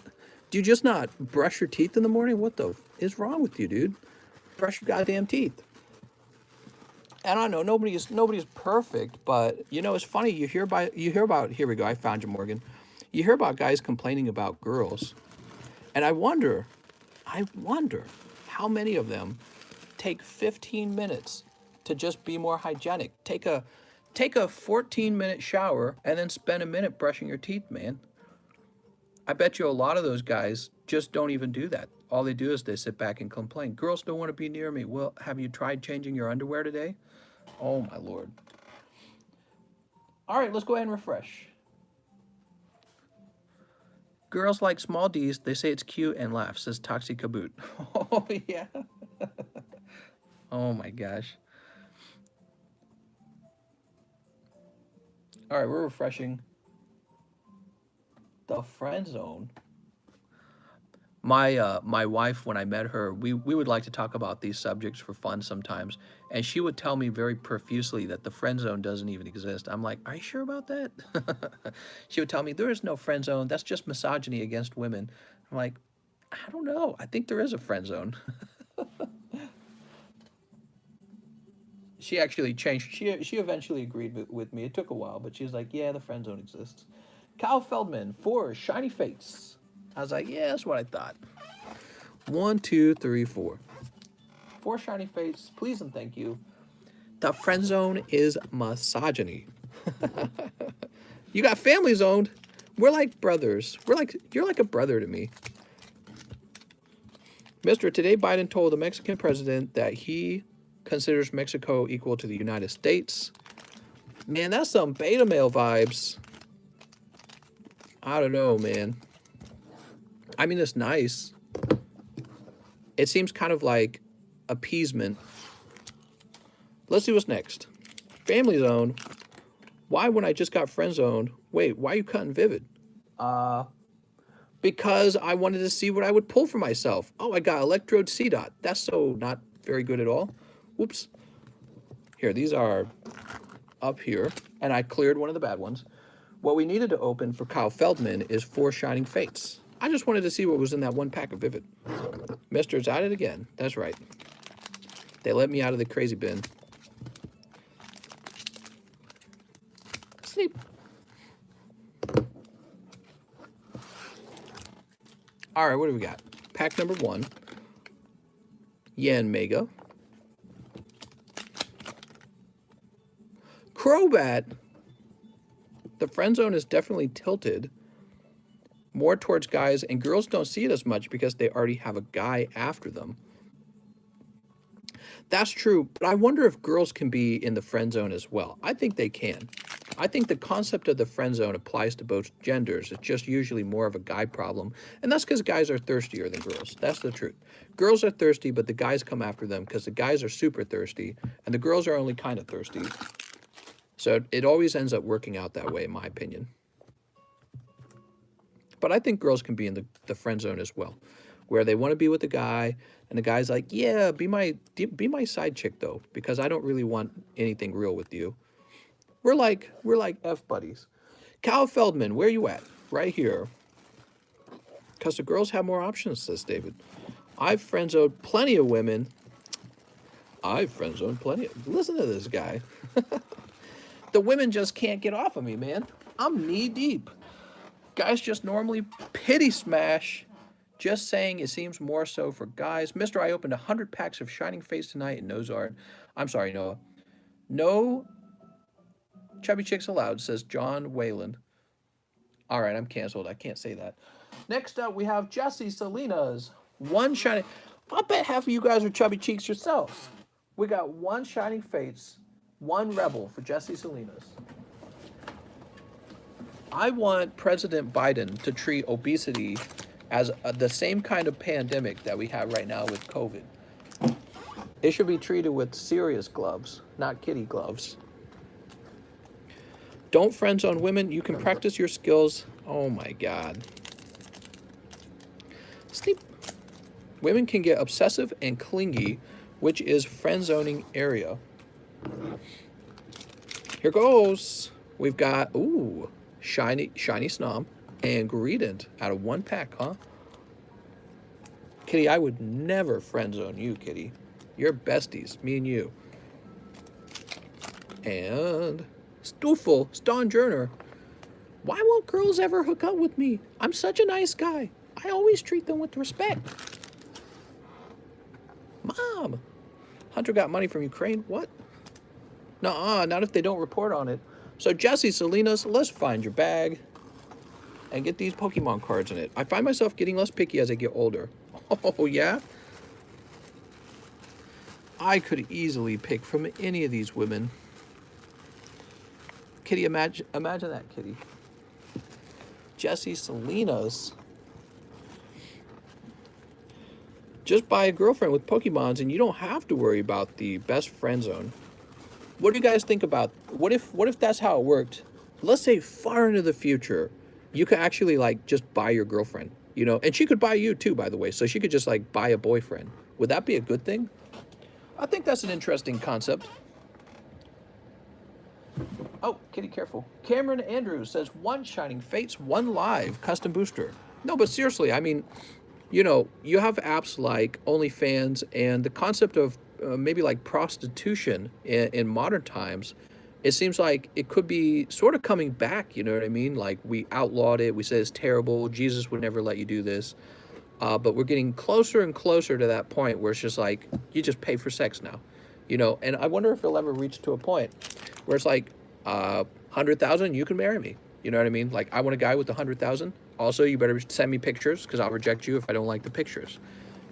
Do you just not brush your teeth in the morning? What the is wrong with you, dude? Brush your goddamn teeth. And I know nobody's perfect, but you know it's funny. You hear about here we go. I found you, Morgan. You hear about guys complaining about girls, and I wonder how many of them take 15 minutes to just be more hygienic. Take a 14-minute shower and then spend a minute brushing your teeth, man. I bet you a lot of those guys just don't even do that. All they do is they sit back and complain. Girls don't want to be near me. Well, have you tried changing your underwear today? Oh, my Lord. All right, let's go ahead and refresh. Girls like small D's. They say it's cute and laugh, says Toxic Kaboot. Oh, yeah. Oh, my gosh. All right, we're refreshing. The friend zone. My wife, when I met her, we would like to talk about these subjects for fun sometimes, and she would tell me very profusely that the friend zone doesn't even exist. I'm like, are you sure about that? She would tell me there is no friend zone. That's just misogyny against women. I'm like, I don't know. I think there is a friend zone. She actually changed. She eventually agreed with me. It took a while, but she was like, yeah, the friend zone exists. Kyle Feldman, 4, shiny face. I was like, yeah, that's what I thought. 1, 2, 3, 4. 4 shiny face, please and thank you. The friend zone is misogyny. You got family zoned. We're like brothers. You're like a brother to me. Mr. Today Biden told the Mexican president that he considers Mexico equal to the United States. Man, that's some beta male vibes. I don't know, man. I mean, it's nice. It seems kind of like appeasement. Let's see what's next. Family zone. Why when I just got friend zoned? Wait, why are you cutting Vivid? Because I wanted to see what I would pull for myself. Oh, I got electrode C dot. That's so not very good at all. Whoops. Here, these are up here, and I cleared one of the bad ones. What we needed to open for Kyle Feldman is 4 Shining Fates. I just wanted to see what was in that one pack of Vivid. Mister's at it again. That's right. They let me out of the crazy bin. Sleep. All right, what do we got? Pack number 1. Yen Mega. Crobat. The friend zone is definitely tilted. more towards guys, and girls don't see it as much because they already have a guy after them. That's true, but I wonder if girls can be in the friend zone as well. I think they can. I think the concept of the friend zone applies to both genders. It's just usually more of a guy problem, and that's because guys are thirstier than girls. That's the truth. Girls are thirsty, but the guys come after them because the guys are super thirsty, and the girls are only kind of thirsty. So it always ends up working out that way, in my opinion. But I think girls can be in the friend zone as well, where they want to be with the guy, and the guy's like, yeah, be my side chick though, because I don't really want anything real with you. We're like F buddies. Cal Feldman, where you at? Right here. Because the girls have more options, says David. I've friend-zoned plenty of women. I've friend-zoned plenty of... Listen to this guy. The women just can't get off of me, man. I'm knee-deep. Guys just normally pity smash. Just saying it seems more so for guys. Mister, I opened 100 packs of Shining Face tonight and Nozard. I'm sorry, Noah. No chubby chicks allowed, says John Wayland. All right, I'm canceled. I can't say that. Next up, we have Jesse Salinas. One shining... I bet half of you guys are chubby cheeks yourselves. We got one Shining Face, one Rebel for Jesse Salinas. I want President Biden to treat obesity as the same kind of pandemic that we have right now with COVID. It should be treated with serious gloves, not kitty gloves. Don't friend zone women. You can practice your skills. Oh my God. Sleep. Women can get obsessive and clingy, which is friend zoning area. Here goes. We've got, ooh, Shiny Snom and Greedent out of one pack, huh? Kitty, I would never friend zone you, Kitty. You're besties, me and you. And Stoofel, Stonjourner. Why won't girls ever hook up with me? I'm such a nice guy. I always treat them with respect. Mom, Hunter got money from Ukraine. What? Nuh-uh, not if they don't report on it. So Jesse Salinas, let's find your bag and get these Pokemon cards in it. I find myself getting less picky as I get older. Oh, yeah? I could easily pick from any of these women. Kitty, imagine that, Kitty. Jesse Salinas. Just buy a girlfriend with Pokemons and you don't have to worry about the best friend zone. What do you guys think about, what if that's how it worked? Let's say far into the future, you could actually like just buy your girlfriend, you know, and she could buy you too, by the way. So she could just like buy a boyfriend. Would that be a good thing? I think that's an interesting concept. Oh, Kitty, careful. Cameron Andrews says, one Shining Fates, one live custom booster. No, but seriously, I mean, you know, you have apps like OnlyFans and the concept of maybe like prostitution in modern times. It seems like it could be sort of coming back, you know what I mean? Like we outlawed it, we said it's terrible, Jesus would never let you do this. But we're getting closer and closer to that point where it's just like, you just pay for sex now, you know? And I wonder if it'll ever reach to a point where it's like, 100,000, you can marry me. You know what I mean? Like, I want a guy with 100,000. Also, you better send me pictures because I'll reject you if I don't like the pictures.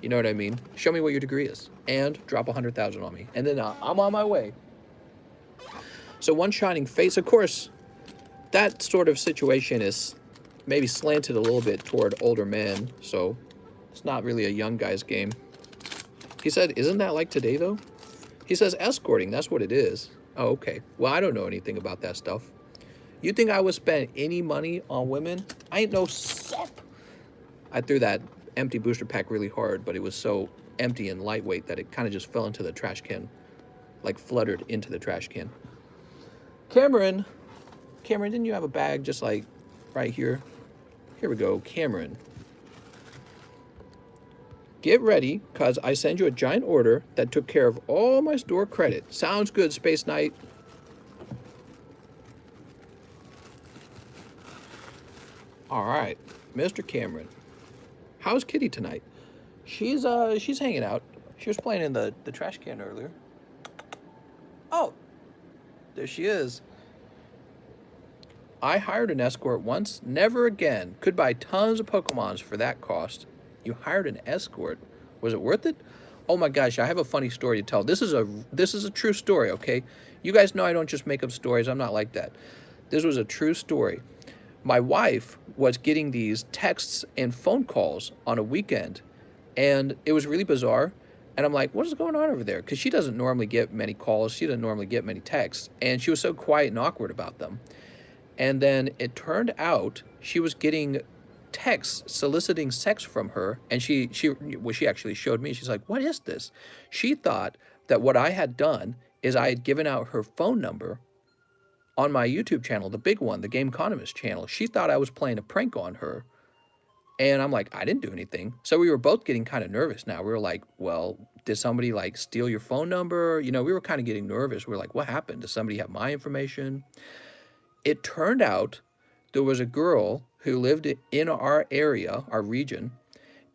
You know what I mean? Show me what your degree is and drop 100,000 on me. And then I'm on my way. So one Shining Face, of course, that sort of situation is maybe slanted a little bit toward older men. So it's not really a young guy's game. He said, isn't that like today though? He says escorting, that's what it is. Oh, okay. Well, I don't know anything about that stuff. You think I would spend any money on women? I ain't no sep. I threw that empty booster pack really hard, but it was so empty and lightweight that it kind of just fell into the trash can. Like fluttered into the trash can. Cameron, didn't you have a bag just like right here? Here we go, Cameron. Get ready, because I send you a giant order that took care of all my store credit. Sounds good, Space Knight. All right, Mr. Cameron. How's Kitty tonight? She's hanging out. She was playing in the trash can earlier. Oh, there she is. I hired an escort once. Never again. Could buy tons of Pokemons for that cost. You hired an escort. Was it worth it? Oh my gosh, I have a funny story to tell. This is a true story, okay? You guys know I don't just make up stories. I'm not like that. This was a true story. My wife was getting these texts and phone calls on a weekend, and it was really bizarre. And I'm like, what is going on over there? Because she doesn't normally get many calls. She doesn't normally get many texts. And she was so quiet and awkward about them. And then it turned out she was getting texts soliciting sex from her. And she actually showed me. She's like, what is this? She thought that what I had done is I had given out her phone number on my YouTube channel, the big one, the TheCardconomist channel. She thought I was playing a prank on her. And I'm like, I didn't do anything. So we were both getting kind of nervous now. We were like, well, did somebody like steal your phone number? You know, we were kind of getting nervous. We were like, what happened? Does somebody have my information? It turned out there was a girl who lived in our area, our region,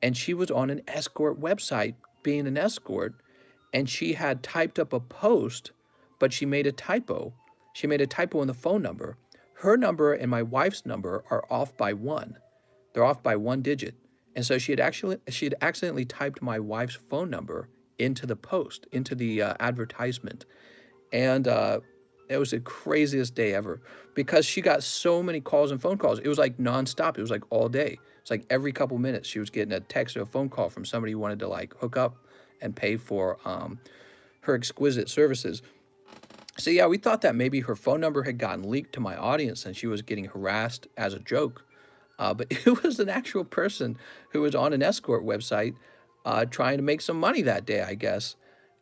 and she was on an escort website being an escort, and she had typed up a post, but she made a typo. She made a typo in the phone number. Her number and my wife's number are off by one. They're off by one digit. And so she had accidentally typed my wife's phone number into the post, into the advertisement. And it was the craziest day ever because she got so many calls and phone calls. It was like nonstop. It was like all day. It's like every couple minutes she was getting a text or a phone call from somebody who wanted to like hook up and pay for her exquisite services. So yeah, we thought that maybe her phone number had gotten leaked to my audience and she was getting harassed as a joke. But it was an actual person who was on an escort website trying to make some money that day, I guess.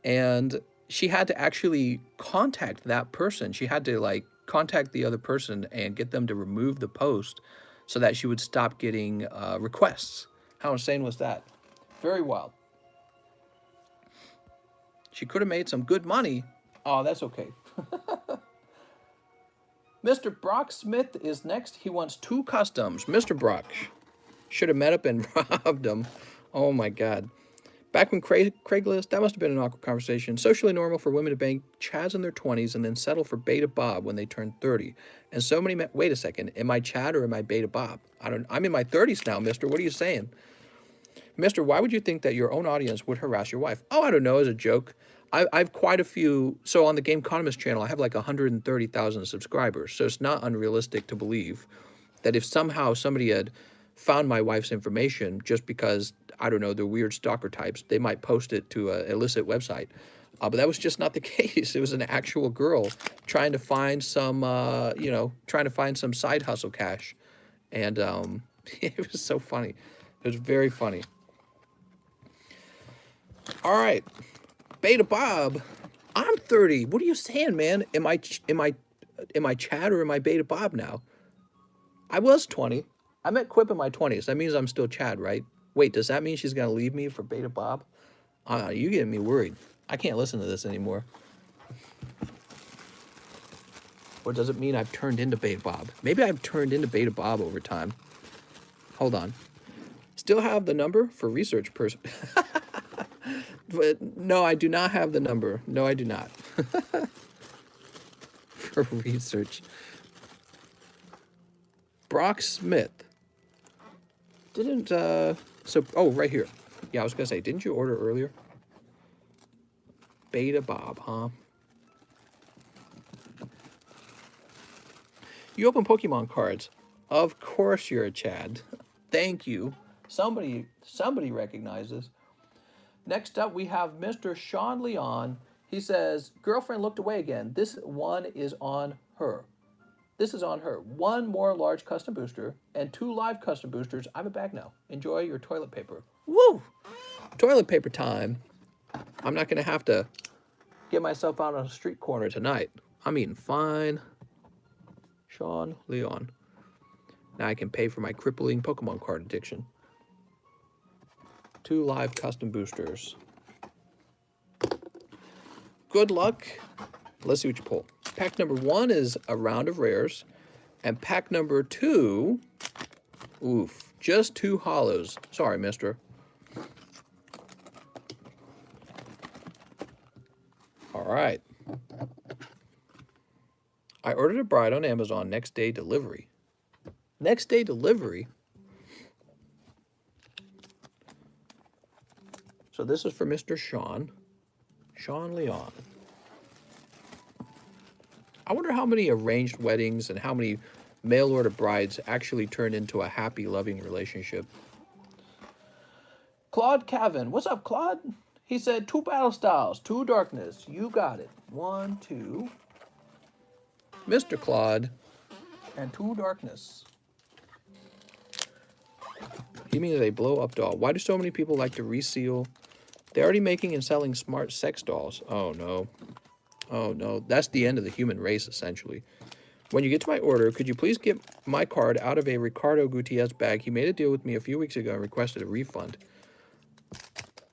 And she had to actually contact that person. She had to like contact the other person and get them to remove the post so that she would stop getting requests. How insane was that? Very wild. She could have made some good money. Oh, that's okay. Mr. Brock Smith is next. He wants 2 customs. Mr. Brock should have met up and robbed him. Oh my God. Back when Craigslist, that must have been an awkward conversation. Socially normal for women to bang Chads in their 20s and then settle for Beta Bob when they turn 30. And so many men, wait a second, am I Chad or am I Beta Bob? I'm in my 30s now, mister. What are you saying? Mister, why would you think that your own audience would harass your wife? Oh, I don't know, as a joke. I've quite a few. So on the TheCardconomist channel, I have like 130,000 subscribers. So it's not unrealistic to believe that if somehow somebody had found my wife's information just because, I don't know, they're weird stalker types, they might post it to an illicit website. But that was just not the case. It was an actual girl trying to find some, trying to find some side hustle cash. And it was so funny. It was very funny. All right. Beta Bob, I'm 30. What are you saying, man? Am I Chad or am I Beta Bob now? I was 20. I met Quip in my 20s. That means I'm still Chad, right? Wait, does that mean she's gonna leave me for Beta Bob? You getting me worried. I can't listen to this anymore. Or does it mean I've turned into Beta Bob? Maybe I've turned into Beta Bob over time. Hold on. Still have the number for research person. But no, I do not have the number. No, I do not. For research. Brock Smith. Didn't, oh, right here. Yeah, I was going to say, didn't you order earlier? Beta Bob, huh? You open Pokemon cards. Of course you're a Chad. Thank you. Somebody recognizes. Next up, we have Mr. Sean Leon. He says, girlfriend looked away again. This one is on her. This is on her. 1 more large custom booster and 2 live custom boosters. I'm a bag now. Enjoy your toilet paper. Woo! Toilet paper time. I'm not going to have to get myself out on a street corner tonight. I'm eating fine. Sean Leon. Now I can pay for my crippling Pokemon card addiction. 2 live custom boosters. Good luck. Let's see what you pull. Pack number 1 is a round of rares. And pack number 2, oof, just 2 hollows. Sorry, mister. All right. I ordered a bride on Amazon, next day delivery. Next day delivery? So this is for Mr. Sean Leon. I wonder how many arranged weddings and how many mail order brides actually turn into a happy, loving relationship. Claude Cavan. What's up, Claude? He said 2 battle styles, 2 darkness. You got it. 1, 2. Mr. Claude. And 2 darkness. He means a blow-up doll. Why do so many people like to reseal? They're already making and selling smart sex dolls. Oh, no. Oh, no. That's the end of the human race, essentially. When you get to my order, could you please get my card out of a Ricardo Gutierrez bag? He made a deal with me a few weeks ago and requested a refund.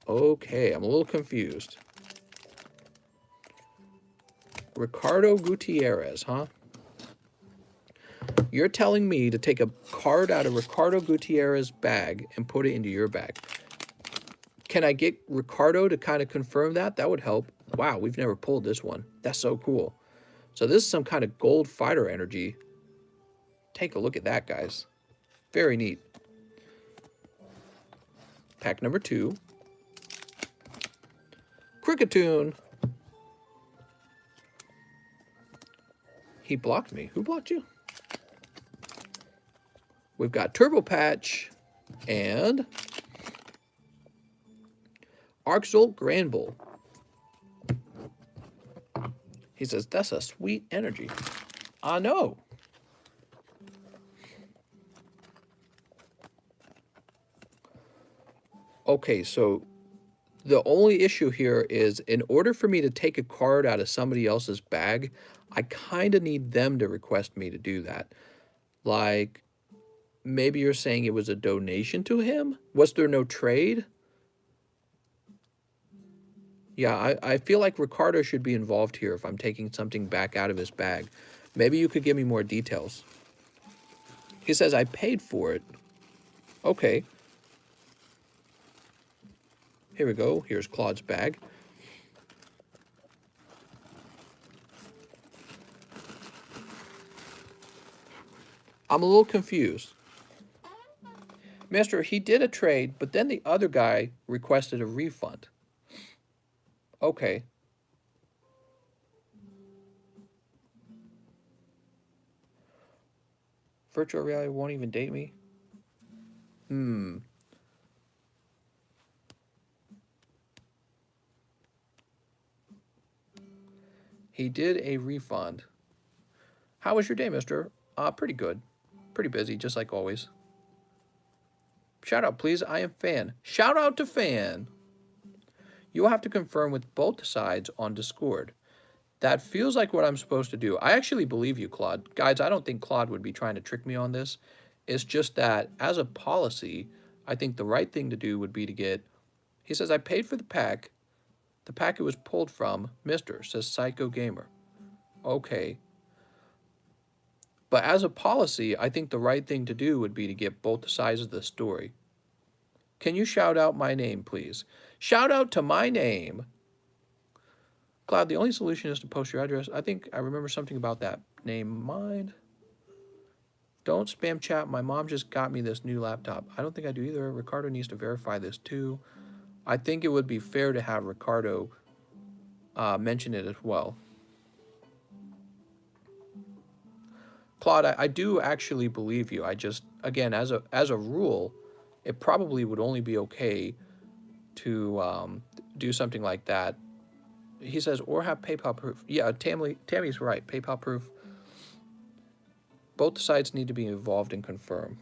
Okay, I'm a little confused. Ricardo Gutierrez, huh? You're telling me to take a card out of Ricardo Gutierrez's bag and put it into your bag. Can I get Ricardo to kind of confirm that? That would help. Wow, we've never pulled this one. That's so cool. So this is some kind of gold fighter energy. Take a look at that, guys. Very neat. Pack number 2. Cricketoon. He blocked me. Who blocked you? We've got Turbo Patch and Arczolt Granbull. He says, that's a sweet energy. I know. Okay, so the only issue here is in order for me to take a card out of somebody else's bag, I kind of need them to request me to do that. Like, maybe you're saying it was a donation to him? Was there no trade? Yeah, I feel like Ricardo should be involved here if I'm taking something back out of his bag. Maybe you could give me more details. He says, I paid for it. Okay. Here we go. Here's Claude's bag. I'm a little confused. Mister, he did a trade, but then the other guy requested a refund. Okay. Virtual reality won't even date me? He did a refund. How was your day, mister? Pretty good. Pretty busy, just like always. Shout out, please. I am Fan. Shout out to Fan. You will have to confirm with both sides on Discord. That feels like what I'm supposed to do. I actually believe you, Claude. Guys, I don't think Claude would be trying to trick me on this. It's just that, as a policy, I think the right thing to do would be to get... He says, I paid for the pack. The pack it was pulled from, Mister, says Psycho Gamer. Okay. But as a policy, I think the right thing to do would be to get both sides of the story. Can you shout out my name, please? Shout out to my name. Cloud, the only solution is to post your address. I think I remember something about that. Name mine. Don't spam chat. My mom just got me this new laptop. I don't think I do either. Ricardo needs to verify this too. I think it would be fair to have Ricardo mention it as well. Claude, I do actually believe you. I just, again, as a rule, it probably would only be okay to do something like that. He says, or have PayPal proof. Yeah, Tammy's right. PayPal proof. Both sides need to be involved and confirm.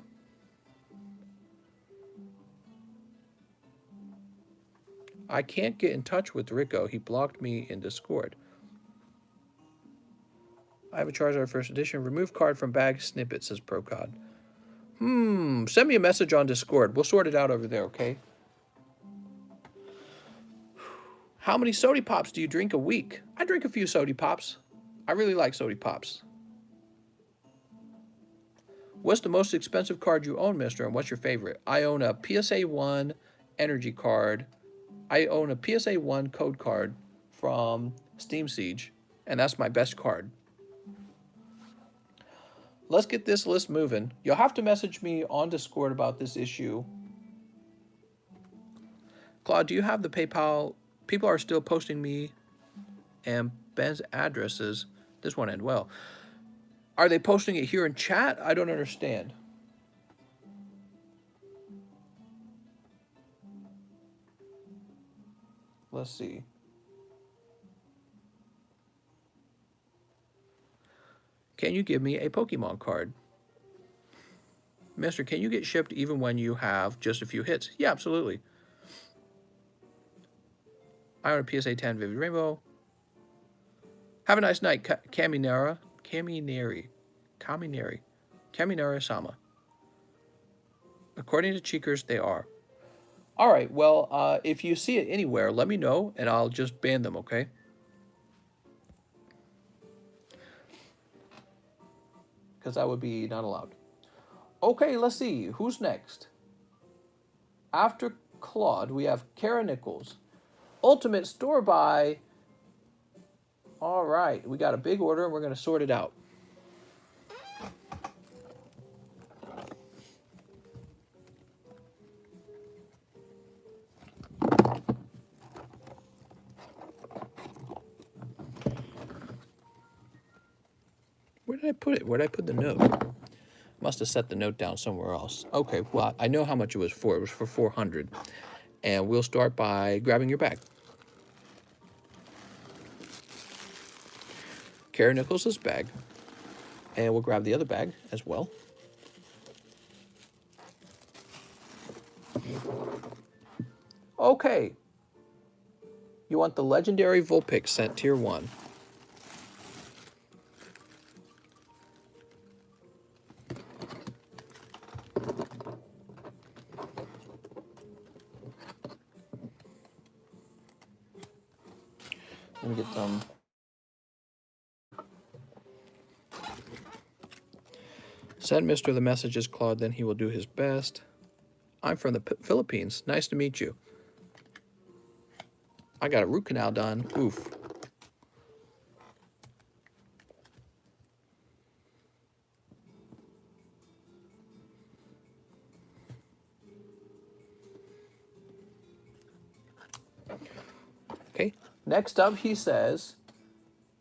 I can't get in touch with Rico. He blocked me in Discord. I have a Charizard first edition. Remove card from bag snippet, says ProCod. Send me a message on Discord. We'll sort it out over there, okay? How many Sody Pops do you drink a week? I drink a few Sody Pops. I really like Sody Pops. What's the most expensive card you own, mister, and what's your favorite? I own a PSA 1 energy card. I own a PSA 1 code card from Steam Siege, and that's my best card. let's get this list moving. You'll have to message me on Discord about this issue. Claude, do you have the PayPal? People are still posting me and Ben's addresses. This won't end well. Are they posting it here in chat? I don't understand. Let's see. Can you give me a Pokemon card? Mister, can you get shipped even when you have just a few hits? Yeah, absolutely. I own a PSA 10 Vivid Rainbow. Have a nice night, Kaminari Sama. According to Cheekers, they are. All right, well, if you see it anywhere, let me know, and I'll just ban them, okay? Because that would be not allowed. Okay, let's see. Who's next? After Claude, we have Kara Nichols. Ultimate Store Buy. All right, we got a big order, and we're going to sort it out. Where did I put it? Where did I put the note? Must have set the note down somewhere else. Okay, well, I know how much it was for. It was for $400. And we'll start by grabbing your bag. Kara Nichols' bag. And we'll grab the other bag as well. Okay. You want the legendary Vulpix sent tier 1. Let me get some. Send Mr. the messages, Claude, then he will do his best. I'm from the Philippines. Nice to meet you. I got a root canal done. Oof. Okay. Next up, he says,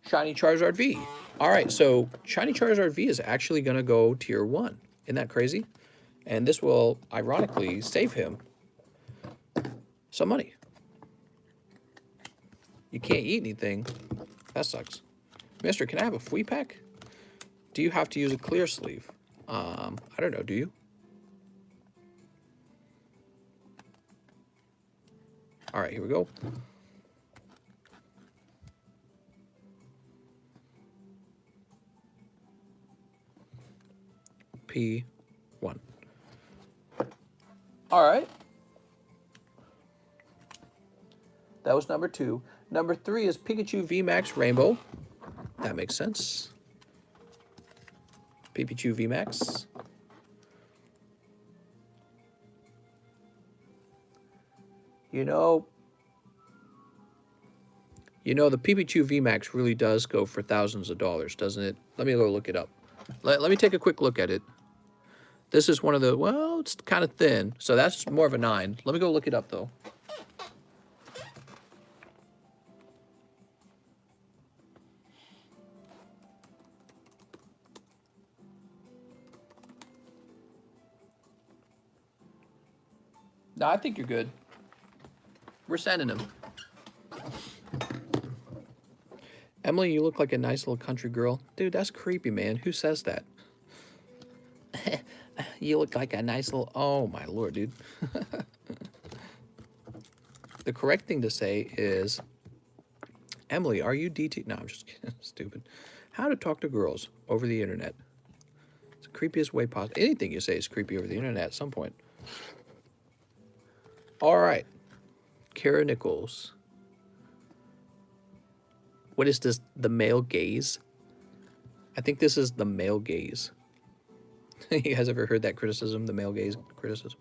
Shiny Charizard V. All right, so Shiny Charizard V is actually going to go tier 1. Isn't that crazy? And this will, ironically, save him some money. You can't eat anything. That sucks. Mister, can I have a free pack? Do you have to use a clear sleeve? I don't know, do you? All right, here we go. P1. All right. That was number 2. Number 3 is Pikachu VMAX Rainbow. That makes sense. Pikachu VMAX. You know, the Pikachu VMAX really does go for thousands of dollars, doesn't it? Let me go look it up. Let me take a quick look at it. This is one of the, well, it's kind of thin, so that's more of a 9. Let me go look it up, though. No, I think you're good. We're sending them. Emily, you look like a nice little country girl. Dude, that's creepy, man. Who says that? You look like a nice little... Oh, my Lord, dude. The correct thing to say is, Emily, are you DT... No, I'm just kidding. Stupid. How to talk to girls over the internet. It's the creepiest way possible. Anything you say is creepy over the internet at some point. All right. Kara Nichols. What is this? The male gaze? I think this is the male gaze. You guys ever heard that criticism? The male gaze criticism?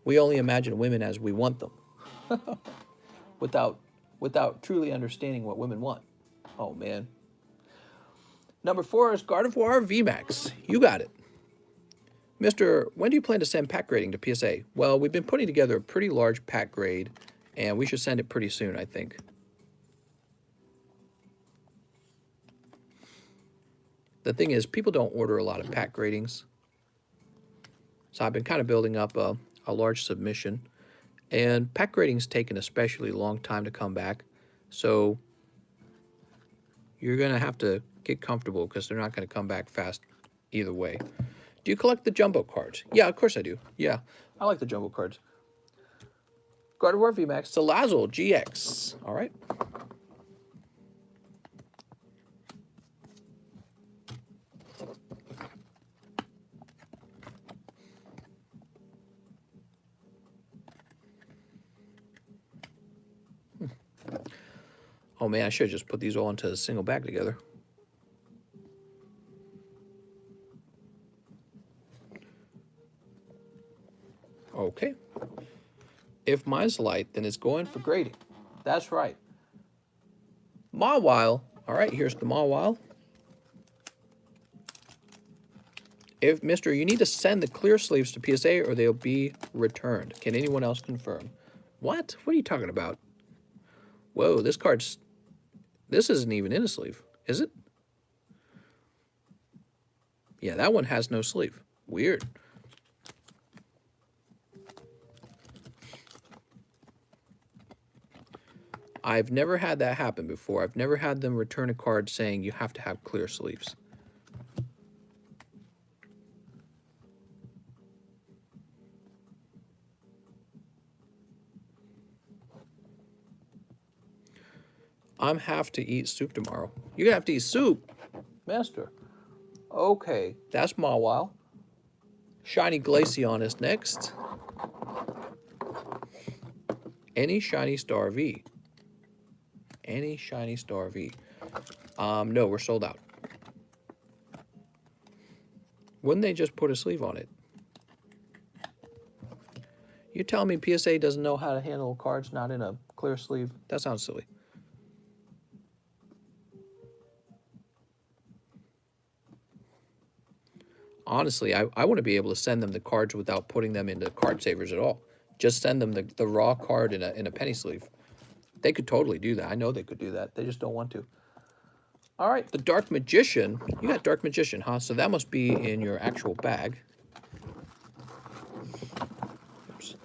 We only imagine women as we want them. without truly understanding what women want. Oh, man. Number 4 is Gardevoir VMAX. You got it. Mr. When do you plan to send pack grading to PSA? Well, we've been putting together a pretty large pack grade, and we should send it pretty soon, I think. The thing is, people don't order a lot of pack gradings. So I've been kind of building up a large submission. And pack gradings take an especially long time to come back. So you're going to have to get comfortable because they're not going to come back fast either way. Do you collect the jumbo cards? Yeah, of course I do. Yeah, I like the jumbo cards. Gardevoir VMAX, Salazzle GX. All right. Oh man, I should have just put these all into a single bag together. Okay. If mine's light, then it's going for grading. That's right. Mawile. All right, here's the Mawile. If, Mister, you need to send the clear sleeves to PSA or they'll be returned. Can anyone else confirm? What? What are you talking about? Whoa, this card's... This isn't even in a sleeve, is it? Yeah, that one has no sleeve. Weird. I've never had that happen before. I've never had them return a card saying you have to have clear sleeves. I'm have to eat soup tomorrow. You're gonna have to eat soup? Master. Okay, that's Mawile. Shiny Glaceon is next. Any Shiny Star V? Any Shiny Star V? No, we're sold out. Wouldn't they just put a sleeve on it? You tell me PSA doesn't know how to handle cards not in a clear sleeve? That sounds silly. Honestly, I want to be able to send them the cards without putting them into card savers at all. Just send them the raw card in a penny sleeve. They could totally do that. I know they could do that. They just don't want to. All right, the Dark Magician. You got Dark Magician, huh? So that must be in your actual bag. Oops.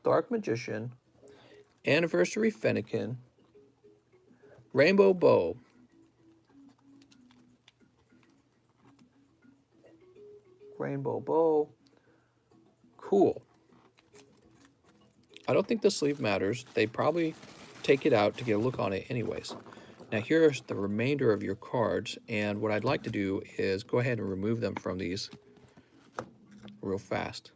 Dark Magician, Anniversary Fennekin, Rainbow Bow, Rainbow Bow. Cool. I don't think the sleeve matters. They probably take it out to get a look on it anyways. Now here's the remainder of your cards, and what I'd like to do is go ahead and remove them from these real fast.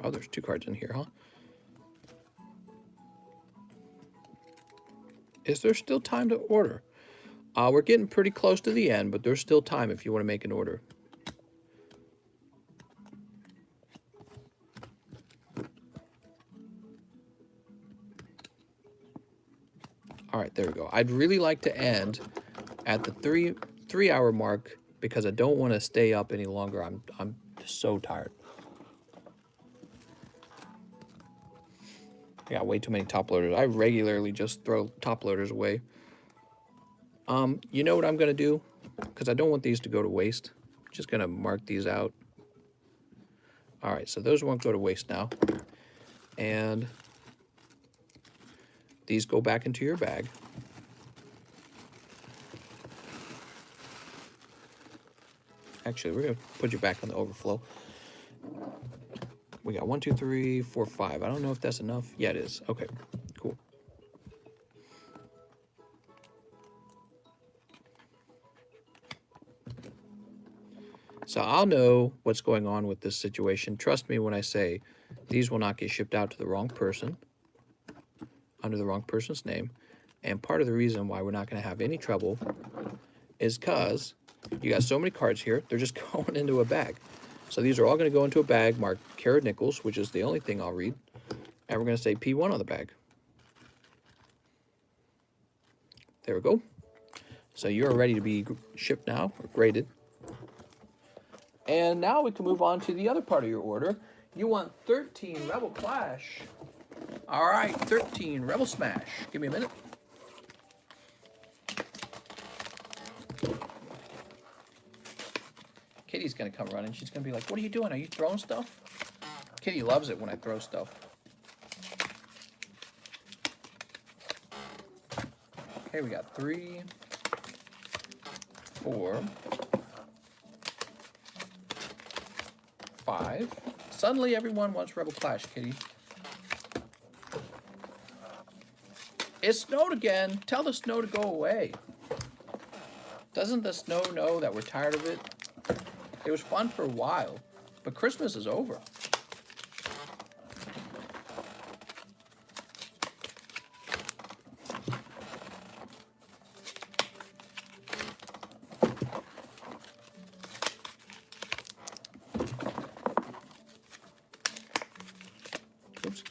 Oh, there's 2 cards in here, huh? Is there still time to order? We're getting pretty close to the end, but there's still time if you want to make an order. All right, there we go. I'd really like to end at the three hour mark because I don't want to stay up any longer. I'm so tired. I got way too many top loaders. I regularly just throw top loaders away. You know what I'm going to do? Because I don't want these to go to waste. I'm just going to mark these out. All right, so those won't go to waste now. And these go back into your bag. Actually, we're going to put you back on the overflow. We got 1, 2, 3, 4, 5. I don't know if that's enough. Yeah, it is. Okay, cool. So I'll know what's going on with this situation. Trust me when I say these will not get shipped out to the wrong person under the wrong person's name. And part of the reason why we're not going to have any trouble is because you got so many cards here, they're just going into a bag. So these are all going to go into a bag marked Kara Nichols, which is the only thing I'll read. And we're going to say P1 on the bag. There we go. So you're ready to be shipped now, or graded. And now we can move on to the other part of your order. You want 13 Rebel Clash. All right, 13 Rebel Smash. Give me a minute. Kitty's going to come running. She's going to be like, what are you doing? Are you throwing stuff? Kitty loves it when I throw stuff. Okay, we got 3, 4, 5. Suddenly everyone wants Rebel Clash, Kitty. It snowed again. Tell the snow to go away. Doesn't the snow know that we're tired of it? It was fun for a while, but Christmas is over. Oops.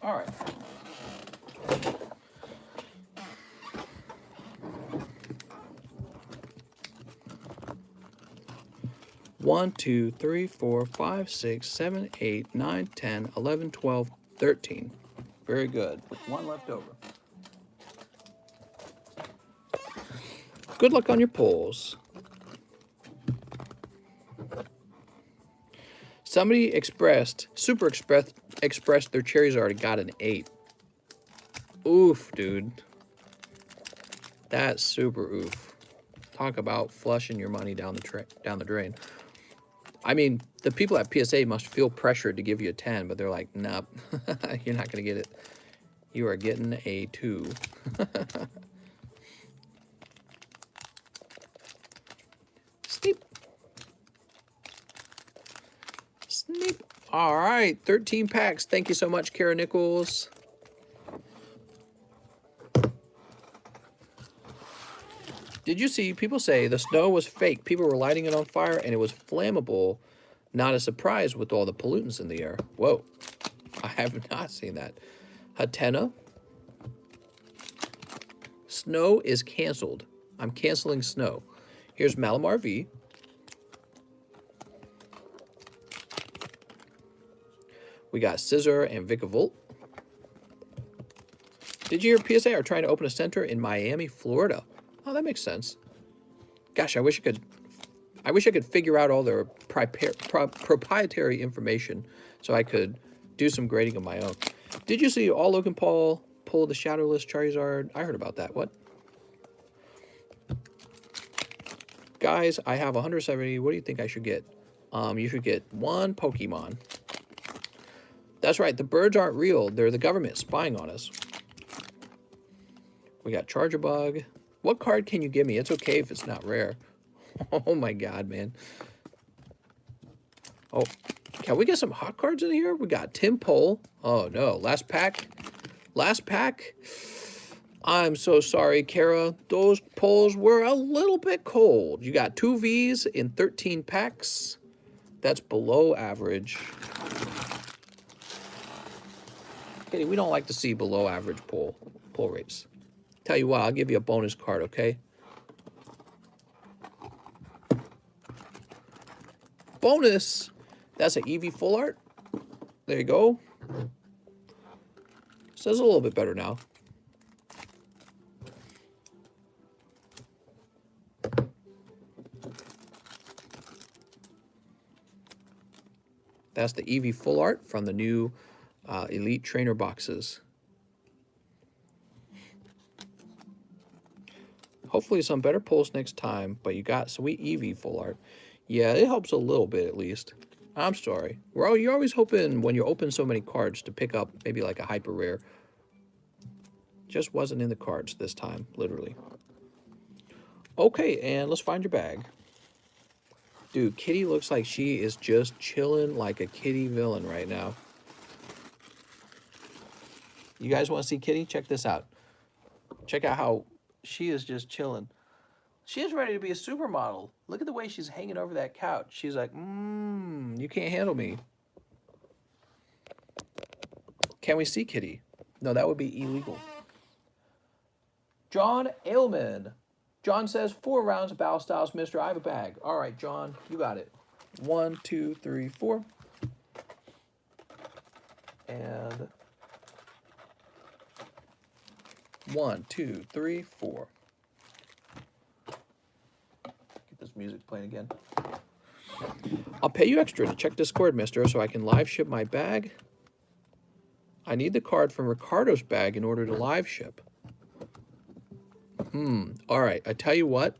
All right. One, 2, 3, 4, 5, 6, 7, 8, 9, 10, 11, 12, 13. Very good. With one left over. Good luck on your pulls. Somebody super expressed their Charizard got an 8. Oof, dude. That's super oof. Talk about flushing your money down the drain. I mean, the people at PSA must feel pressured to give you a 10, but they're like, nope, you're not going to get it. You are getting a 2. Sneep. Sneep. All right, 13 packs. Thank you so much, Kara Nichols. Did you see people say the snow was fake? People were lighting it on fire and it was flammable. Not a surprise with all the pollutants in the air. Whoa, I have not seen that. Hatena. Snow is canceled. I'm canceling snow. Here's Malamar V. We got Scissor and Vikavolt. Did you hear PSA are trying to open a center in Miami, Florida? Oh, that makes sense. Gosh, I wish I could figure out all their proprietary information so I could do some grading of my own. Did you see all Logan Paul pull the Shadowless Charizard? I heard about that. What? Guys, I have 170. What do you think I should get? You should get 1 Pokemon. That's right. The birds aren't real. They're the government spying on us. We got Chargerbug. What card can you give me? It's okay if it's not rare. Oh my God, man. Oh, can we get some hot cards in here? We got Tim Pole. Oh no, last pack. Last pack. I'm so sorry, Kara. Those pulls were a little bit cold. You got 2 Vs in 13 packs. That's below average. Kitty, we don't like to see below average pull rates. Tell you what, I'll give you a bonus card, okay? Bonus! That's an Eevee full art. There you go. Says a little bit better now. That's the Eevee full art from the new Elite Trainer boxes. Hopefully some better pulls next time, but you got sweet Eevee full art. Yeah, it helps a little bit at least. I'm sorry. You're always hoping when you open so many cards to pick up maybe like a hyper rare. Just wasn't in the cards this time, literally. Okay, and let's find your bag. Dude, Kitty looks like she is just chilling like a Kitty villain right now. You guys want to see Kitty? Check this out. Check out how she is just chilling. She is ready to be a supermodel. Look at the way she's hanging over that couch. She's like, you can't handle me. Can we see Kitty? No, that would be illegal. John Ailman. John says 4 rounds of Battle Styles, Mister. I have a bag. All right, John, you got it. 1, 2, 3, 4. And 1, 2, 3, 4. Get this music playing again. I'll pay you extra to check Discord, Mister, so I can live ship my bag. I need the card from Ricardo's bag in order to live ship. All right, I tell you what.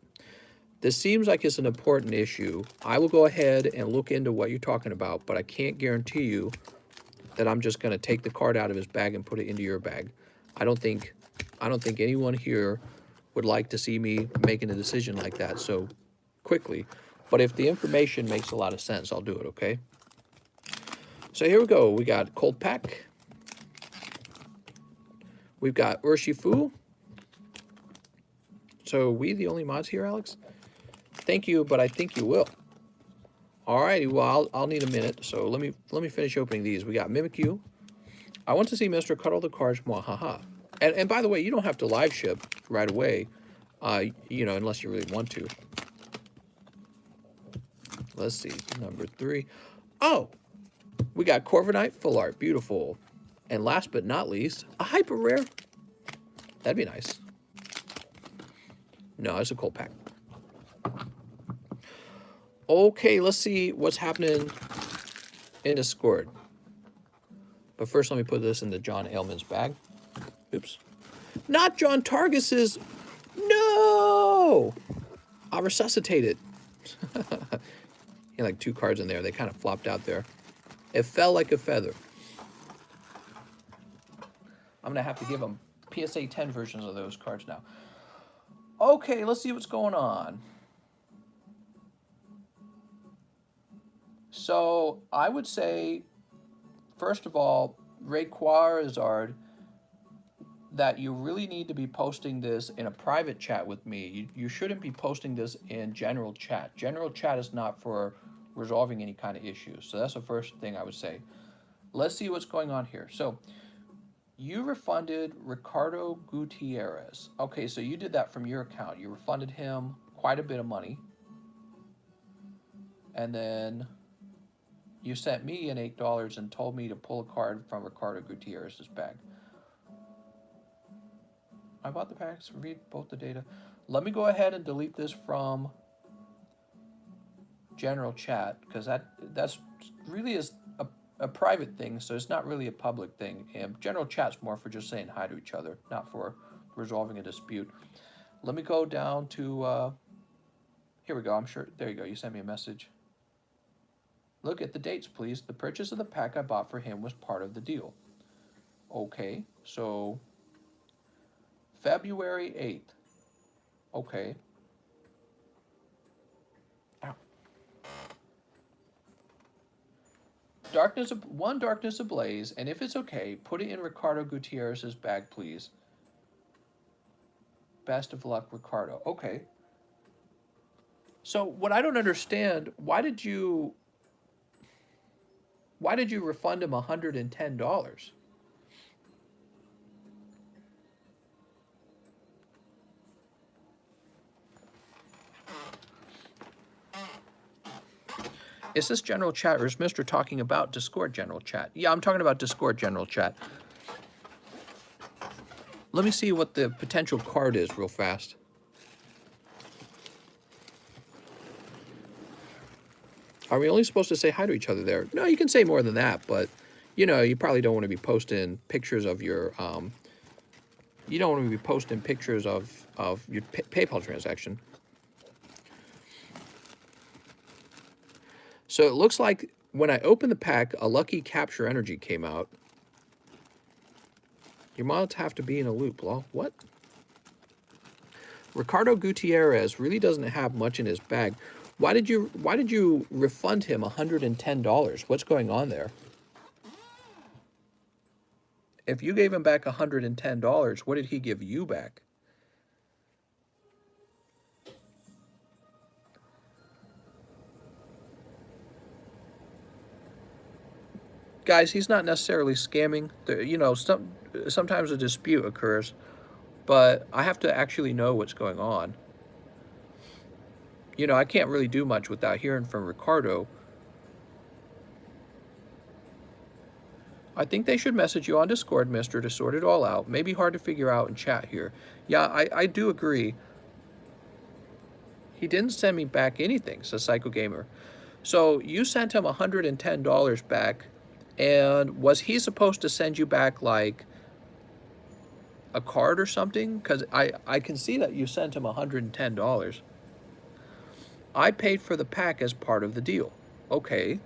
This seems like it's an important issue. I will go ahead and look into what you're talking about, but I can't guarantee you that I'm just going to take the card out of his bag and put it into your bag. I don't think anyone here would like to see me making a decision like that so quickly. But if the information makes a lot of sense, I'll do it, okay? So here we go. We got Cold Pack. We've got Urshifu. So are we the only mods here, Alex? Thank you, but I think you will. All righty, well, I'll need a minute, so let me finish opening these. We got Mimikyu. I want to see Mr. cut all the cards, mwahaha. And by the way, you don't have to live ship right away, you know, unless you really want to. Let's see, number 3. Oh, we got Corviknight Full Art, beautiful. And last but not least, a hyper rare. That'd be nice. No, it's a Cold Pack. Okay, let's see what's happening in Discord. But first, let me put this into John Ailman's bag. Oops. Not John Targus's. No! I'll resuscitate it. He had like 2 cards in there. They kind of flopped out there. It fell like a feather. I'm going to have to give him PSA 10 versions of those cards now. Okay, let's see what's going on. So I would say, first of all, Rayquarizard, that you really need to be posting this in a private chat with me. You shouldn't be posting this in general chat. General chat is not for resolving any kind of issues. So that's the first thing I would say. Let's see what's going on here. So you refunded Ricardo Gutierrez. Okay, so you did that from your account. You refunded him quite a bit of money. And then you sent me an $8 and told me to pull a card from Ricardo Gutierrez's bag. I bought the packs, read both the data. Let me go ahead and delete this from general chat, because that's really is a private thing, so it's not really a public thing. And general chat's more for just saying hi to each other, not for resolving a dispute. Let me go down to, here we go, I'm sure, there you go, you sent me a message. Look at the dates, please. The purchase of the pack I bought for him was part of the deal. Okay, so February 8th. Okay. Ow. One Darkness Ablaze, and if it's okay, put it in Ricardo Gutierrez's bag, please. Best of luck, Ricardo. Okay. So what I don't understand, why did you refund him $110? Is this general chat, or is Mr. talking about Discord general chat? Yeah, I'm talking about Discord general chat. Let me see what the potential card is real fast. Are we only supposed to say hi to each other there? No, you can say more than that, but, you know, you probably don't want to be posting pictures of your, you don't want to be posting pictures of your PayPal transaction. So it looks like when I opened the pack, a lucky capture energy came out. Your mods have to be in a loop, lol. What? Ricardo Gutierrez really doesn't have much in his bag. Why did you refund him $110? What's going on there? If you gave him back $110, what did he give you back? guys, he's not necessarily scamming. You know, sometimes a dispute occurs, but I have to actually know what's going on. You know, I can't really do much without hearing from Ricardo. I think they should message you on Discord, mister, to sort it all out. Maybe hard to figure out in chat here. Yeah, I do agree. He didn't send me back anything, says Psycho Gamer. So you sent him $110 back, and was he supposed to send you back like a card or something? Because I can see that you sent him $110. I paid for the pack as part of the deal. Okay.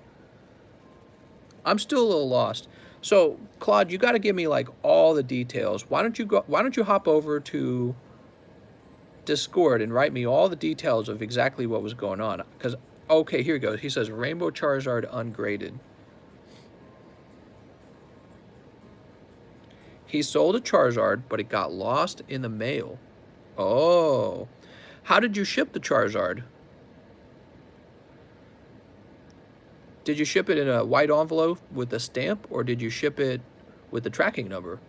I'm still a little lost. So, Claude, you got to give me like all the details. Why don't you hop over to Discord and write me all the details of exactly what was going on? Cuz okay, here he goes. He says Rainbow Charizard ungraded. He sold a Charizard, but it got lost in the mail. Oh. How did you ship the Charizard? Did you ship it in a white envelope with a stamp, or did you ship it with the tracking number?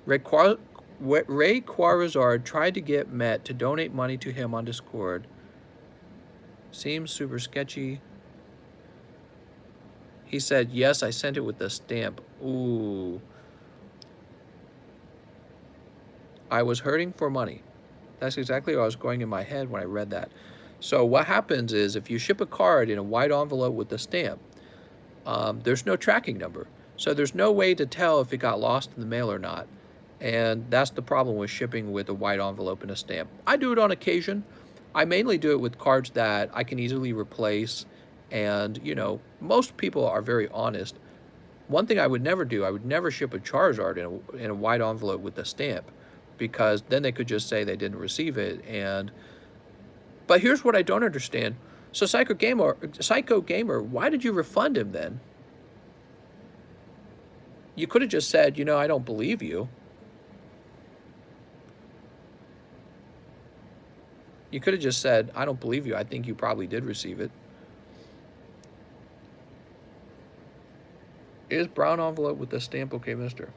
Ray Quarazard tried to get Met to donate money to him on Discord. Seems super sketchy. He said, yes, I sent it with the stamp. Ooh. I was hurting for money. That's exactly what I was going in my head when I read that. So what happens is if you ship a card in a white envelope with the stamp, there's no tracking number. So there's no way to tell if it got lost in the mail or not. And that's the problem with shipping with a white envelope and a stamp. I do it on occasion. I mainly do it with cards that I can easily replace. And, you know, most people are very honest. One thing I would never do, I would never ship a Charizard in a white envelope with a stamp, because then they could just say they didn't receive it. But here's what I don't understand. So Psycho Gamer, why did you refund him then? You could have just said, you know, I don't believe you. You could have just said, I don't believe you. I think you probably did receive it. Is brown envelope with the stamp okay, mister?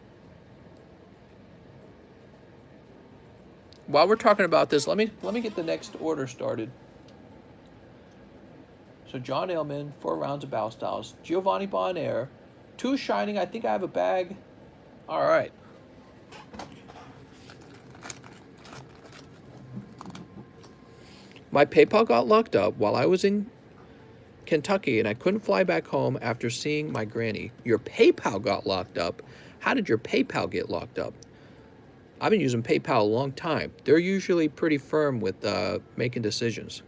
While we're talking about this, let me get the next order started. So John Ailman, 4 rounds of Bow Styles. Giovanni Bonaire, 2 Shining. I think I have a bag. All right. My PayPal got locked up while I was in Kentucky, and I couldn't fly back home after seeing my granny. Your PayPal got locked up? How did your PayPal get locked up? I've been using PayPal a long time. They're usually pretty firm with making decisions.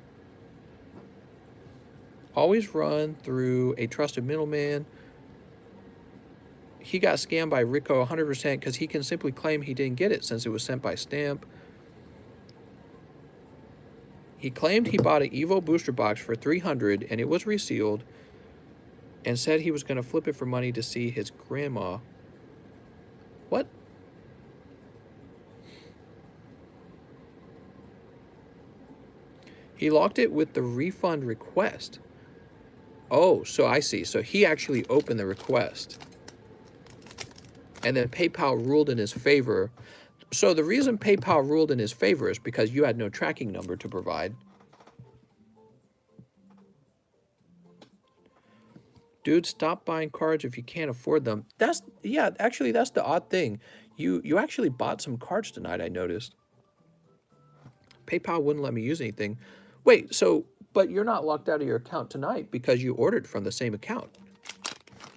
Always run through a trusted middleman. He got scammed by Rico 100% because he can simply claim he didn't get it since it was sent by stamp. He claimed he bought an Evo booster box for $300 and it was resealed, and said he was going to flip it for money to see his grandma. What? He locked it with the refund request. Oh, so I see. So he actually opened the request, and then PayPal ruled in his favor. So the reason PayPal ruled in his favor is because you had no tracking number to provide. Dude, stop buying cards if you can't afford them. Yeah, actually, that's the odd thing. You actually bought some cards tonight, I noticed. PayPal wouldn't let me use anything. Wait, so, but you're not locked out of your account tonight because you ordered from the same account.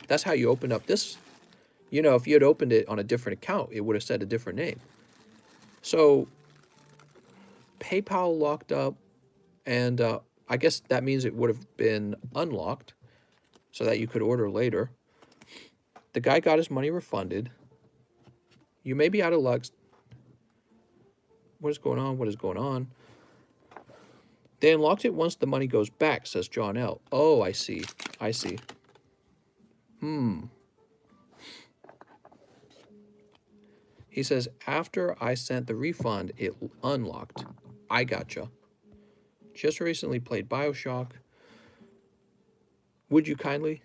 That's how you opened up this. You know, if you had opened it on a different account, it would have said a different name. So PayPal locked up, and I guess that means it would have been unlocked so that you could order later. The guy got his money refunded. You may be out of luck. What is going on? What is going on? They unlocked it once the money goes back, says John L. Oh, I see. I see. He says, after I sent the refund, it unlocked. I gotcha. Just recently played BioShock. Would you kindly?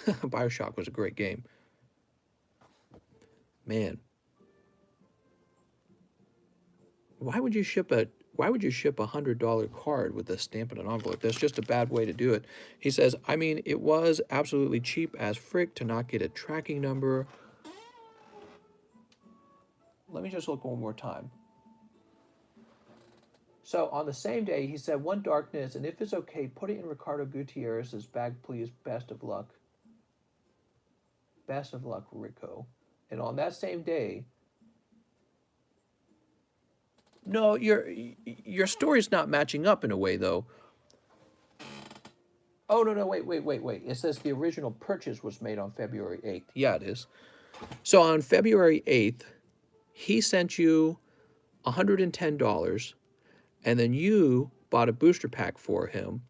BioShock was a great game. Man. Why would you ship a $100 card with a stamp and an envelope? That's just a bad way to do it. He says, I mean, it was absolutely cheap as frick to not get a tracking number. Let me just look one more time. So on the same day, he said, one darkness, and if it's okay, put it in Ricardo Gutierrez's bag, please. Best of luck. Best of luck, Rico. And on that same day, no, your story's not matching up in a way, though. Oh, no, wait. It says the original purchase was made on February 8th. Yeah, it is. So on February 8th, he sent you $110, and then you bought a booster pack for him.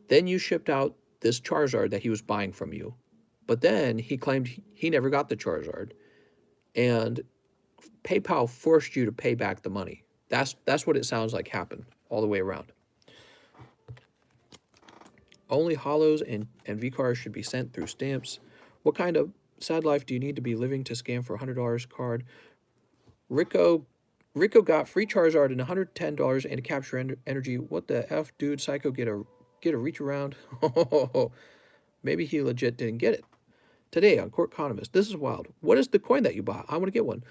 Then you shipped out this Charizard that he was buying from you. But then he claimed he never got the Charizard, and PayPal forced you to pay back the money. That's what it sounds like happened all the way around. Only holos and V-cards should be sent through stamps. What kind of sad life do you need to be living to scam for a $100 card? Rico got free Charizard and $110 and a capture energy. What the F, dude? Psycho get a reach around? Maybe he legit didn't get it. Today on TheCardconomist. This is wild. What is the coin that you bought? I want to get one.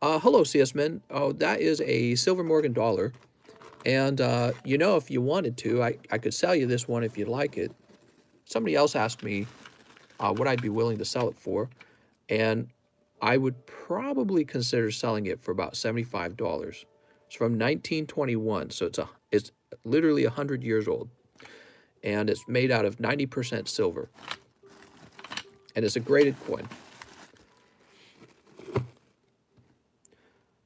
Hello, CS Men. Oh, that is a Silver Morgan dollar. And, you know, if you wanted to, I could sell you this one if you'd like it. Somebody else asked me what I'd be willing to sell it for. And I would probably consider selling it for about $75. It's from 1921, so it's literally 100 years old. And it's made out of 90% silver. And it's a graded coin.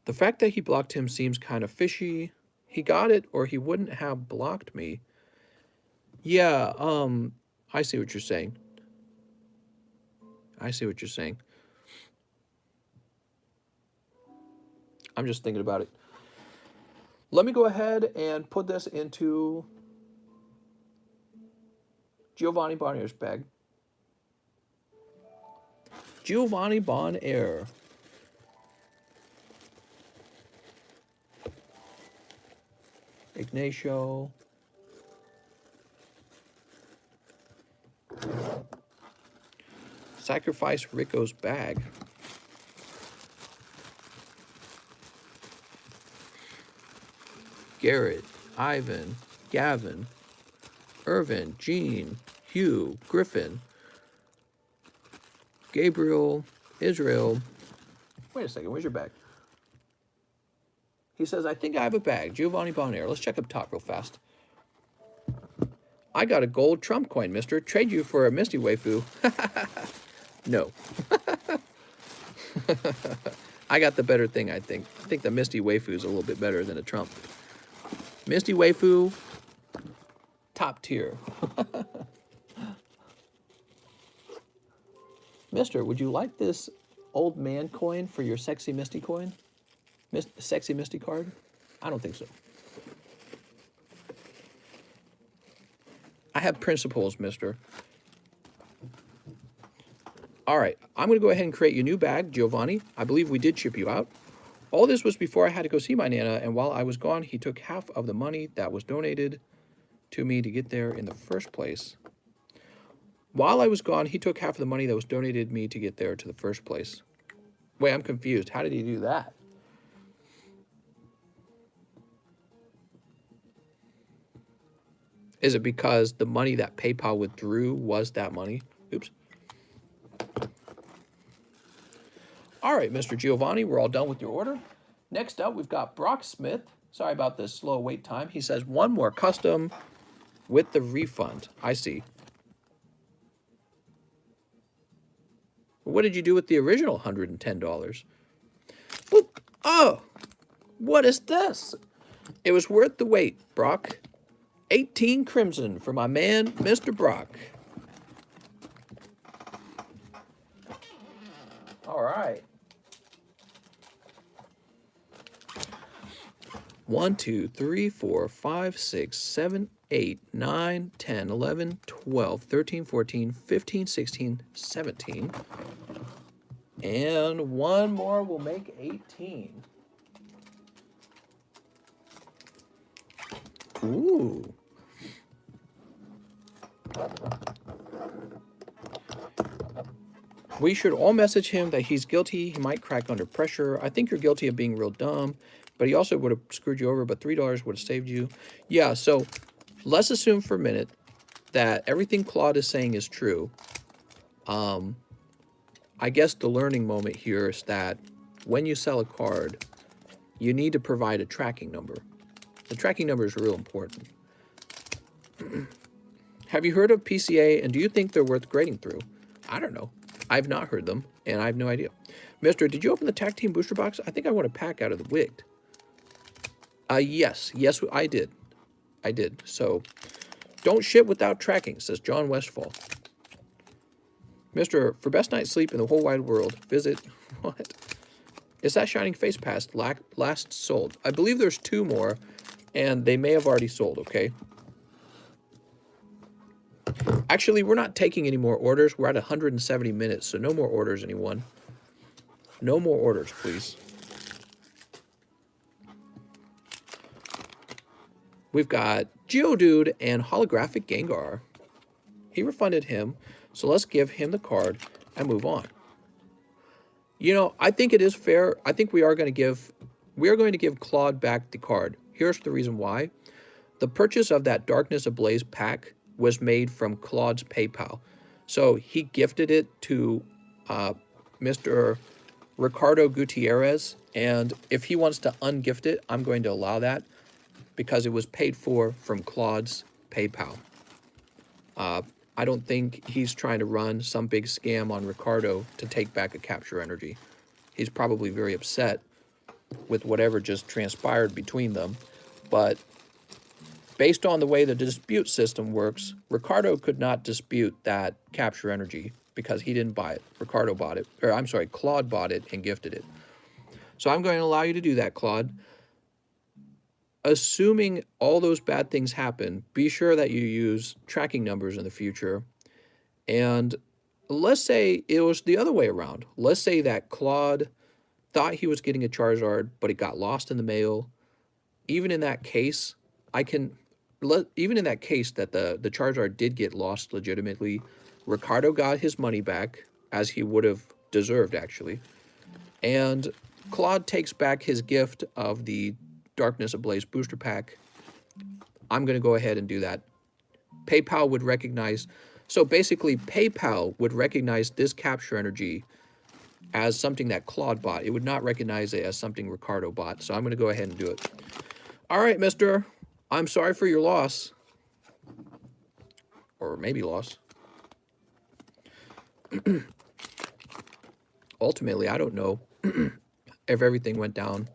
The fact that he blocked him seems kind of fishy. He got it, or he wouldn't have blocked me. Yeah, I see what you're saying. I'm just thinking about it. Let me go ahead and put this into Giovanni Bonaire's bag. Giovanni Bonaire. Ignacio. Sacrifice Rico's bag. Garrett, Ivan, Gavin, Irvin, Gene, Hugh, Griffin, Gabriel, Israel. Wait a second, where's your bag? He says, I think I have a bag. Giovanni Bonaire. Let's check up top real fast. I got a gold Trump coin, mister. Trade you for a Misty waifu. No. I got the better thing, I think. I think the Misty waifu is a little bit better than a Trump. Misty waifu, top tier. Mister, would you like this old man coin for your sexy Misty coin? Sexy Misty card? I don't think so. I have principles, mister. All right, I'm going to go ahead and create your new bag, Giovanni. I believe we did ship you out. All this was before I had to go see my Nana, and while I was gone, he took half of the money that was donated to me to get there in the first place. While I was gone, he took half of the money that was donated me to get there to the first place. Wait, I'm confused. How did he do that? Is it because the money that PayPal withdrew was that money? Oops. All right, Mr. Giovanni, we're all done with your order. Next up, we've got Brock Smith. Sorry about the slow wait time. He says one more custom with the refund. I see. What did you do with the original $110? Oh, what is this? It was worth the wait, Brock. 18 crimson for my man, Mr. Brock. All right. 1, 2, 3, 4, 5, 6, 7, 8, 9, 10, 11, 12, 13, 14, 15, 16, 17. And one more will make 18. Ooh. We should all message him that he's guilty. He might crack under pressure. I think you're guilty of being real dumb, but he also would have screwed you over, but $3 would have saved you. Yeah, so let's assume for a minute that everything Claude is saying is true. I guess the learning moment here is that when you sell a card, you need to provide a tracking number. The tracking number is real important. Have you heard of PCA, and do you think they're worth grading through? I don't know. I've not heard them, and I have no idea. Mister, did you open the tag team booster box? I think I want a pack out of the wigged. Yes, I did. So, don't ship without tracking, says John Westfall. Mister, for best night's sleep in the whole wide world, visit, what? Is that Shining Face Pass last sold? I believe there's 2 more, and they may have already sold, okay? Actually, we're not taking any more orders. We're at 170 minutes, so no more orders, anyone. No more orders, please. We've got Geodude and Holographic Gengar. He refunded him, so let's give him the card and move on. You know, I think it is fair. I think we are going to give Claude back the card. Here's the reason why. The purchase of that Darkness Ablaze pack was made from Claude's PayPal. So he gifted it to Mr. Ricardo Gutierrez, and if he wants to ungift it, I'm going to allow that because it was paid for from Claude's PayPal. I don't think he's trying to run some big scam on Ricardo to take back a capture energy. He's probably very upset with whatever just transpired between them, but based on the way the dispute system works, Ricardo could not dispute that capture energy because he didn't buy it. Ricardo bought it, or I'm sorry, Claude bought it and gifted it. So I'm going to allow you to do that, Claude. Assuming all those bad things happen, be sure that you use tracking numbers in the future. And let's say it was the other way around. Let's say that Claude thought he was getting a Charizard, but it got lost in the mail. Even in that case, even in that case that the Charizard did get lost legitimately, Ricardo got his money back, as he would have deserved, actually. And Claude takes back his gift of the Darkness Ablaze booster pack. I'm going to go ahead and do that. PayPal would recognize... So basically, PayPal would recognize this capture energy as something that Claude bought. It would not recognize it as something Ricardo bought. So I'm going to go ahead and do it. All right, mister. I'm sorry for your loss. Or maybe loss. Ultimately, I don't know if everything went down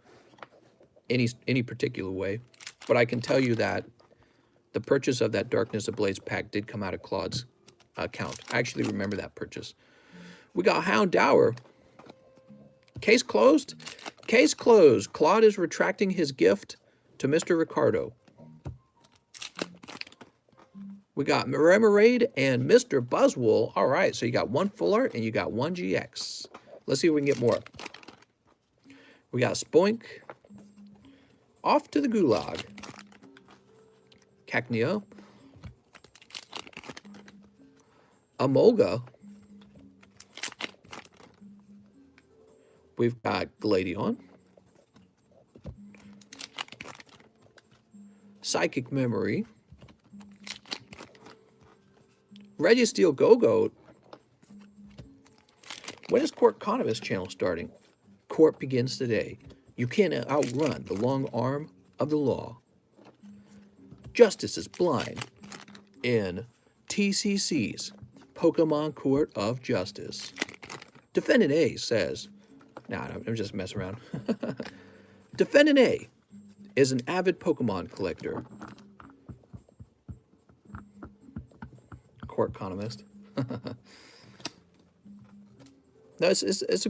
any particular way. But I can tell you that the purchase of that Darkness Ablaze pack did come out of Claude's account. I actually remember that purchase. We got Hound Dower. Case closed? Case closed. Claude is retracting his gift to Mr. Ricardo. We got Remoraid and Mr. Buzzwool. All right, so you got 1 full art and you got 1 GX. Let's see if we can get more. We got Spoink. Off to the Gulag. Cacnea. Amolga. We've got Gladion. Psychic Memory. Registeel Go-Goat. When is TheCardconomist channel starting? Court begins today. You can't outrun the long arm of the law. Justice is blind in TCC's Pokemon Court of Justice. Defendant A says, nah, I'm just messing around. Defendant A is an avid Pokemon collector. TheCardconomist. No, it's a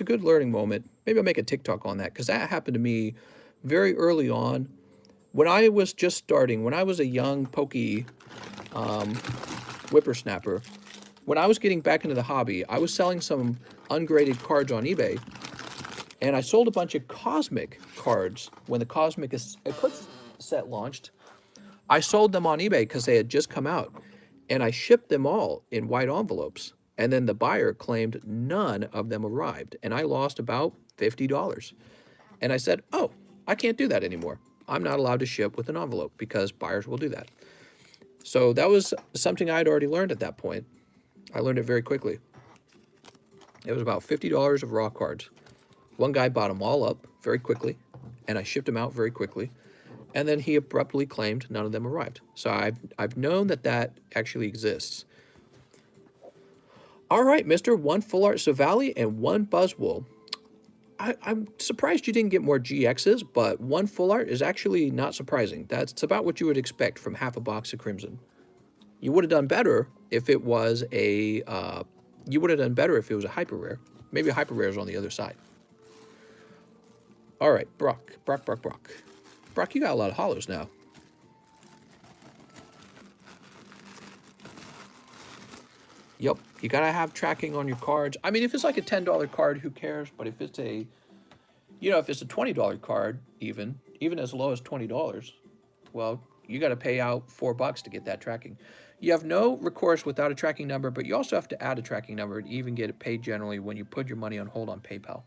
good learning moment. Maybe I'll make a TikTok on that because that happened to me very early on, when I was just starting, when I was a young pokey whippersnapper, when I was getting back into the hobby, I was selling some ungraded cards on eBay, and I sold a bunch of Cosmic cards when the Cosmic Eclipse set launched. I sold them on eBay because they had just come out, and I shipped them all in white envelopes. And then the buyer claimed none of them arrived, and I lost about $50. And I said, oh, I can't do that anymore. I'm not allowed to ship with an envelope because buyers will do that. So that was something I'd already learned at that point. I learned it very quickly. It was about $50 of raw cards. One guy bought them all up very quickly, and I shipped them out very quickly. And then he abruptly claimed none of them arrived. So I've known that that actually exists. All right, mister, 1 Full Art Savali and 1 Buzzwool. I'm surprised you didn't get more GXs, but 1 Full Art is actually not surprising. That's about what you would expect from half a box of Crimson. You would have done better if it was a hyper rare. Maybe a hyper rare is on the other side. All right, Brock. Brock, you got a lot of hollows now. Yep, you gotta have tracking on your cards. I mean, if it's like a $10 card, who cares? But if it's a, if it's a $20 card, even as low as $20, well, you gotta pay out $4 to get that tracking. You have no recourse without a tracking number, but you also have to add a tracking number to even get it paid generally when you put your money on hold on PayPal.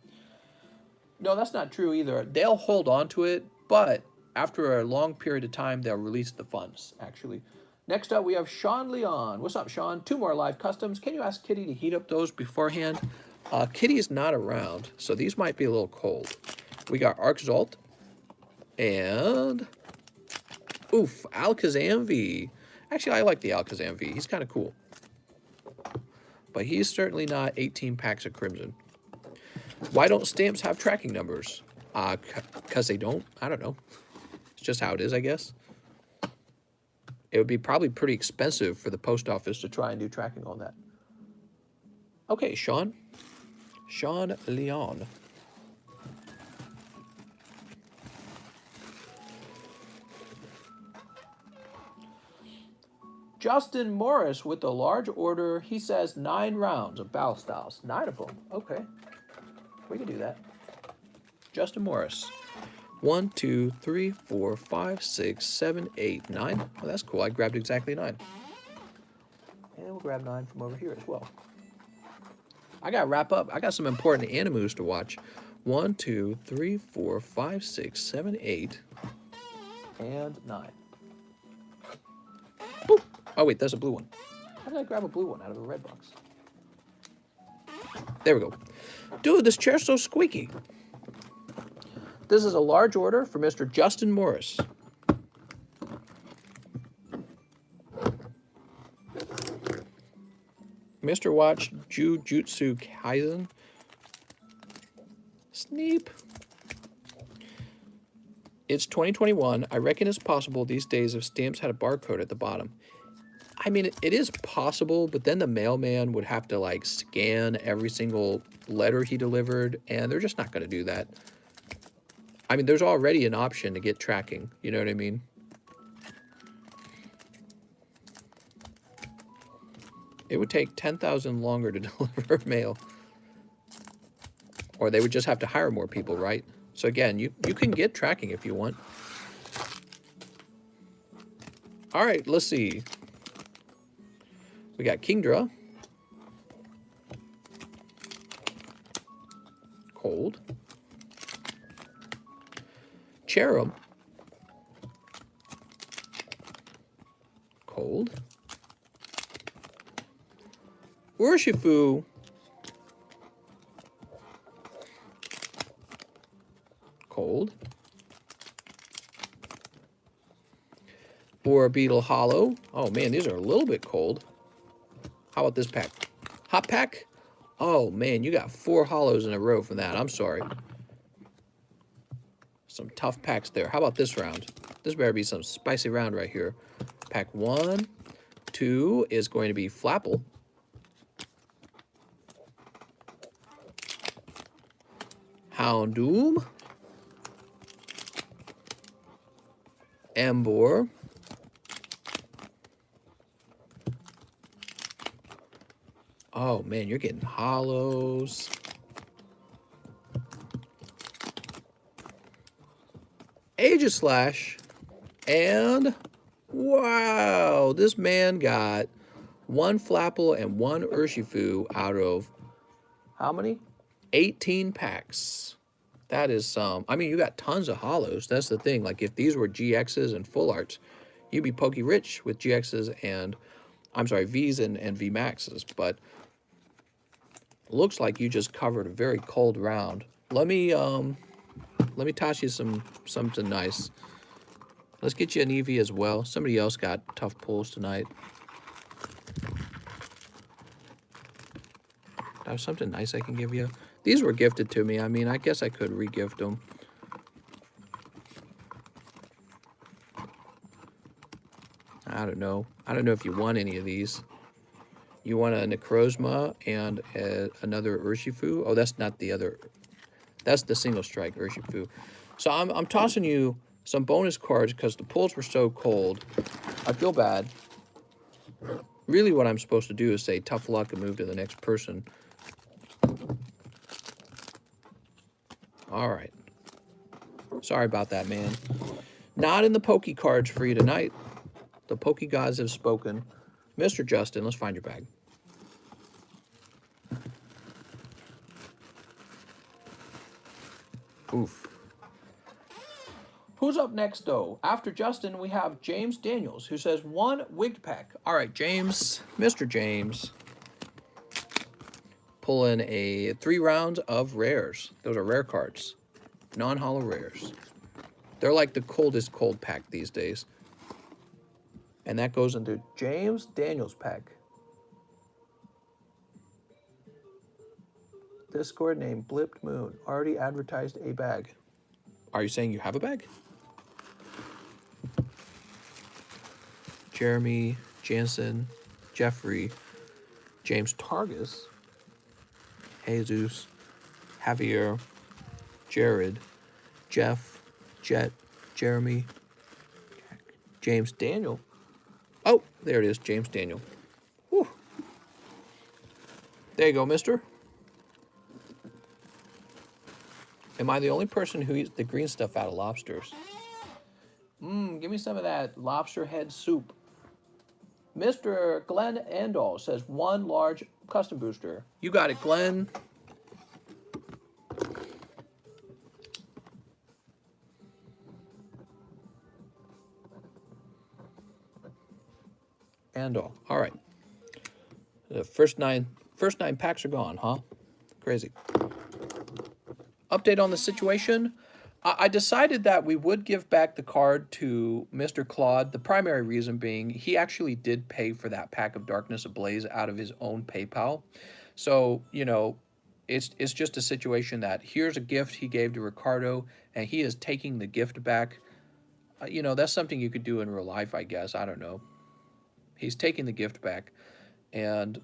No, that's not true either. They'll hold on to it, but after a long period of time, they'll release the funds, actually. Next up, we have Sean Leon. What's up, Sean? 2 more live customs. Can you ask Kitty to heat up those beforehand? Kitty is not around, so these might be a little cold. We got Arxalt and Alakazam V. Actually, I like the Alakazam V. He's kind of cool. But he's certainly not 18 packs of Crimson. Why don't stamps have tracking numbers? Because they don't. I don't know. It's just how it is, I guess. It would be probably pretty expensive for the post office to try and do tracking on that. Okay, Sean. Sean Leon. Justin Morris with a large order. He says 9 rounds of Battle Styles. 9 of them. Okay. We can do that. Justin Morris. 1, 2, 3, 4, 5, 6, 7, 8, 9. Oh, that's cool. I grabbed exactly 9. And we'll grab 9 from over here as well. I got to wrap up. I got some important animus to watch. 1, 2, 3, 4, 5, 6, 7, 8, and 9. Boop. Oh, wait, that's a blue one. How did I grab a blue one out of a red box? There we go. Dude, this chair's so squeaky. This is a large order for Mr. Justin Morris. Mr. Watch Jujutsu Kaisen. Sneep. It's 2021. I reckon it's possible these days if stamps had a barcode at the bottom. I mean, it is possible, but then the mailman would have to, like, scan every single letter he delivered, and they're just not going to do that. I mean, there's already an option to get tracking. You know what I mean? It would take 10,000 longer to deliver mail. Or they would just have to hire more people, right? So again, you can get tracking if you want. All right, let's see. We got Kingdra. Cold. Cherub. Cold. Urshifu. Cold. Or Beetle Hollow. Oh man, these are a little bit cold. How about this pack? Hot pack? Oh man, you got 4 hollows in a row from that. I'm sorry. Some tough packs there. How about this round? This better be some spicy round right here. Pack 1, 2 is going to be Flapple. Houndoom. Embor. Oh man, you're getting hollows. Aegislash. And wow, this man got one Flapple and one Urshifu out of how many? 18 packs. That is some. I mean, you got tons of hollows. That's the thing. Like, if these were GXs and full arts, you'd be pokey rich with GXs and, I'm sorry, Vs and V Maxes. But looks like you just covered a very cold round. Let me toss you something nice. Let's get you an Eevee as well. Somebody else got tough pulls tonight. I have something nice I can give you. These were gifted to me. I mean, I guess I could re-gift them. I don't know. I don't know if you want any of these. You want a Necrozma and another Urshifu. Oh, that's not the other. That's the single strike Urshifu. So I'm tossing you some bonus cards because the pulls were so cold. I feel bad. Really what I'm supposed to do is say tough luck and move to the next person. All right. Sorry about that, man. Not in the Poke cards for you tonight. The Poke gods have spoken. Mr. Justin, let's find your bag. Oof. Who's up next, though? After Justin, we have James Daniels, who says one wigged pack. All right, James, Mr. James, pulling a 3 rounds of rares. Those are rare cards, non-holo rares. They're like the coldest cold pack these days. And that goes into James Daniels pack. Discord name Blipped Moon. Already advertised a bag. Are you saying you have a bag? Jeremy, Jansen, Jeffrey, James Targus, Jesus, Javier, Jared, Jeff, Jet, Jeremy, James Daniel. Oh, there it is, James Daniel. Whew. There you go, mister. Am I the only person who eats the green stuff out of lobsters? Give me some of that lobster head soup. Mr. Glenn Andall says one large custom booster. You got it, Glenn. Andall. All right. The first nine packs are gone, huh? Crazy. Update on the situation. I decided that we would give back the card to Mr. Claude. The primary reason being he actually did pay for that pack of Darkness Ablaze out of his own PayPal. So, you know, it's just a situation that here's a gift he gave to Ricardo and he is taking the gift back. You know, that's something you could do in real life, I guess. I don't know. He's taking the gift back. And,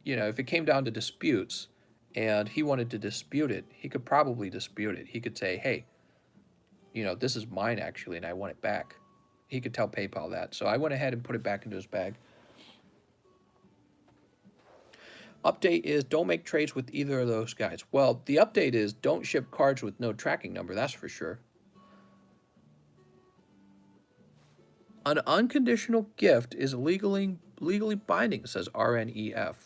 you know, if it came down to disputes, and he wanted to dispute it, he could probably dispute it. He could say, hey, you know, this is mine actually, and I want it back. He could tell PayPal that. So I went ahead and put it back into his bag. Update is don't make trades with either of those guys. Well, the update is don't ship cards with no tracking number, that's for sure. An unconditional gift is legally binding, says RNEF.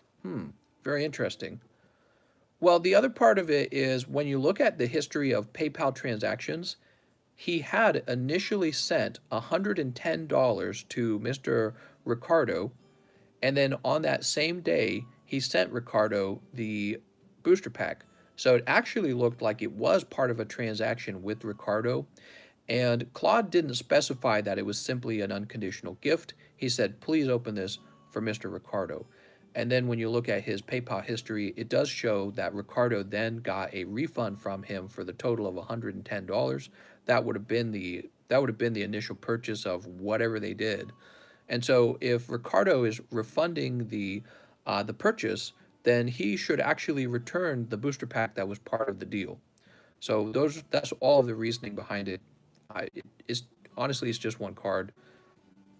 Very interesting. Well, the other part of it is when you look at the history of PayPal transactions, he had initially sent $110 to Mr. Ricardo, and then on that same day, he sent Ricardo the booster pack. So it actually looked like it was part of a transaction with Ricardo, and Claude didn't specify that it was simply an unconditional gift. He said, please open this for Mr. Ricardo. And then when you look at his PayPal history, it does show that Ricardo then got a refund from him for the total of $110. That would have been the initial purchase of whatever they did. And so if Ricardo is refunding the purchase, then he should actually return the booster pack that was part of the deal. So that's all of the reasoning behind it. It's honestly, it's just one card.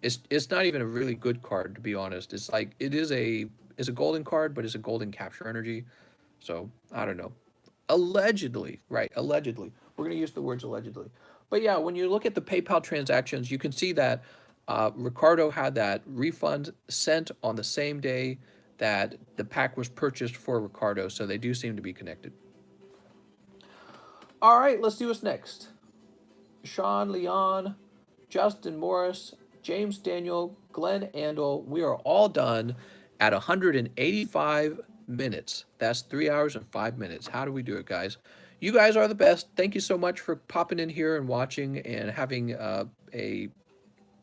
It's not even a really good card, to be honest. It's like it's a golden card, but it's a golden capture energy. So I don't know. Allegedly, right? Allegedly, we're gonna use the words allegedly. But yeah, when you look at the PayPal transactions, you can see that Ricardo had that refund sent on the same day that the pack was purchased for Ricardo. So they do seem to be connected. All right, let's see what's next. Sean Leon, Justin Morris, James Daniel, Glenn Andel. We are all done at 185 minutes. That's 3 hours and 5 minutes. How do we do it, guys? You guys are the best. Thank you so much for popping in here and watching and having a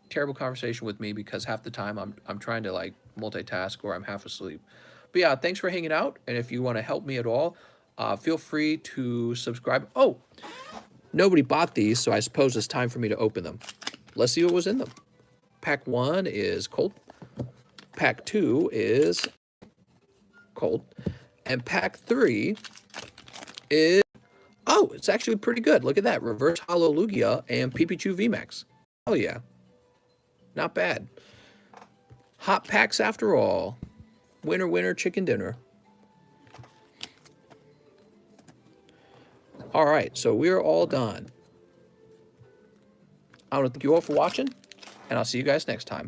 terrible conversation with me, because half the time I'm trying to like multitask or I'm half asleep. But yeah, thanks for hanging out. And if you want to help me at all, feel free to subscribe. Oh, nobody bought these, so I suppose it's time for me to open them. Let's see what was in them. Pack 1 is cold. Pack 2 is cold. And pack 3 is, oh, it's actually pretty good. Look at that. Reverse Hollow Lugia and Pipichu VMAX. Oh yeah. Not bad. Hot packs after all. Winner, winner, chicken dinner. All right, so we're all done. I want to thank you all for watching, and I'll see you guys next time.